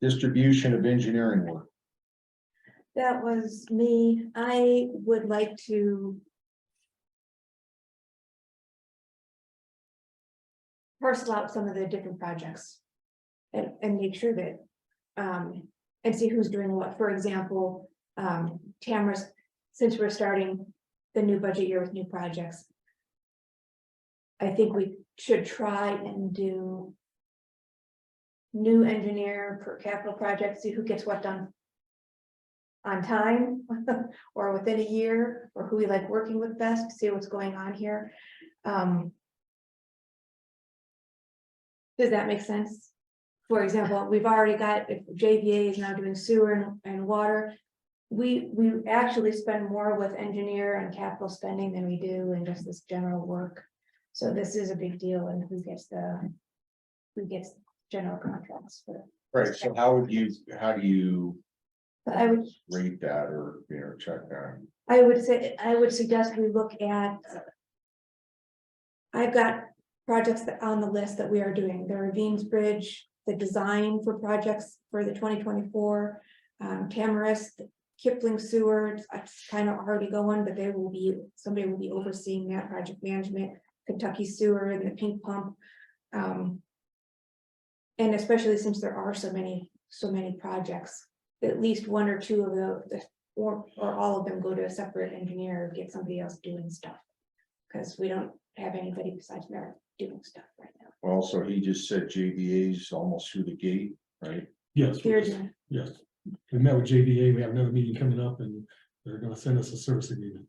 Distribution of engineering work. That was me. I would like to parcel out some of the different projects and make sure that, and see who's doing what. For example, Tamara's, since we're starting the new budget year with new projects, I think we should try and do new engineer per capital project, see who gets what done on time or within a year, or who we like working with best, see what's going on here. Does that make sense? For example, we've already got, if JVA is now doing sewer and water, we actually spend more with engineer and capital spending than we do in just this general work. So this is a big deal, and who gets general contracts for. Right, so how do you But I would rate that or, check that? I would suggest we look at. I've got projects that on the list that we are doing, the Ravines Bridge, the design for projects for the 2024, Tamarisk, Kipling Sewer, it's kind of already going, but somebody will be overseeing that project management, Kentucky Sewer and the pink pump. And especially since there are so many projects, at least one or two of or all of them go to a separate engineer, or get somebody else doing stuff. Because we don't have anybody besides Merrick doing stuff right now. Also, he just said JVA's almost through the gate, right? Yes, They're doing- yes. We met with JVA, we have another meeting coming up and they're gonna send us a service agreement.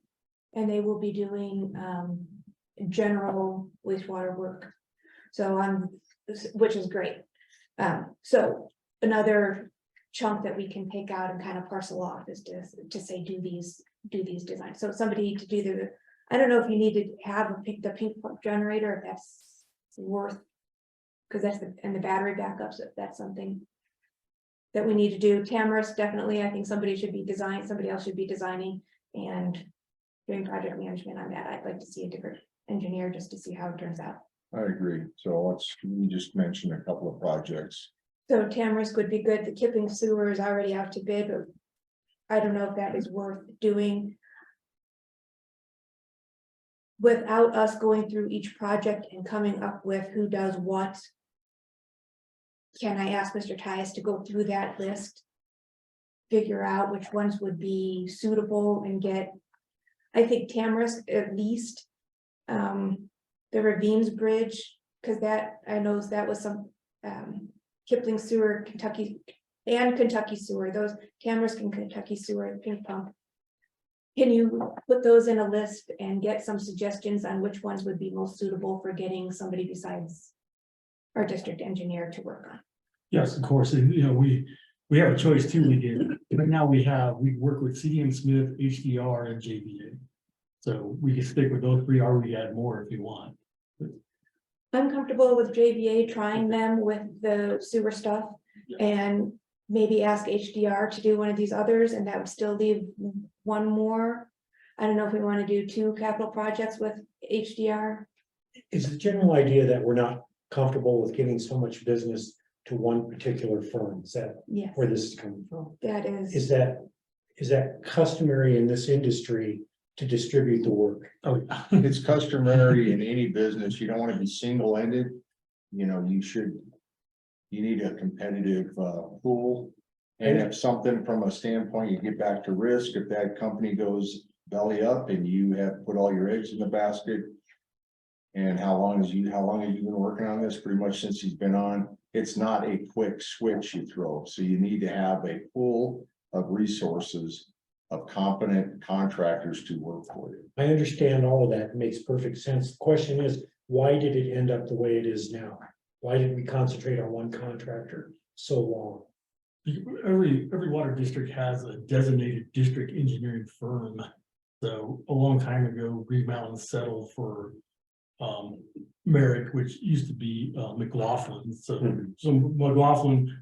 And they will be doing general wastewater work. So which is great. So another chunk that we can take out and kind of parcel off is to say, do these designs. So somebody to do I don't know if you need to have the pink pump generator, if that's worth. Because that's and the battery backups, if that's something that we need to do. Tamara's definitely, I think somebody else should be designing and doing project management on that. I'd like to see a different engineer just to see how it turns out. I agree. So we just mentioned a couple of projects. So Tamara's would be good. The Kipping sewer is already out to bid, but I don't know if that is worth doing without us going through each project and coming up with who does what. Can I ask Mr. Tyus to go through that list? Figure out which ones would be suitable and get, I think Tamara's at least, the Ravines Bridge, because that, I know that was some, Kipling sewer, Kentucky sewer, those Tamara's and Kentucky sewer, pink pump. Can you put those in a list and get some suggestions on which ones would be most suitable for getting somebody besides our district engineer to work on? Yes, of course, and we have a choice too, right now we work with CDM Smith, HDR and JVA. So we can stick with those three, or we add more if you want. I'm comfortable with JVA trying them with the sewer stuff and maybe ask HDR to do one of these others, and that would still leave one more. I don't know if we want to do 2 capital projects with HDR. Is the general idea that we're not comfortable with giving so much business to one particular firm? Is that Yes, where this is coming from? that is. Is that customary in this industry to distribute the work? Oh, It's customary in any business. You don't want to be single-ended. You know, you need a competitive pool. And if something from a standpoint, you get back to risk, if that company goes belly up and you have put all your eggs in the basket. And how long have you been working on this? Pretty much since he's been on. It's not a quick switch you throw. So you need to have a pool of resources of competent contractors to work for you. I understand all of that. It makes perfect sense. The question is, why did it end up the way it is now? Why did we concentrate on one contractor so long? Every water district has a designated district engineering firm. So a long time ago, Green Mountain settled for Merrick, which used to be McLaughlin. So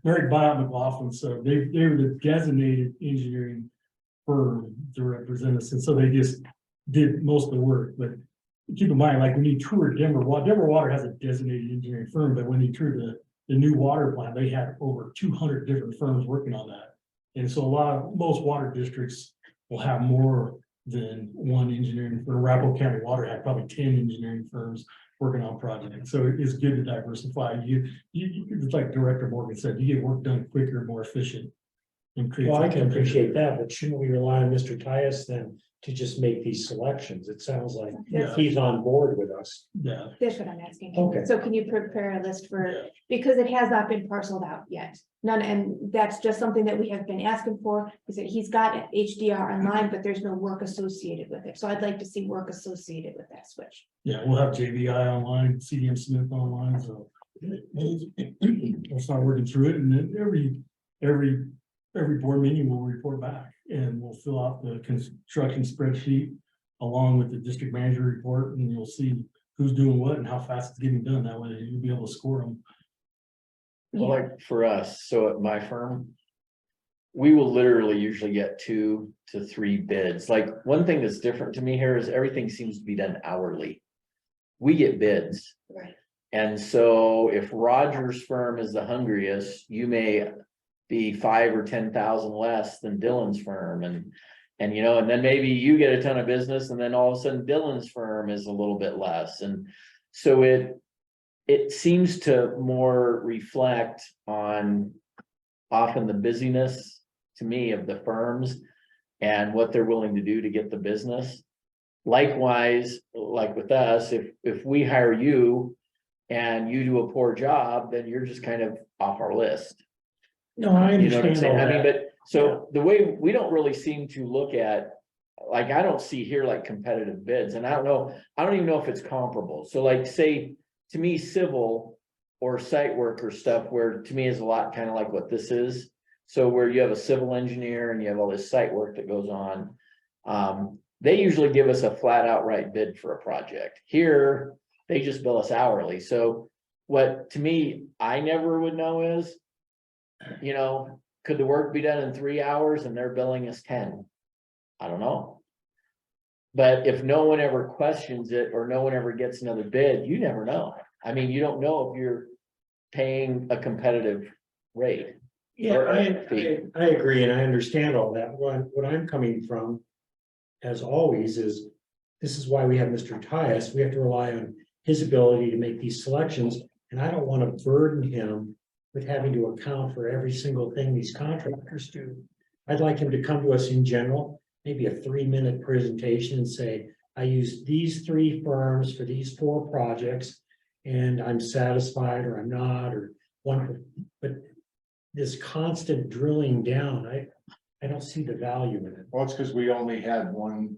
Merrick bought out McLaughlin. So they were the designated engineering firm to represent us. And so they just did most of the work. But keep in mind, like when you tour Denver Water has a designated engineering firm, but when you tour the new water plant, they had over 200 different firms working on that. And so most water districts will have more than one engineering firm. Arapahoe County Water had probably 10 engineering firms working on projects. So it's good to diversify. It's like Director Morgan said, you get work done quicker, more efficient. Well, I can appreciate that, but shouldn't we rely on Mr. Tyus then to just make these selections? It sounds like Yeah. he's on board with us. Yeah. That's what I'm asking. Okay. So can you prepare a list because it has not been parceled out yet. None, and that's just something that we have been asking for, is that he's got HDR online, but there's no work associated with it. So I'd like to see work associated with that switch. Yeah, we'll have JVI online, CDM Smith online, so we'll start working through it, and then every board meeting will report back, and we'll fill out the construction spreadsheet along with the district manager report, and you'll see who's doing what and how fast it's getting done. That way you'll be able to score them. Well, like for us, so at my firm, we will literally usually get 2 to 3 bids. Like one thing that's different to me here is everything seems to be done hourly. We get bids. Right. And so if Roger's firm is the hungriest, you may be 5 or 10,000 less than Dylan's firm. And then maybe you get a ton of business and then all of a sudden Dylan's firm is a little bit less. And so it seems to more reflect on often the busyness to me of the firms and what they're willing to do to get the business. Likewise, like with us, if we hire you and you do a poor job, then you're just kind of off our list. No, I You know what I'm understand saying? all I mean, that. but so the way we don't really seem to look at, like, I don't see here like competitive bids, and I don't even know if it's comparable. So like, say, to me, civil or site work or stuff, where to me is a lot kind of like what this is. So where you have a civil engineer and you have all this site work that goes on. They usually give us a flat outright bid for a project. Here, they just bill us hourly. So what, to me, I never would know is, you know, could the work be done in 3 hours and they're billing us 10? I don't know. But if no one ever questions it or no one ever gets another bid, you never know. I mean, you don't know if you're paying a competitive rate. Yeah, Or I agree, and I understand all that. What I'm coming from, as always, is this is why we have Mr. Tyus. We have to rely on his ability to make these selections, and I don't want to burden him with having to account for every single thing these contractors do. I'd like him to come to us in general, maybe a 3-minute presentation and say, I used these 3 firms for these 4 projects, and I'm satisfied or I'm not, or one, but this constant drilling down, I don't see the value in it. Well, it's because we only had one,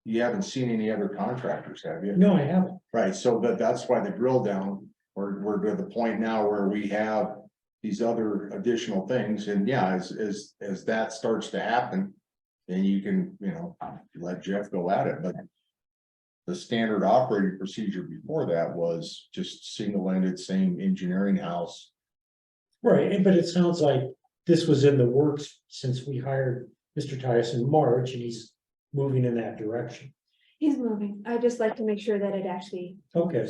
you haven't seen any other contractors, have you? No, I haven't. Right, so that's why the drill down, we're to the point now where we have these other additional things, and yeah, as that starts to happen, then you can, you know, let Jeff go at it, but the standard operating procedure before that was just single-ended, same engineering house. Right, but it sounds like this was in the works since we hired Mr. Tyus in March, and he's moving in that direction. He's moving. I just like to make sure that it actually, Okay,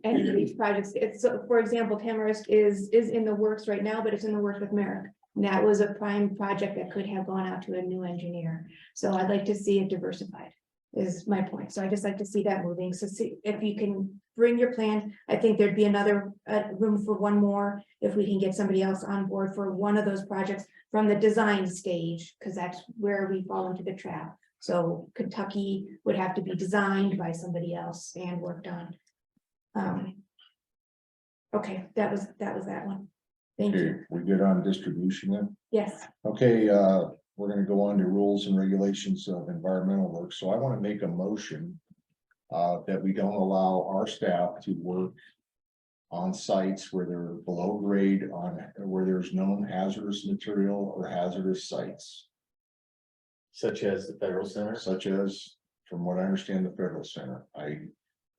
any of these projects, it's, so, for example, Tamarisk is in the works right now, but it's in the works with Merrick. And that was a prime project that could have gone out to a new engineer. So I'd like to see it diversified, is my point. So I just like to see that moving. So see if you can bring your plan. I think there'd be another room for one more if we can get somebody else on board for one of those projects from the design stage, because that's where we fall into the trap. So Kentucky would have to be designed by somebody else and worked on. Okay, that was that one. Thank Okay, you. we good on distribution then? Yes, Okay, we're gonna go on to rules and regulations of environmental work, so I wanna make a motion that we don't allow our staff to work on sites where they're below grade, where there's known hazardous material or hazardous sites, Such as the federal center. such as, from what I understand, the Federal Center.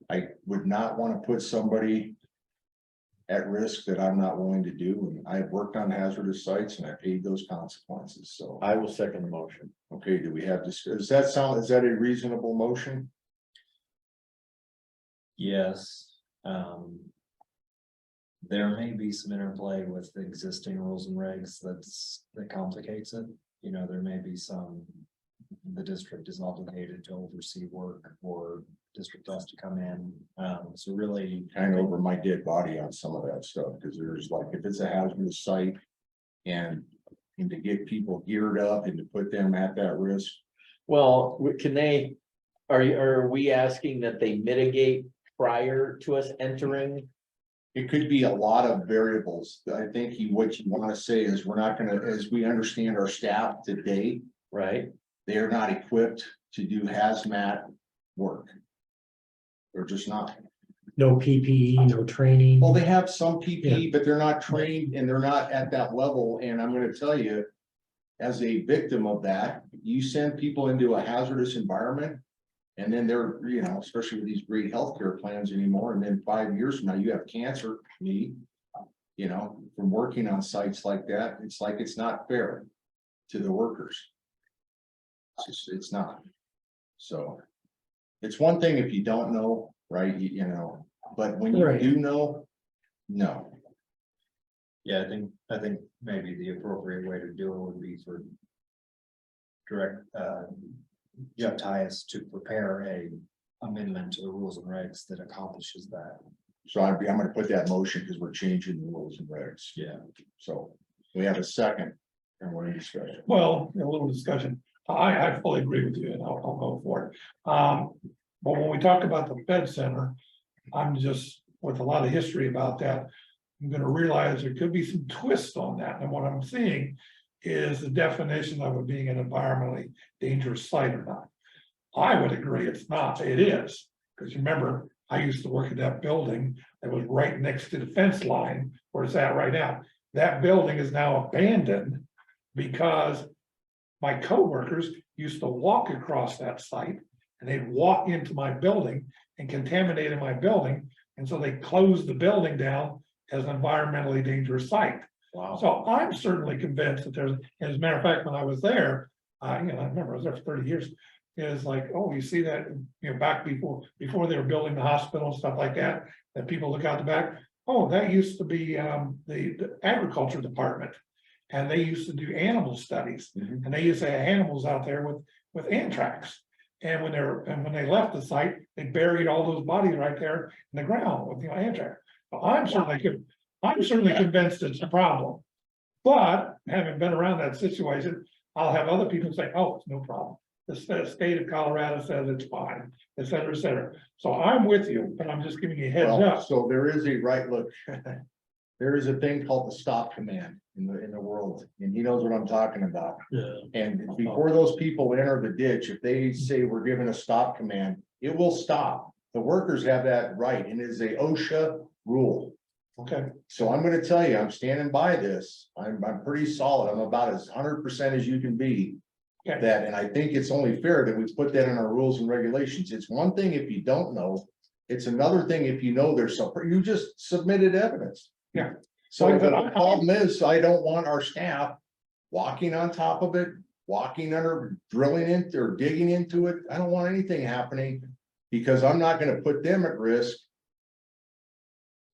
I would not want to put somebody at risk that I'm not willing to do, and I've worked on hazardous sites and I paid those consequences, so. I will second the motion. Okay, do we have this, is that a reasonable motion? Yes, there may be some interplay with the existing rules and regs that complicates it. You know, there may be the district is obligated to oversee work, or district has to come in. So really. Hang over my dead body on some of that stuff, because there's like, if it's a hazardous site and to get people geared up and to put them at that risk. Well, are we asking that they mitigate prior to us entering? It could be a lot of variables. I think what you want to say is we're not gonna, as we understand our staff today, Right? they are not equipped to do hazmat work. They're just not. no PPE, no training. Well, they have some PPE, but they're not trained and they're not at that level. And I'm gonna tell you, as a victim of that, you send people into a hazardous environment. And then they're, you know, especially with these great healthcare plans anymore, and then 5 years from now, you have cancer, you know, from working on sites like that. It's like, it's not fair to the workers. It's not. So it's one thing if you don't know, right? You know, but when you Right. do know, no. Yeah, I think maybe the appropriate way to do it would be for direct, Jeff Tyus to prepare a amendment to the rules and regs that accomplishes that. So I'm gonna put that motion because we're changing the rules and regs. Yeah. So we have a second. And we're in discussion. Well, a little discussion. I fully agree with you and I'll go for it. But when we talk about the Fed Center, I'm just, with a lot of history about that, I'm gonna realize there could be some twists on that. And what I'm seeing is the definition of it being an environmentally dangerous site or not. I would agree it's not, it is, because remember, I used to work at that building that was right next to the fence line where it's at right now. That building is now abandoned because my coworkers used to walk across that site and they'd walk into my building and contaminated my building. And so they closed the building down as an environmentally dangerous site. Wow. So I'm certainly convinced that there's, as a matter of fact, when I was there, I remember I was there for 30 years. Is like, oh, you see that, back before they were building the hospital and stuff like that, that people look out the back. Oh, that used to be the agriculture department. And they used to do animal studies, and they used to have animals out there with anthrax. And when they left the site, they buried all those bodies right there in the ground with anthrax. So I'm certainly convinced it's a problem. But having been around that situation, I'll have other people say, oh, it's no problem. The state of Colorado says it's fine, et cetera, et cetera. So I'm with you, but I'm just giving you a heads up. So there is a right look. There is a thing called the stop command in the world, and he knows what I'm talking about. Yeah. And before those people enter the ditch, if they say we're given a stop command, it will stop. The workers have that right, and it is a OSHA rule. Okay, So I'm gonna tell you, I'm standing by this. I'm pretty solid. I'm about as 100% as you can be. Okay. That, and I think it's only fair that we put that in our rules and regulations. It's one thing if you don't know. It's another thing if you know there's something, you just submitted evidence. Yeah. So Like, the but problem is, I don't want our staff walking on top of it, walking under, drilling into or digging into it. I don't want anything happening because I'm not gonna put them at risk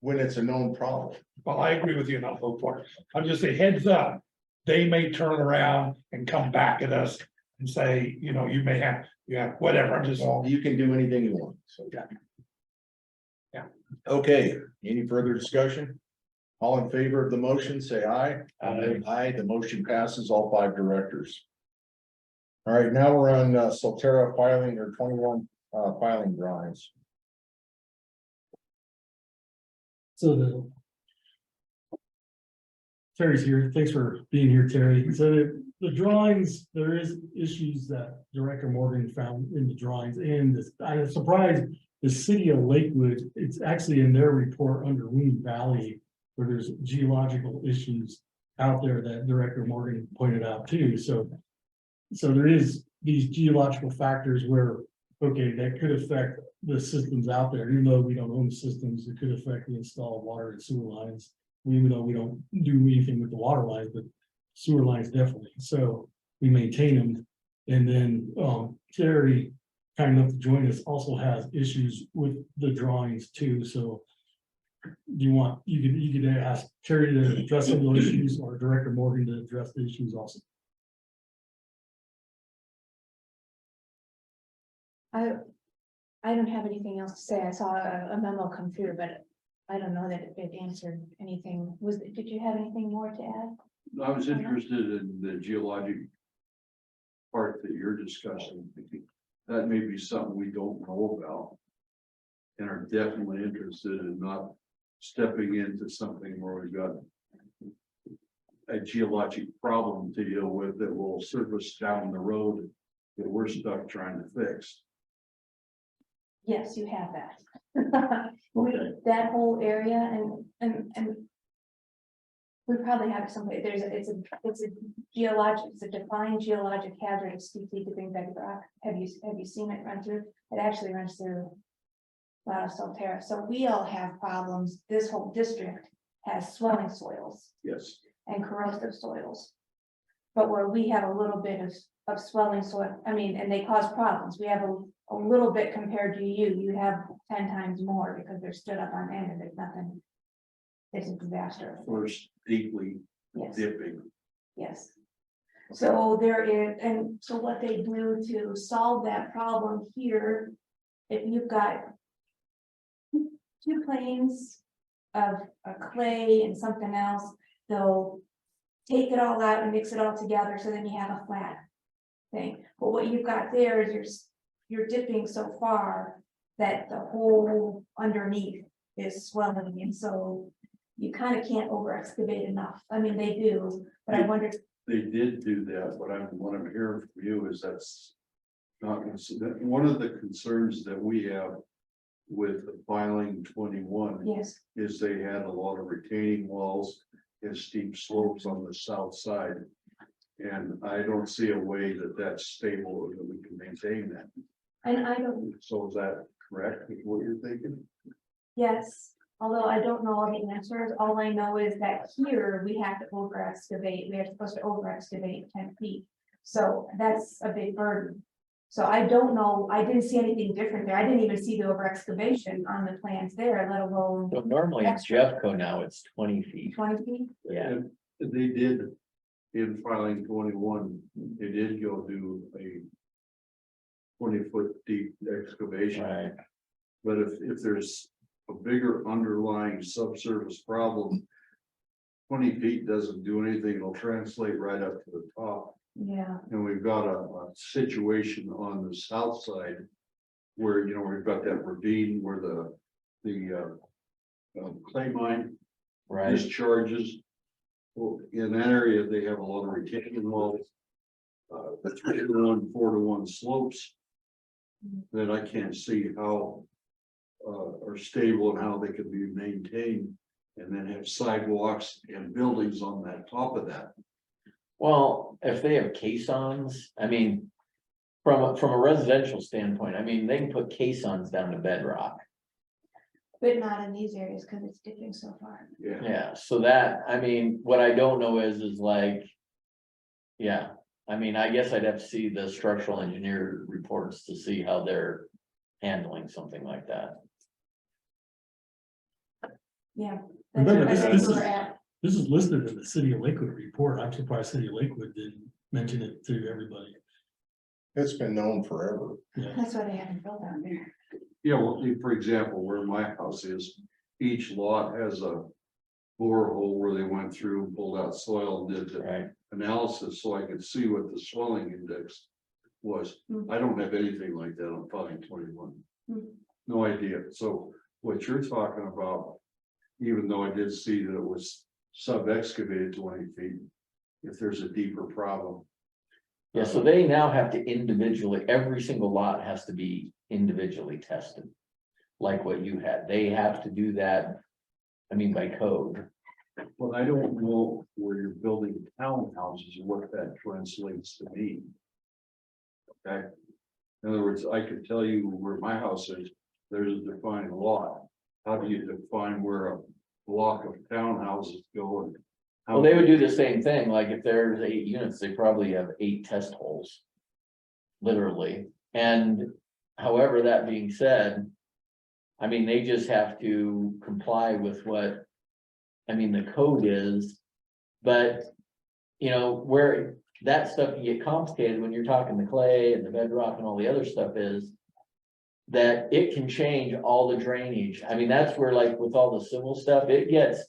when it's a known problem. Well, I agree with you and I'll vote for it. I'm just a heads up. They may turn around and come back at us and say, you may have, whatever. I'm just. Well, you can do anything you want, so. Yeah. Okay, any further discussion? All in favor of the motion, say aye. Aye. Aye, the motion passes, all 5 directors. All right, now we're on Solterra filing or 21 filing drawings. So Terry's here. Thanks for being here, Terry. So the drawings, there is issues that Director Morgan found in the drawings, and I was surprised the city of Lakewood, it's actually in their report under Loon Valley, where there's geological issues out there that Director Morgan pointed out too. So there is these geological factors where, okay, that could affect the systems out there, even though we don't own the systems, it could affect the installed water and sewer lines. Even though we don't do anything with the water lines, but sewer lines definitely. So we maintain them. And then Terry, kind enough to join us, also has issues with the drawings too. So do you want, you could ask Terry to address some of those issues, or Director Morgan to address the issues also. I don't have anything else to say. I saw a memo come through, but I don't know that it answered anything. Did you have anything more to add? I was interested in the geologic part that you're discussing. That may be something we don't know about and are definitely interested in not stepping into something where we've got a geologic problem to deal with that will surface down the road that we're stuck trying to fix. Yes, you have that. That whole area and we probably have somebody, it's a geologic, it's a defined geologic hazard of steeply dipping bedrock. Have you seen it run through? It actually runs through a lot of Solterra. So we all have problems. This whole district has swelling soils. Yes. And corrosive soils. But where we have a little bit of swelling soil, and they cause problems. We have a little bit compared to you have 10 times more because they're stood up on end and there's nothing. It's a disaster. First deeply dipping. Yes. So there is, and so what they do to solve that problem here, if you've got 2 planes of a clay and something else, they'll take it all out and mix it all together, so then you have a flat thing. But what you've got there is you're dipping so far that the whole underneath is swelling, and so you kind of can't over excavate enough. I mean, they do, but I wonder, They did do that, but what I'm hearing from you is that's not, one of the concerns that we have with the filing 21 yes, is they had a lot of retaining walls and steep slopes on the south side. And I don't see a way that that's stable or that we can maintain that. and I don't, So is that correct, with what you're thinking? yes, although I don't know all the answers, all I know is that here we have to over excavate, we are supposed to over excavate 10 feet. So that's a big burden. So I don't know, I didn't see anything different there, I didn't even see the over excavation on the plans there, let alone So normally in Extra. Jeffco now it's 20 feet. 20 feet. Yeah. And they did, in filing 21, they did go do a 20-foot deep excavation. Right. But if there's a bigger underlying subsurface problem, 20 feet doesn't do anything, it'll translate right up to the top. Yeah, And we've got a situation on the south side where, you know, we've got that ravine where the clay mine Right. discharges. Well, in that area, they have a lot of retaining walls. The 3-to-1, 4-to-1 slopes that I can't see how are stable and how they can be maintained, and then have sidewalks and buildings on that top of that. Well, if they have caissons, I mean, from a residential standpoint, I mean, they can put caissons down to bedrock. but not in these areas because it's dipping so far. Yeah. Yeah, so that, I mean, what I don't know is like. Yeah, I mean, I guess I'd have to see the structural engineer reports to see how they're handling something like that. Yeah. Remember, That's this where is- we're at. This is listed in the City of Lakewood report. I'm surprised City of Lakewood didn't mention it to everybody. It's been known forever. Yeah. That's why they haven't built out there. Yeah, well, for example, where my house is, each lot has a borehole where they went through and pulled out soil and did the Right. analysis, so I could see what the swelling index was. Hmm. I don't have anything like that on filing 21. Hmm. No idea. So what you're talking about, even though I did see that it was sub-excavated 20 feet, if there's a deeper problem. Yeah, so they now have to individually, every single lot has to be individually tested. Like what you had, they have to do that. I mean, by code. Well, I don't know where you're building townhouses, what that translates to mean. Okay. In other words, I could tell you where my house is, there's a defined lot. How do you define where a block of townhouses go? And how Well, they would do the same thing, like if there's 8 units, they probably have 8 test holes. Literally, and however, that being said. I mean, they just have to comply with what. I mean, the code is, but. You know, where that stuff can get complicated when you're talking the clay and the bedrock and all the other stuff is. That it can change all the drainage. I mean, that's where like with all the civil stuff, it gets.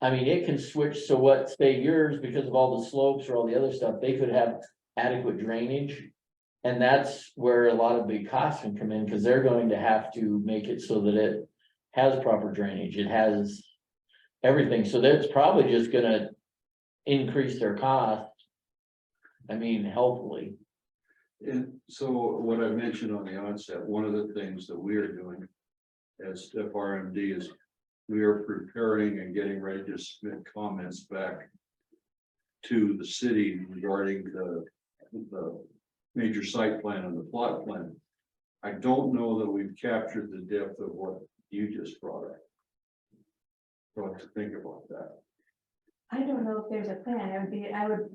I mean, it can switch, so what, say yours, because of all the slopes or all the other stuff, they could have adequate drainage. And that's where a lot of big costs can come in, because they're going to have to make it so that it has proper drainage, it has everything, so that's probably just gonna increase their cost. I mean, healthily. And so what I mentioned on the onset, one of the things that we are doing as FRMD is we are preparing and getting ready to submit comments back to the city regarding the major site plan and the plot plan. I don't know that we've captured the depth of what you just brought up. So I have to think about that. I don't know if there's a plan.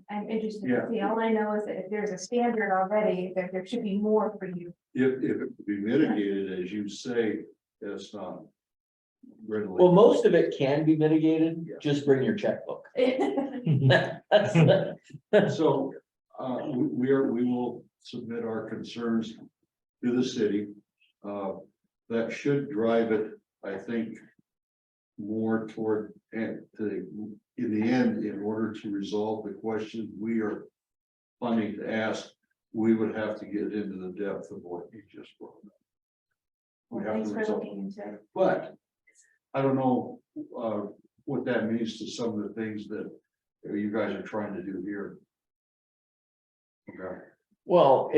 I'm interested Yeah. to see. All I know is that if there's a standard already, that there should be more for you. If it could be mitigated, as you say, that's not readily. Well, most of it can be mitigated, just bring your checkbook. That's So, we will submit our concerns to the city. That should drive it, I think, more toward, and in the end, in order to resolve the questions we are planning to ask, we would have to get into the depth of what you just brought up. Well, We have thanks to for resolve, looking into it. but I don't know, what that means to some of the things that you guys are trying to do here. Okay. Well,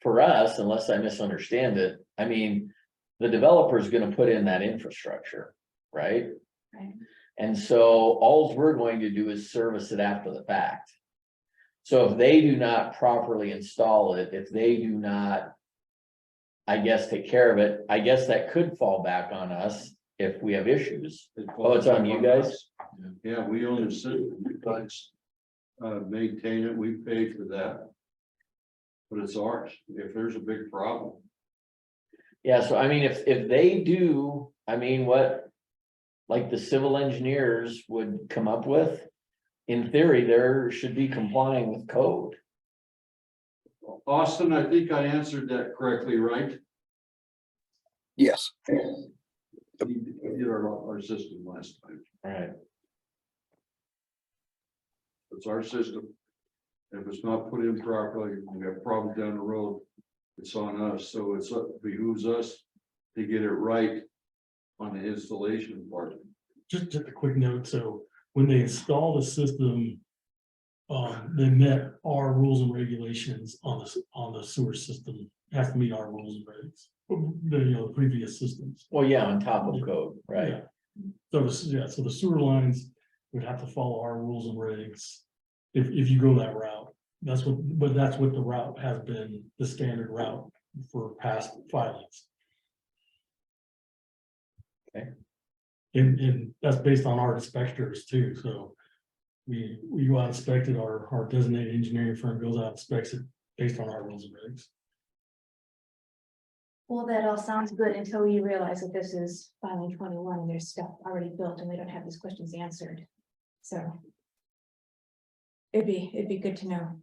for us, unless I misunderstand it, I mean, the developer's gonna put in that infrastructure, right? Right. And so all we're going to do is service it after the fact. So if they do not properly install it, if they do not, I guess, take care of it, I guess that could fall back on us if we have issues. Oh, it's on you guys? Yeah, we own the system, you guys maintain it, we pay for that. But it's ours, if there's a big problem. Yeah, so I mean, if they do, I mean, what, like the civil engineers would come up with, in theory, there should be complying with code. Austin, I think I answered that correctly, right? Yes. We did our system last time, Right. it's our system. If it's not put in properly, we have problems down the road, it's on us, so it's behooves us to get it right on the installation part. Just a quick note, so when they install the system, they met our rules and regulations on the sewer system, has to meet our rules and regs. The previous systems. Well, yeah, on top of code, right? Yeah. So the sewer lines would have to follow our rules and regs. If you go that route, that's what the route has been, the standard route for past filings. Okay. And that's based on our inspectors too, so. We go out and inspect it, our designated engineering firm goes out and inspects it based on our rules and regs. Well, that all sounds good until you realize that this is filing 21 and there's stuff already built and we don't have these questions answered. So. It'd be good to know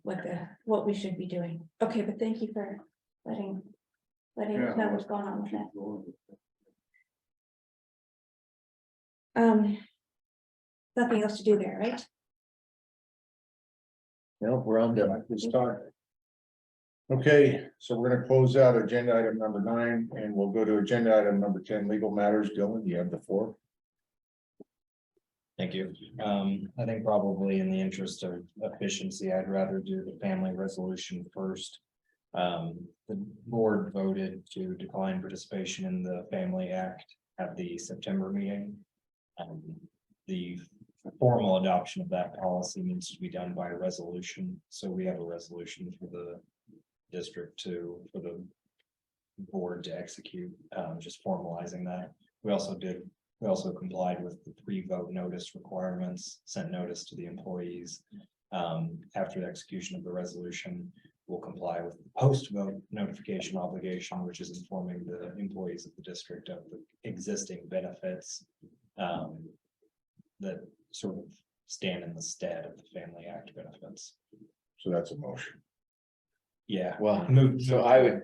what we should be doing. Okay, but thank you for letting us know what's going on with that. Nothing else to do there, right? No, we're on to Start. Okay, so we're gonna close out agenda item number 9 and we'll go to agenda item number 10, legal matters. Dylan, you have the floor. Thank you. I think probably in the interest of efficiency, I'd rather do the family resolution first. The board voted to decline participation in the Family Act at the September meeting. The formal adoption of that policy needs to be done by resolution, so we have a resolution for the district for the board to execute, just formalizing that. We also complied with the pre-vote notice requirements, sent notice to the employees. After the execution of the resolution, we'll comply with the post-vote notification obligation, which is informing the employees of the district of the existing benefits that sort of stand in the stead of the Family Act benefits. So that's a motion. Yeah, well, move. so I would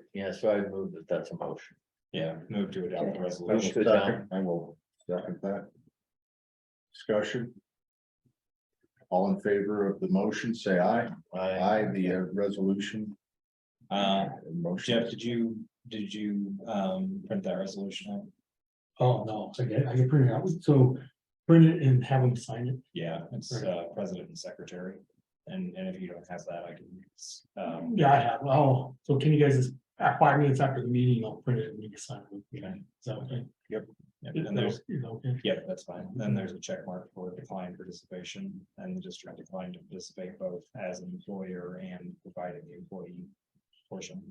move that that's a motion. Yeah, move to adopt the I will resolution. Good second, I will second that. Discussion. All in favor of the motion, say aye. Aye, the resolution. Motion. Jeff, did you print that resolution out? Oh, no, I can print it out, so print it and have them sign it. Yeah, it's president and secretary. And if you don't have that, I can. Yeah, I have, oh, so can you guys just, at 5 minutes after the meeting, I'll print it and you can sign it. Okay. Is that okay? Yep. Is And there's, that okay? yep, that's fine. Then there's a check mark for declined participation, and the district declined to participate both as an employer and providing the employee portion.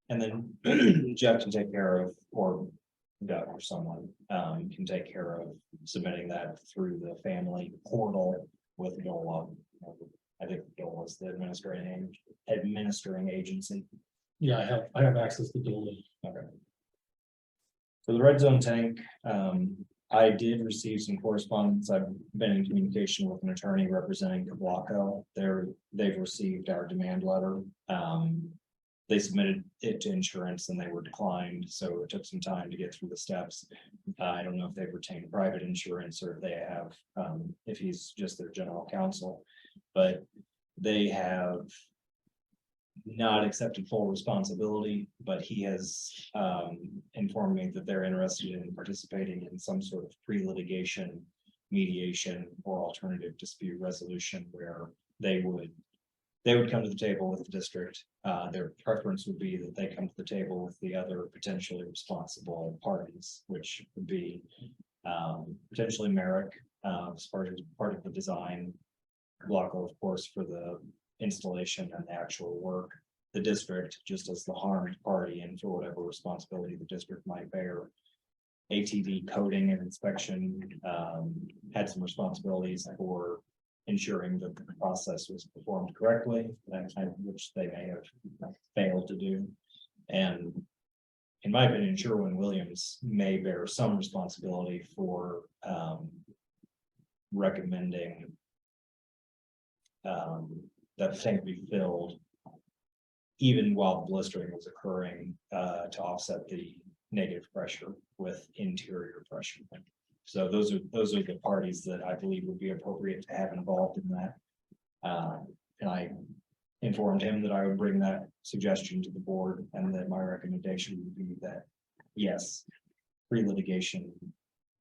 And then Jeff can take care of, or Doug or someone can take care of submitting that through the family portal with DOLA. I think DOLA is the administering agency. Yeah, I have access to Dolly. Okay. For the red zone tank, I did receive some correspondence. I've been in communication with an attorney representing Cablaco. They've received our demand letter. they submitted it to insurance and they were declined, so it took some time to get through the steps. I don't know if they've retained private insurance or if they have, if he's just their general counsel, but they have not accepted full responsibility, but he has informed me that they're interested in participating in some sort of pre-litigation mediation or alternative dispute resolution where they would come to the table with the district. Their preference would be that they come to the table with the other potentially responsible parties, which would be potentially Merrick, as part of the design, Blocko, of course, for the installation and the actual work, the district just as the harmed party and for whatever responsibility the district might bear. ATV coding and inspection had some responsibilities for ensuring that the process was performed correctly, which they may have failed to do. And in my opinion, Sherwin-Williams may bear some responsibility for recommending that tank be filled even while the blistering was occurring to offset the negative pressure with interior pressure. So those are the parties that I believe would be appropriate to have involved in that. And I informed him that I would bring that suggestion to the board and that my recommendation would be that, yes, pre-litigation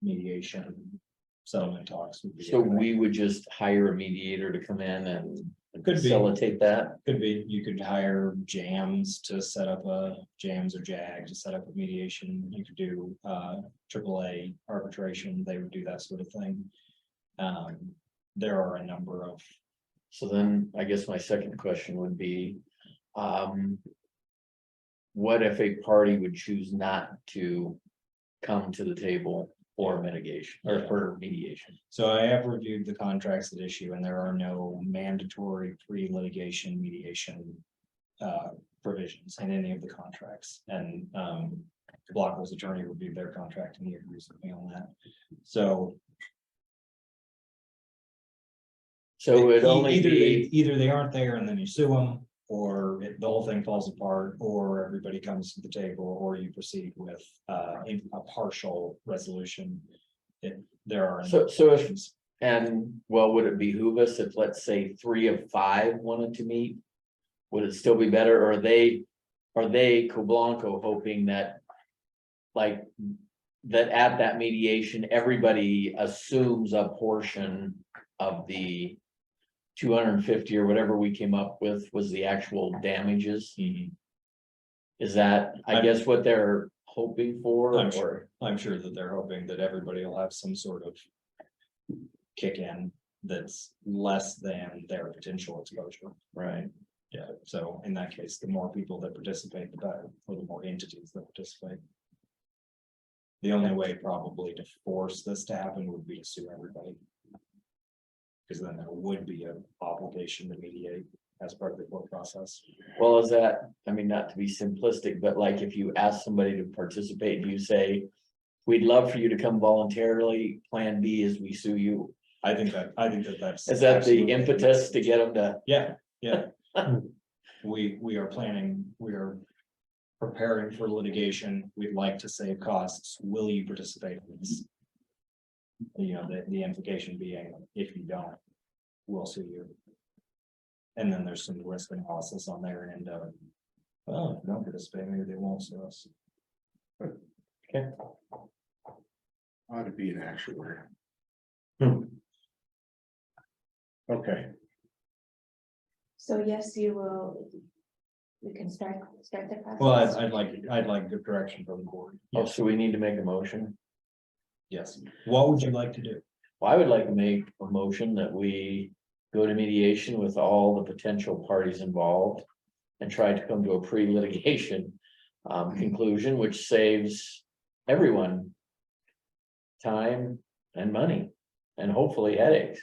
mediation settlement talks would be. So we would just hire a mediator to come in and Could be. facilitate that? Could be, you could hire jams to set up jams or JAG to set up a mediation. You could do AAA arbitration. They would do that sort of thing. There are a number of. So then I guess my second question would be, what if a party would choose not to come to the table for mitigation or for mediation? So I have reviewed the contracts at issue and there are no mandatory pre-litigation mediation provisions in any of the contracts. And Blocko's attorney reviewed their contract and he agrees with me on that. So it only either they aren't there and then you sue them, or the whole thing falls apart, or everybody comes to the table, or you proceed with a partial resolution. There are. So if, and well, would it behoove us if, let's say, 3 of 5 wanted to meet? Would it still be better, or are they Coblanco hoping that, like, that at that mediation, everybody assumes a portion of the 250 or whatever we came up with was the actual damages? Is that, I guess, what they're hoping for? I'm sure that they're hoping that everybody will have some sort of kick in that's less than their potential exposure. Right. Yeah, so in that case, the more people that participate, the better, or the more entities that participate. The only way probably to force this to happen would be to sue everybody. Because then there would be an obligation to mediate as part of the court process. Well, is that, I mean, not to be simplistic, but like if you ask somebody to participate and you say, we'd love for you to come voluntarily, plan B is we sue you. I think that's. Is that the impetus to get them to? Yeah. We are preparing for litigation. We'd like to save costs. Will you participate in this? You know, the implication being, if you don't, we'll sue you. And then there's some risk analysis on their end of, well, if you don't participate, maybe they won't sue us. Okay. Ought to be an actuary. Okay, So yes, you will, we can start the process. Well, I'd like good direction from the board. Oh, so we need to make a motion. Yes. What would you like to do? Well, I would like to make a motion that we go to mediation with all the potential parties involved and try to come to a pre-litigation conclusion, which saves everyone time and money and hopefully headaches.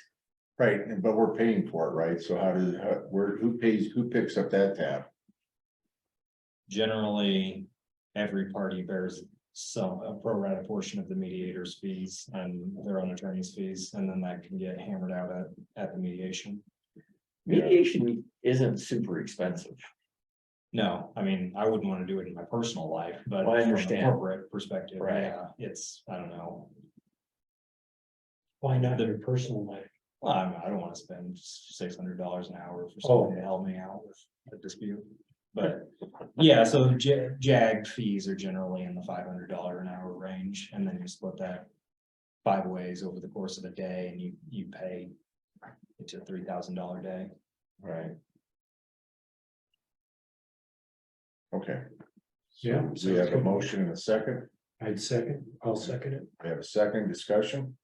right, but we're paying for it, right? So who picks up that tab? Generally, every party bears a pro rata portion of the mediator's fees and their own attorney's fees, and then that can get hammered out at the mediation. Mediation isn't super expensive. No, I mean, I wouldn't want to do it in my personal life, but Well, I from a understand. corporate perspective, Right. yeah, it's, I don't know. Why not your personal life? Well, I don't want to spend $600 an hour for Oh. someone to help me out with a dispute. But yeah, so JAG fees are generally in the $500 an hour range, and then you split that 5 ways over the course of a day, and you pay it's a $3,000 day. Right. Okay. Yeah. So we have a motion and a second. I'll second it. We have a second discussion.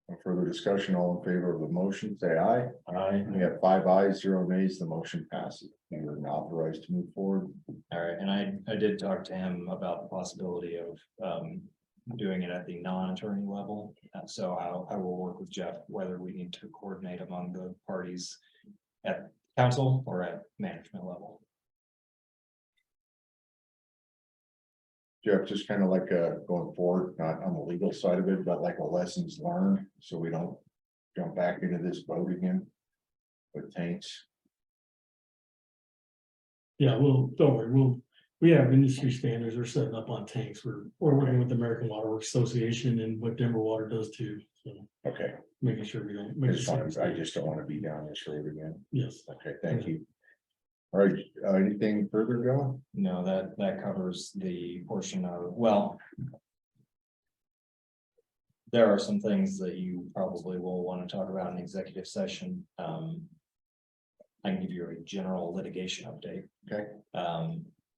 No further discussion, all in favor of the motion, say aye. Aye. We have 5 ayes, 0 nays, the motion passes. You are now authorized to move forward. All right, and I did talk to him about the possibility of doing it at the non-attorney level. So I will work with Jeff whether we need to coordinate among the parties at council or at management level. Jeff, just kind of like going forward, not on the legal side of it, but like a lessons learned, so we don't jump back into this boat again with tanks. Yeah, don't worry, we have industry standards are setting up on tanks. We're working with the American Water Works Association and what Denver Water does too. So Okay, making sure we don't. I make the just same want to, mistake. don't want to be down this road again. Yes. Okay, thank you. All right, anything further going? No, that covers the portion of, well, there are some things that you probably will want to talk about in executive session. I can give you a general litigation update. Okay.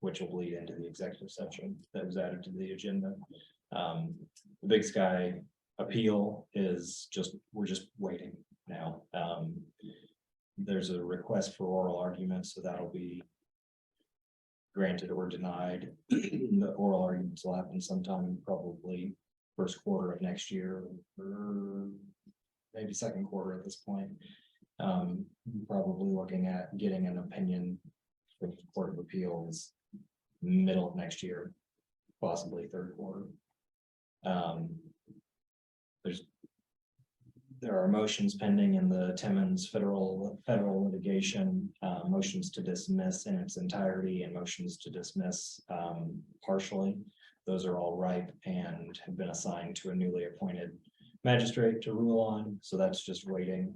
Which will lead into the executive session that was added to the agenda. The Big Sky appeal is we're just waiting now. There's a request for oral arguments, so that'll be granted or denied. The oral arguments will happen sometime probably first quarter of next year, or maybe second quarter at this point. Probably looking at getting an opinion from the Court of Appeals middle of next year, possibly third quarter. There are motions pending in the Timmons federal litigation, motions to dismiss in its entirety and motions to dismiss partially. Those are all ripe and have been assigned to a newly appointed magistrate to rule on, so that's just waiting.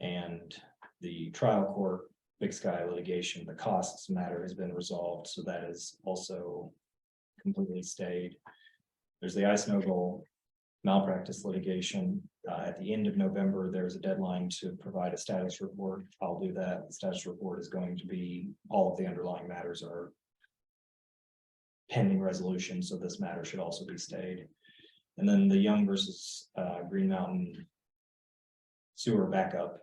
And the trial court Big Sky litigation, the costs matter has been resolved, so that is also completely stayed. There's the Ice Noble malpractice litigation. At the end of November, there's a deadline to provide a status report. I'll do that. The status report is going to be, all of the underlying matters are pending resolution, so this matter should also be stayed. And then the Young versus Green Mountain sewer backup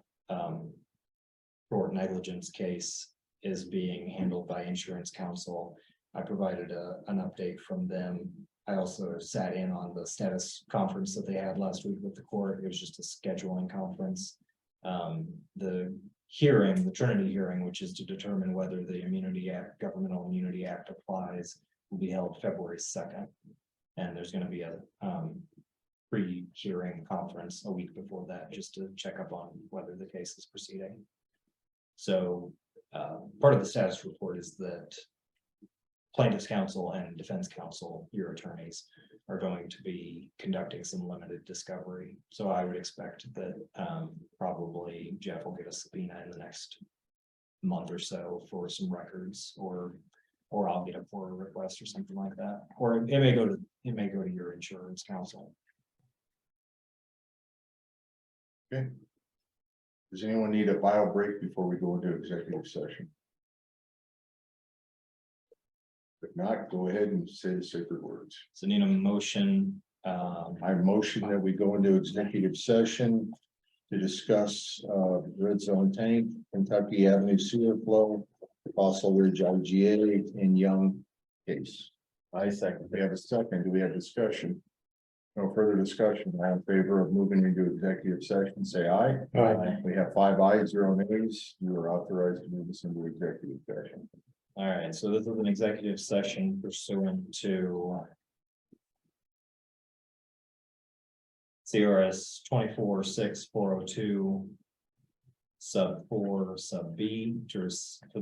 for negligence case is being handled by insurance counsel. I provided an update from them. I also sat in on the status conference that they had last week with the court. It was just a scheduling conference. The hearing, the Trinity hearing, which is to determine whether the Immunity Act, Governmental Immunity Act applies, will be held February 2nd. And there's going to be a pre-hearing conference a week before that, just to check up on whether the case is proceeding. So part of the status report is that plaintiff's counsel and defense counsel, your attorneys, are going to be conducting some limited discovery. So I would expect that probably Jeff will get a subpoena in the next month or so for some records, or I'll get a FOIA request or something like that. Or it may go to your insurance counsel. Okay. Does anyone need a bio break before we go into executive session? If not, go ahead and say the sacred words. So need a motion. I motion that we go into executive session to discuss red zone tank, Kentucky Avenue sewer flow, Fossil Ridge IGA and Young case. I second. We have a second. Do we have discussion? No further discussion. All in favor of moving into executive session, say aye. Aye. We have 5 ayes, 0 nays. You are authorized to move this into executive session. All right, so this is an executive session pursuant to CRS 246402 sub 4, sub B, for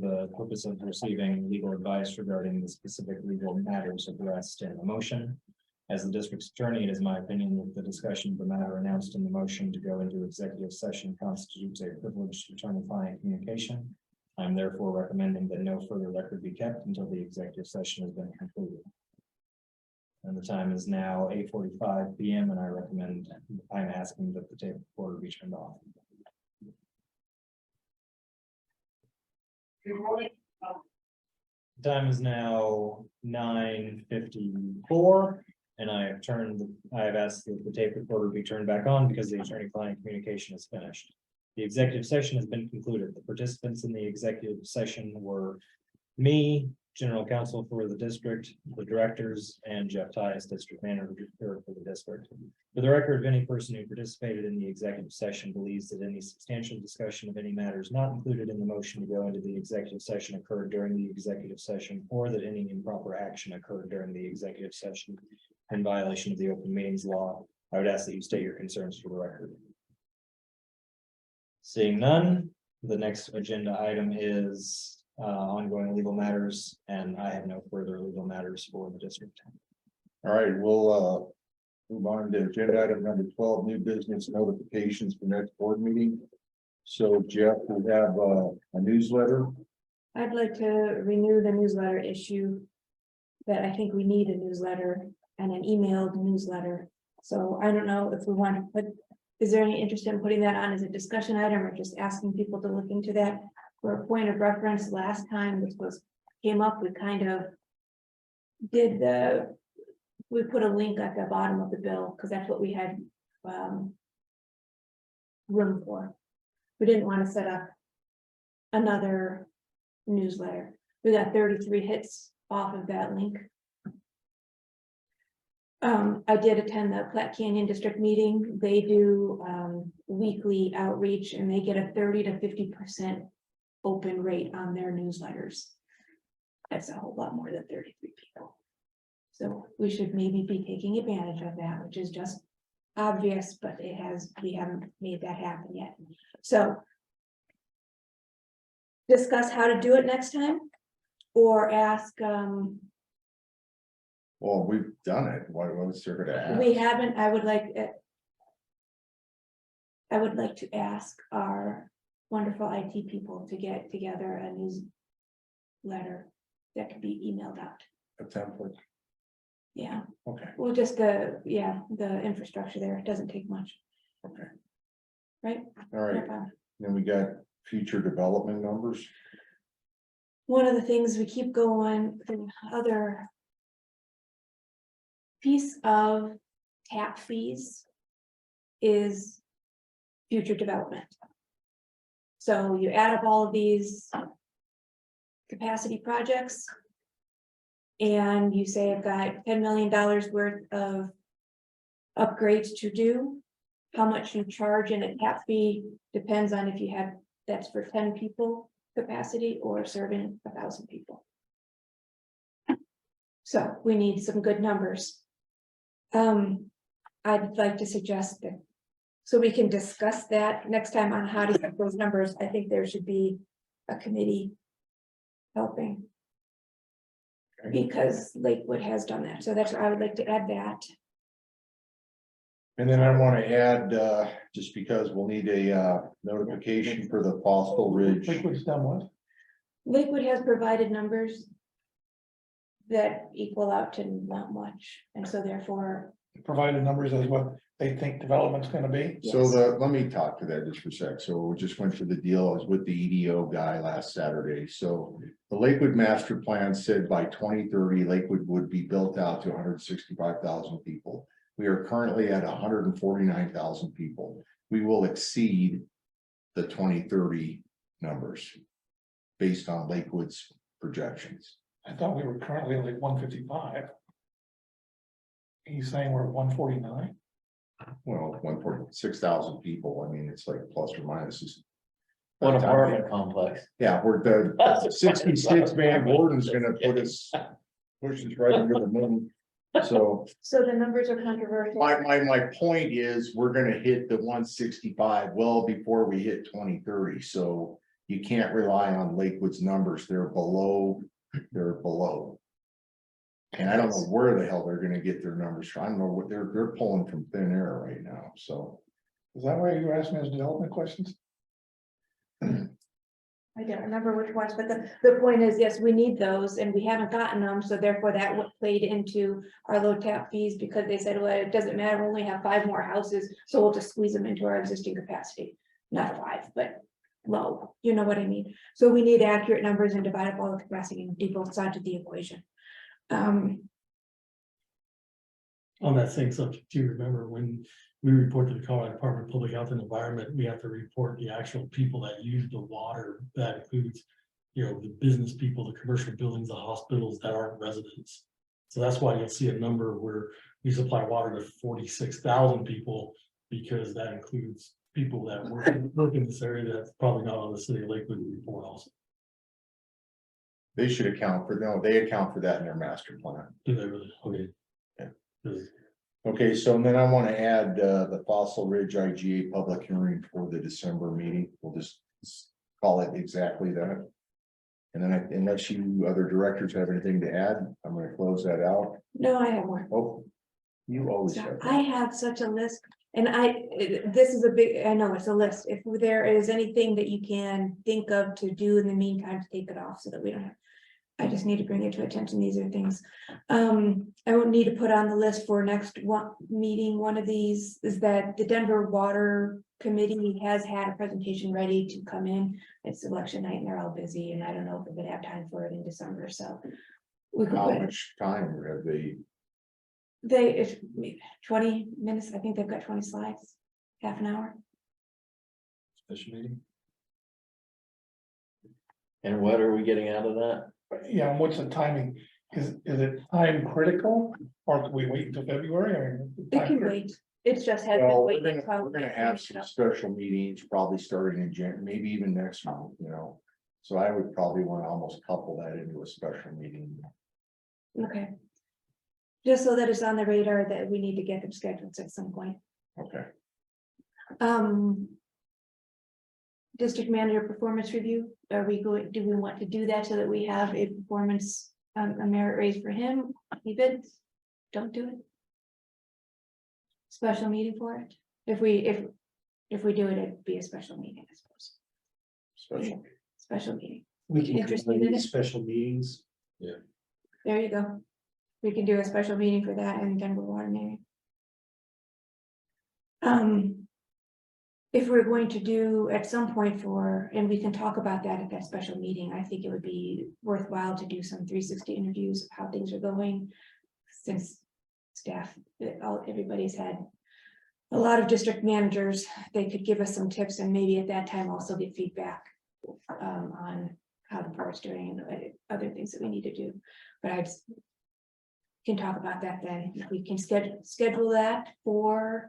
the purpose of receiving legal advice regarding the specific legal matters addressed in the motion. As the district's attorney, it is my opinion that the discussion of the matter announced in the motion to go into executive session constitutes a privileged attorney-client communication. I'm therefore recommending that no further record be kept until the executive session has been concluded. And the time is now 8:45 PM, and I'm asking that the tape recorder be turned off. Time is now 9:54, and I have asked that the tape recorder be turned back on because the attorney-client communication is finished. The executive session has been concluded. The participants in the executive session were me, general counsel for the district, the directors, and Jeff Tice, district manager for the district. For the record, if any person who participated in the executive session believes that any substantial discussion of any matters not included in the motion to go into the executive session occurred during the executive session, or that any improper action occurred during the executive session in violation of the open meetings law, I would ask that you state your concerns for the record. Seeing none, the next agenda item is ongoing legal matters, and I have no further legal matters for the district. All right, we'll move on to agenda item number 12, new business notifications for next board meeting. So Jeff, we have a newsletter. I'd like to renew the newsletter issue. That I think we need a newsletter and an emailed newsletter. So I don't know if we want to put, is there any interest in putting that on as a discussion item or just asking people to look into that? For a point of reference, last time this came up, we kind of did we put a link at the bottom of the bill because that's what we had room for. We didn't want to set up another newsletter. We got 33 hits off of that link. I did attend the Platte Canyon District meeting. They do weekly outreach and they get a 30 to 50% open rate on their newsletters. That's a whole lot more than 33 people. So we should maybe be taking advantage of that, which is just obvious, but we haven't made that happen yet. So discuss how to do it next time or ask, Well, we've done it. What's there to ask? we haven't, I would like to ask our wonderful IT people to get together a newsletter that could be emailed out. A template. Yeah, Okay, well, just the infrastructure there, it doesn't take much, okay. right? All right, then we got future development numbers. One of the things we keep going, the other piece of tap fees is future development. So you add up all of these capacity projects and you say I've got $10 million worth of upgrades to do. How much you charge in a tap fee depends on if you have, that's for 10 people capacity or serving 1,000 people. So we need some good numbers. I'd like to suggest that, so we can discuss that next time on how to get those numbers. I think there should be a committee helping. Because Lakewood has done that, so that's why I would like to add that. And then I want to add, just because we'll need a notification for the Fossil Ridge. Liquid's done what? Lakewood has provided numbers that equal out to not much, and so therefore. Provided numbers as what they think development's gonna be. So let me talk to that just for a sec. So we just went through the deal. I was with the EDO guy last Saturday. So the Lakewood master plan said by 2030, Lakewood would be built out to 165,000 people. We are currently at 149,000 people. We will exceed the 2030 numbers based on Lakewood's projections. I thought we were currently like 155. He's saying we're at 149. Well, 146,000 people. I mean, it's like plus or minus. One apartment complex. Yeah, we're the 66 Van Borden's gonna push us right into the moon. So So the numbers are controversial. my point is, we're gonna hit the 165 well before we hit 2030, so you can't rely on Lakewood's numbers, they're below. And I don't know where the hell they're gonna get their numbers from, I don't know what they're pulling from thin air right now, so. Is that why you asked me as development questions? I don't remember which ones, but the point is, yes, we need those and we haven't gotten them, so therefore that what played into our low tap fees because they said, well, it doesn't matter, we only have 5 more houses, so we'll just squeeze them into our existing capacity. Not 5, but low, you know what I mean? So we need accurate numbers and divide up all the capacity and do both sides of the equation. On that same subject, do you remember when we report to the Colorado Department of Public Health and Environment, we have to report the actual people that use the water. That includes, you know, the business people, the commercial buildings, the hospitals that aren't residents. So that's why you'll see a number where we supply water to 46,000 people, because that includes people that work in this area that's probably not on the city of Lakewood report also. They should account for, no, they account for that in their master plan. Do they really? Okay. Yeah. 'Cause Okay, so then I want to add the Fossil Ridge IGA public hearing for the December meeting. We'll just call it exactly that. And then unless you other directors have anything to add, I'm going to close that out. No, I have more. Oh, you always So have. I have such a list, and this is a big, I know it's a list. If there is anything that you can think of to do in the meantime, to take it off so that we don't have. I just need to bring it to attention. These are things. I won't need to put on the list for next meeting. One of these is that the Denver Water Committee has had a presentation ready to come in. It's election night and they're all busy, and I don't know if we're gonna have time for it in December, so. We could How put it. much time have they? It's 20 minutes, I think they've got 20 slides, half an hour. Special meeting. And what are we getting out of that? Yeah, and what's the timing? Is it time critical or can we wait until February? I mean, It can wait, it's just has Well, been we're waiting. gonna have some special meetings, probably starting in Jan, maybe even next month, you know. So I would probably want to almost couple that into a special meeting. Okay. Just so that it's on the radar that we need to get them scheduled at some point. Okay. District manager performance review, do we want to do that so that we have a performance, a merit raise for him? Keep it, don't do it. Special meeting for it, if we do it, it'd be a special meeting, I suppose. Special meeting, We can Interested in do it? special meetings. there you go. We can do a special meeting for that and Denver Water meeting. If we're going to do at some point and we can talk about that at that special meeting, I think it would be worthwhile to do some 360 interviews of how things are going. Since staff, everybody's had a lot of district managers, they could give us some tips and maybe at that time also get feedback on how the board's doing and other things that we need to do. But I can talk about that then. We can schedule that for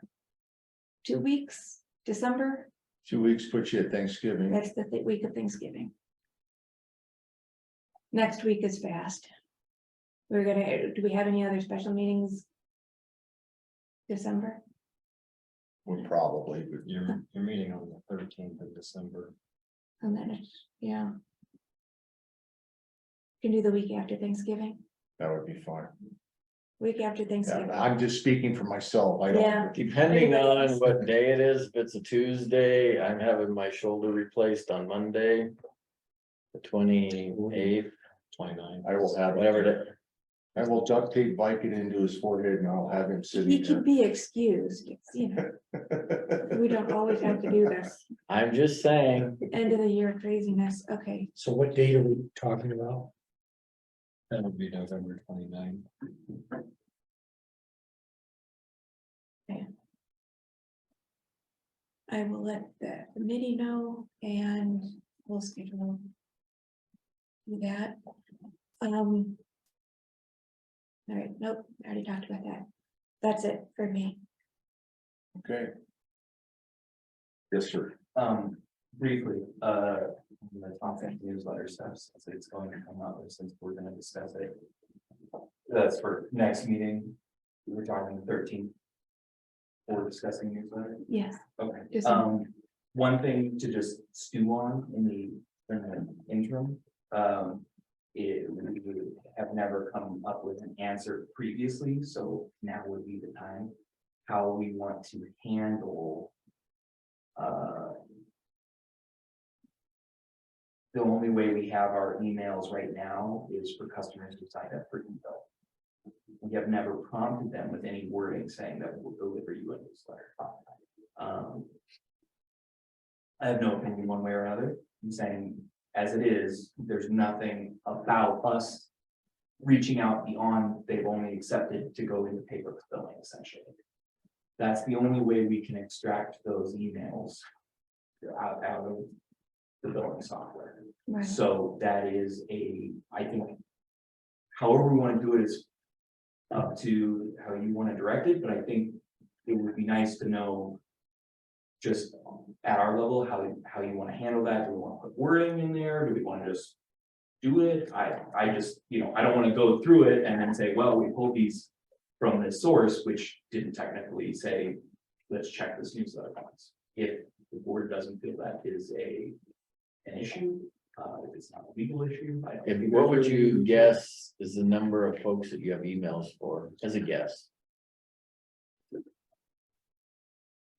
2 weeks. December, 2 weeks puts you at Thanksgiving. that's the week of Thanksgiving. Next week is fast. Do we have any other special meetings? December? Well, probably, but You're meeting on the 13th of December. And then yeah. Can do the week after Thanksgiving, that would be fine. week after Yeah, Thanksgiving. I'm just speaking for myself. I don't. Yeah. Depending on Everybody- what day it is, if it's a Tuesday, I'm having my shoulder replaced on Monday. The 28th, 29th. I will have, whatever day. I will duct tape Vicodin into his forehead and I'll have him He sitting can there. be excused, we don't always have to do this. I'm just saying, End of the year craziness, okay. So what date are we talking about? That would be November 29th. I will let the committee know and we'll schedule. Do that. All right, nope, I already talked about that. That's it for me. Okay. Yes, sir. Briefly, the content newsletter stuff, since it's going to come out, since we're gonna discuss it. That's for next meeting. We were talking the 13th. We're discussing newsletter. Yes. Okay. Just- One thing to just stew on in the interim. We have never come up with an answer previously, so now would be the time. How we want to handle. The only way we have our emails right now is for customers to sign up for email. We have never prompted them with any wording saying that we'll deliver you a newsletter. I have no opinion one way or another. I'm saying, as it is, there's nothing about us reaching out beyond they've only accepted to go into paper billing, essentially. That's the only way we can extract those emails out of the billing software. Right. So that is I think, however we want to do it is up to how you want to direct it, but I think it would be nice to know just at our level, how you want to handle that. Do we want to put wording in there? Do we want to just do it? I just, I don't want to go through it and then say, well, we pulled these from this source, which didn't technically say, let's check this newsletter once. If the board doesn't feel that is an issue, if it's not a legal issue. I don't think What there's would really you an issue. guess is the number of folks that you have emails for, as a guess?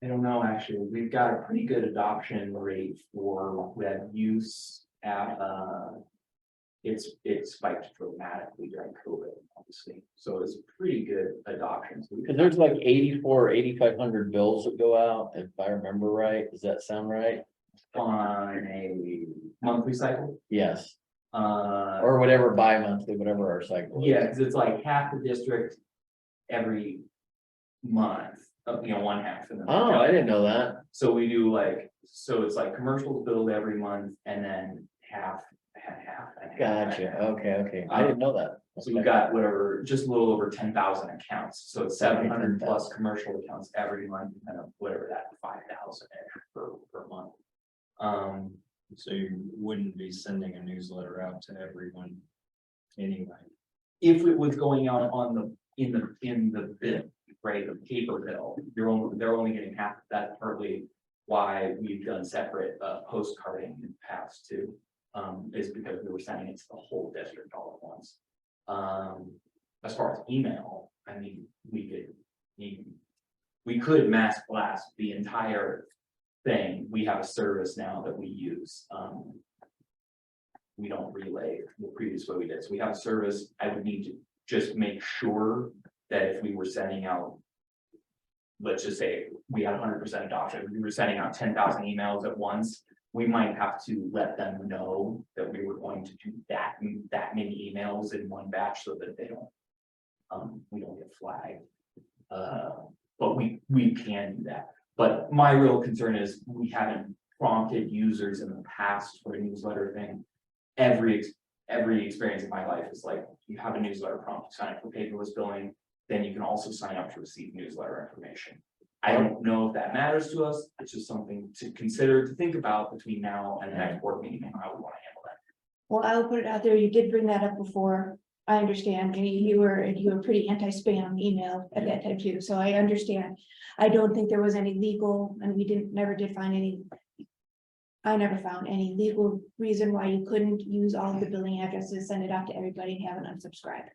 I don't know, actually, we've got a pretty good adoption rate for web use at, it spiked dramatically during COVID, obviously, so it's pretty good adoption. So Cause there's like 8,500 bills that go out, if I remember right, does that sound right? On a monthly cycle, Yes, or or whatever, bi-monthly, whatever our cycle is. yeah, because it's like half the district every month, one half. And then Oh, I didn't know that. So we do so it's like commercials billed every month and then half. And Gotcha, okay, I didn't know that. So we've got whatever, just a little over 10,000 accounts, so it's 700 plus 10,000. commercial accounts every month, and whatever that 5,000 per month. So you wouldn't be sending a newsletter out to everyone anyway. If it was going out in the bill, right, the paper bill, they're only getting half of that. Partly why we've done separate postcarding in the past too, is because we were sending it to the whole district all at once. As far as email, I mean, we could mass blast the entire thing. We have a service now that we use. We don't relay the previous way we did. So we have a service. I would need to just make sure that if we were sending out, let's just say we had 100% adoption, we were sending out 10,000 emails at once, we might have to let them know that we were going to do that many emails in one batch so that they don't, we don't get flagged. But we can do that. But my real concern is we haven't prompted users in the past for a newsletter thing. Every experience in my life is like, you have a newsletter prompt, sign up for paperless billing, then you can also sign up to receive newsletter information. I don't know if that matters to us. It's just something to consider, to think about between now and the next board meeting and how we want to handle that. Well, I'll put it out there. You did bring that up before. I understand. And you were pretty anti-spam email at that time too. So I understand. I don't think there was any legal, and we never did find any. I never found any legal reason why you couldn't use all of the billing addresses, send it out to everybody and have an unsubscribe.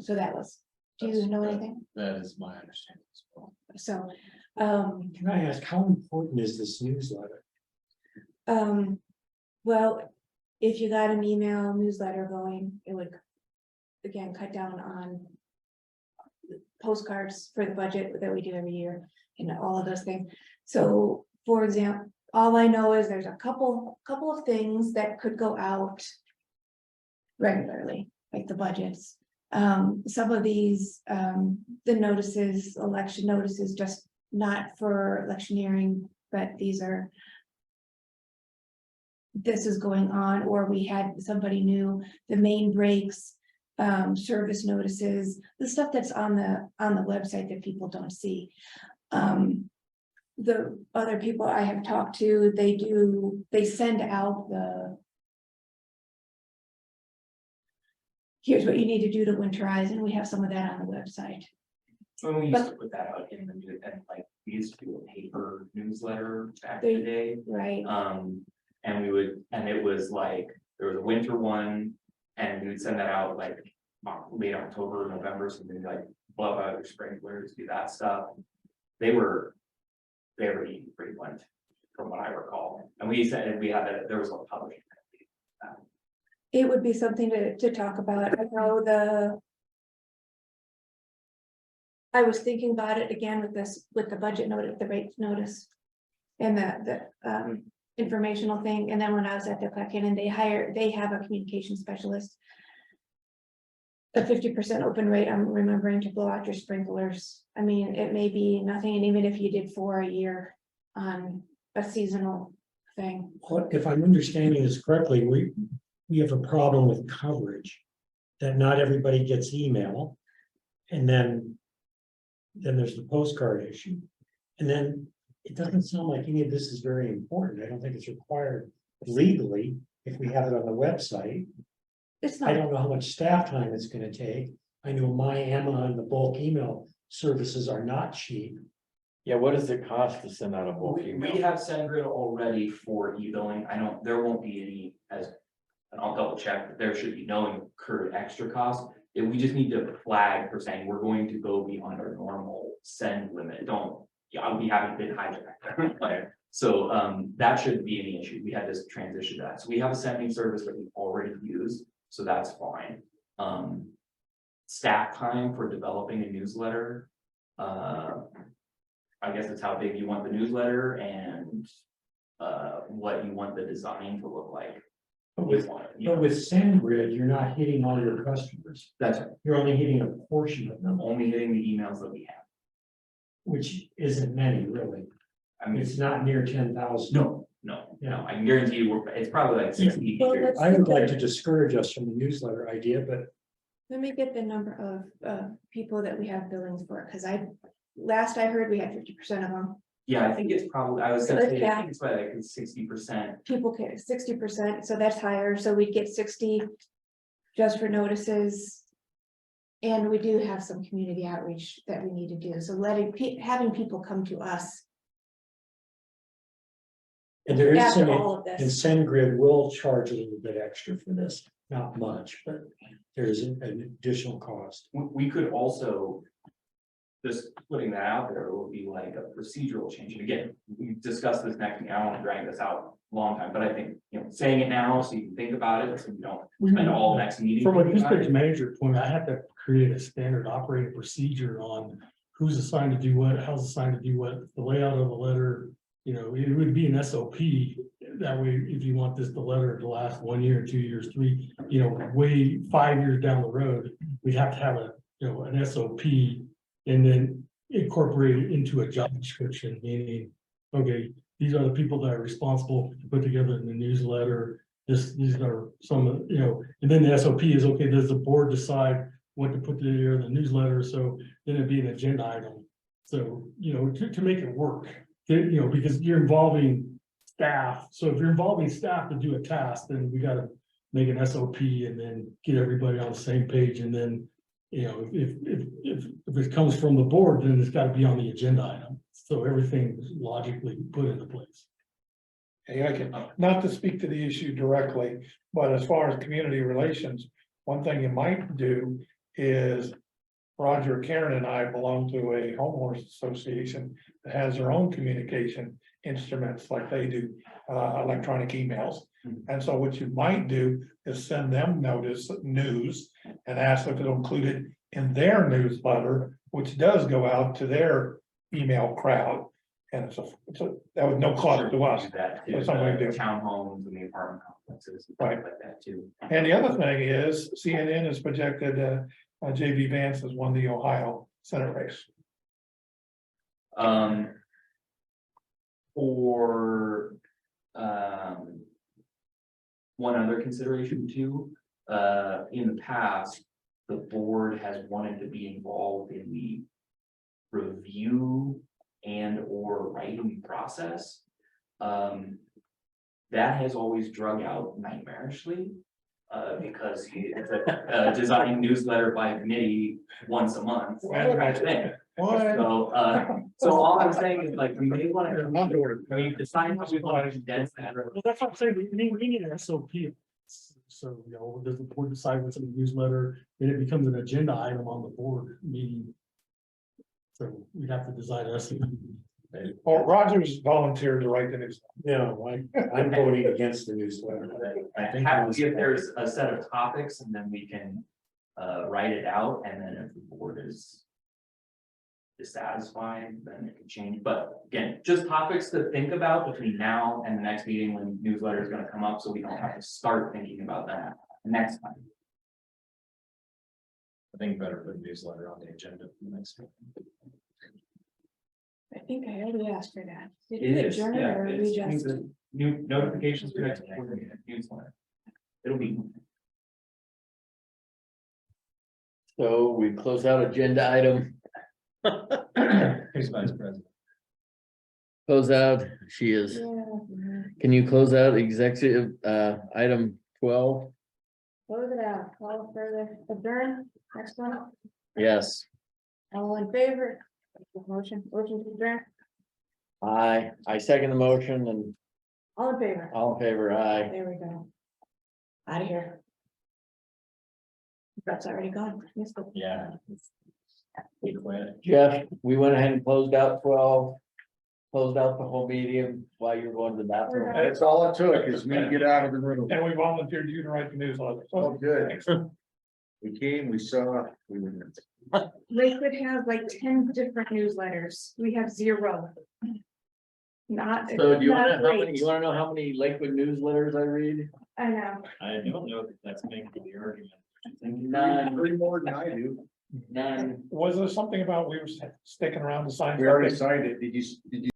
So that was, do you know anything? That is my understanding as well. So, Can I ask, how important is this newsletter? well, if you got an email newsletter going, it would, again, cut down on postcards for the budget that we do every year and all of those things. So, for example, all I know is there's a couple of things that could go out regularly, like the budgets. Some of these, the notices, election notices, just not for electioneering, but these are, this is going on, or we had somebody new, the main breaks, service notices, the stuff that's on the website that people don't see. The other people I have talked to, they send out here's what you need to do to winterize, and we have some of that on the website. When we used to put that out in the news, and like, we used to do a paper newsletter back in the day. Right, And we would, and it was like, there was a winter one, and we would send that out like late October, November, something like blow out your sprinklers, do that stuff. They were very frequent, from what I recall, and we said, we had that, there was a publishing. it would be something to talk about. I know I was thinking about it again with the budget notice, the rate notice. And the informational thing, and then when I was at the Buchanan, they have a communication specialist. A 50% open rate, I'm remembering to blow out your sprinklers. I mean, it may be nothing, and even if you did 4 a year on a seasonal thing. What, if I'm understanding this correctly, we have a problem with coverage. That not everybody gets email. And then there's the postcard issue. And then it doesn't sound like any of this is very important. I don't think it's required legally if we have it on the website. It's I not, don't know how much staff time it's gonna take. I know my Emma and the bulk email services are not cheap. Yeah, what does it cost to send out a bulk We email? have SendGrid already for e-billing. There won't be any and I'll double check, but there should be no incurred extra cost. And we just need to flag for saying we're going to go beyond our normal send limit. We haven't been hijacked. So that shouldn't be any issue. We had to transition to that. So we have a sending service that we've already used, so that's fine. Staff time for developing a newsletter. I guess it's how big you want the newsletter and what you want the design to look like. But with SendGrid, you're not hitting all your customers. That's You're only hitting a portion of them, only hitting the emails that we have. which isn't many really. I mean, It's not near 10,000. no, I can guarantee you, it's probably like 60. Well, let's- I would like to discourage us from the newsletter idea, but let me get the number of people that we have billings for, because last I heard we had 50% of them. Yeah, I think it's probably, I was gonna So say, it's I think it's probably like 60%. People get 60%, so that's higher, so we'd get 60 just for notices. And we do have some community outreach that we need to do, so having people come to us. and there is After some, all of and this, SendGrid will charge a little bit extra for this, not much, but there's an additional cost. We could also, just putting that out there, will be like a procedural change. And again, we discussed this next, I don't want to drag this out a long time, but I think, saying it now so you can think about it, so you don't spend all next meeting. From a thinking about district it. manager point, I have to create a standard operating procedure on who's assigned to do what, how's assigned to do what, the layout of the letter. It would be an SOP. That way, if you want the letter to last 1 year, 2 years, 3, way 5 years down the road, we'd have to have an SOP and then incorporate it into a job description, meaning, okay, these are the people that are responsible to put together the newsletter. These are some, and then the SOP is, okay, does the board decide what to put together in the newsletter? So then it'd be an agenda item. So, to make it work, because you're involving staff. So if you're involving staff to do a task, then we gotta make an SOP and then get everybody on the same page. And then, if it comes from the board, then it's gotta be on the agenda item. So everything is logically put into place. Hey, I can, not to speak to the issue directly, but as far as community relations, one thing you might do is Roger, Karen and I belong to a homeowners association that has their own communication instruments like they do, electronic emails. And so what you might do is send them news and ask if it'll include it in their newsletter, which does go out to their email crowd. And that was no cost to us. That too, That's something we the do. townhomes and the apartment complexes, and Right. things like that too. And the other thing is CNN has projected, JB Vance has won the Ohio Senate race. For one other consideration too, in the past, the board has wanted to be involved in the review and or writing process. That has always drug out nightmarishly. because it's a design newsletter by committee once a month. kind of thing. What? So all I'm saying is like, we may want to, we decide how we want to condense that. Well, that's what I'm saying, we need an SOP. So, you know, does the board decide what's in the newsletter, then it becomes an agenda item on the board meeting. So we have to design a SOP. Well, Rogers volunteered to write the news. No, I'm voting against the newsletter. I think if there's a set of topics and then we can write it out, and then if the board is dissatisfied, then it can change. But again, just topics to think about between now and the next meeting when newsletter is going to come up, so we don't have to start thinking about that next time. I think better put a newsletter on the agenda for the next meeting. I think I already asked for that. Did It we is, adjourn it, yeah, or we it's just? new notifications for next board meeting, newsletter. It'll be. So we close out agenda item. Who's vice president? Close out, she is. Yeah. Can you close out executive, item 12? Close it out, call further adjourn, next one, Yes. all in favor? Motion to adjourn, I second the motion and all in favor, all in favor, aye. there we go. Out of here. That's already gone. Yes, but- Yeah. We quit. Jeff, we went ahead and closed out 12. Closed out the whole meeting while you're going to the bathroom. That's all it took is me to get out of the room. And we volunteered you to write the newsletter. Oh, good. We came, we saw, we were. They could have like 10 different newsletters, we have 0. Not. So do you not wanna, how many, great. you wanna know how many Lakewood newsletters I read? I know, I don't know that that's making the argument. None, Three more than I do. none. Was there something about we were sticking around to sign? We already something? signed it. Did you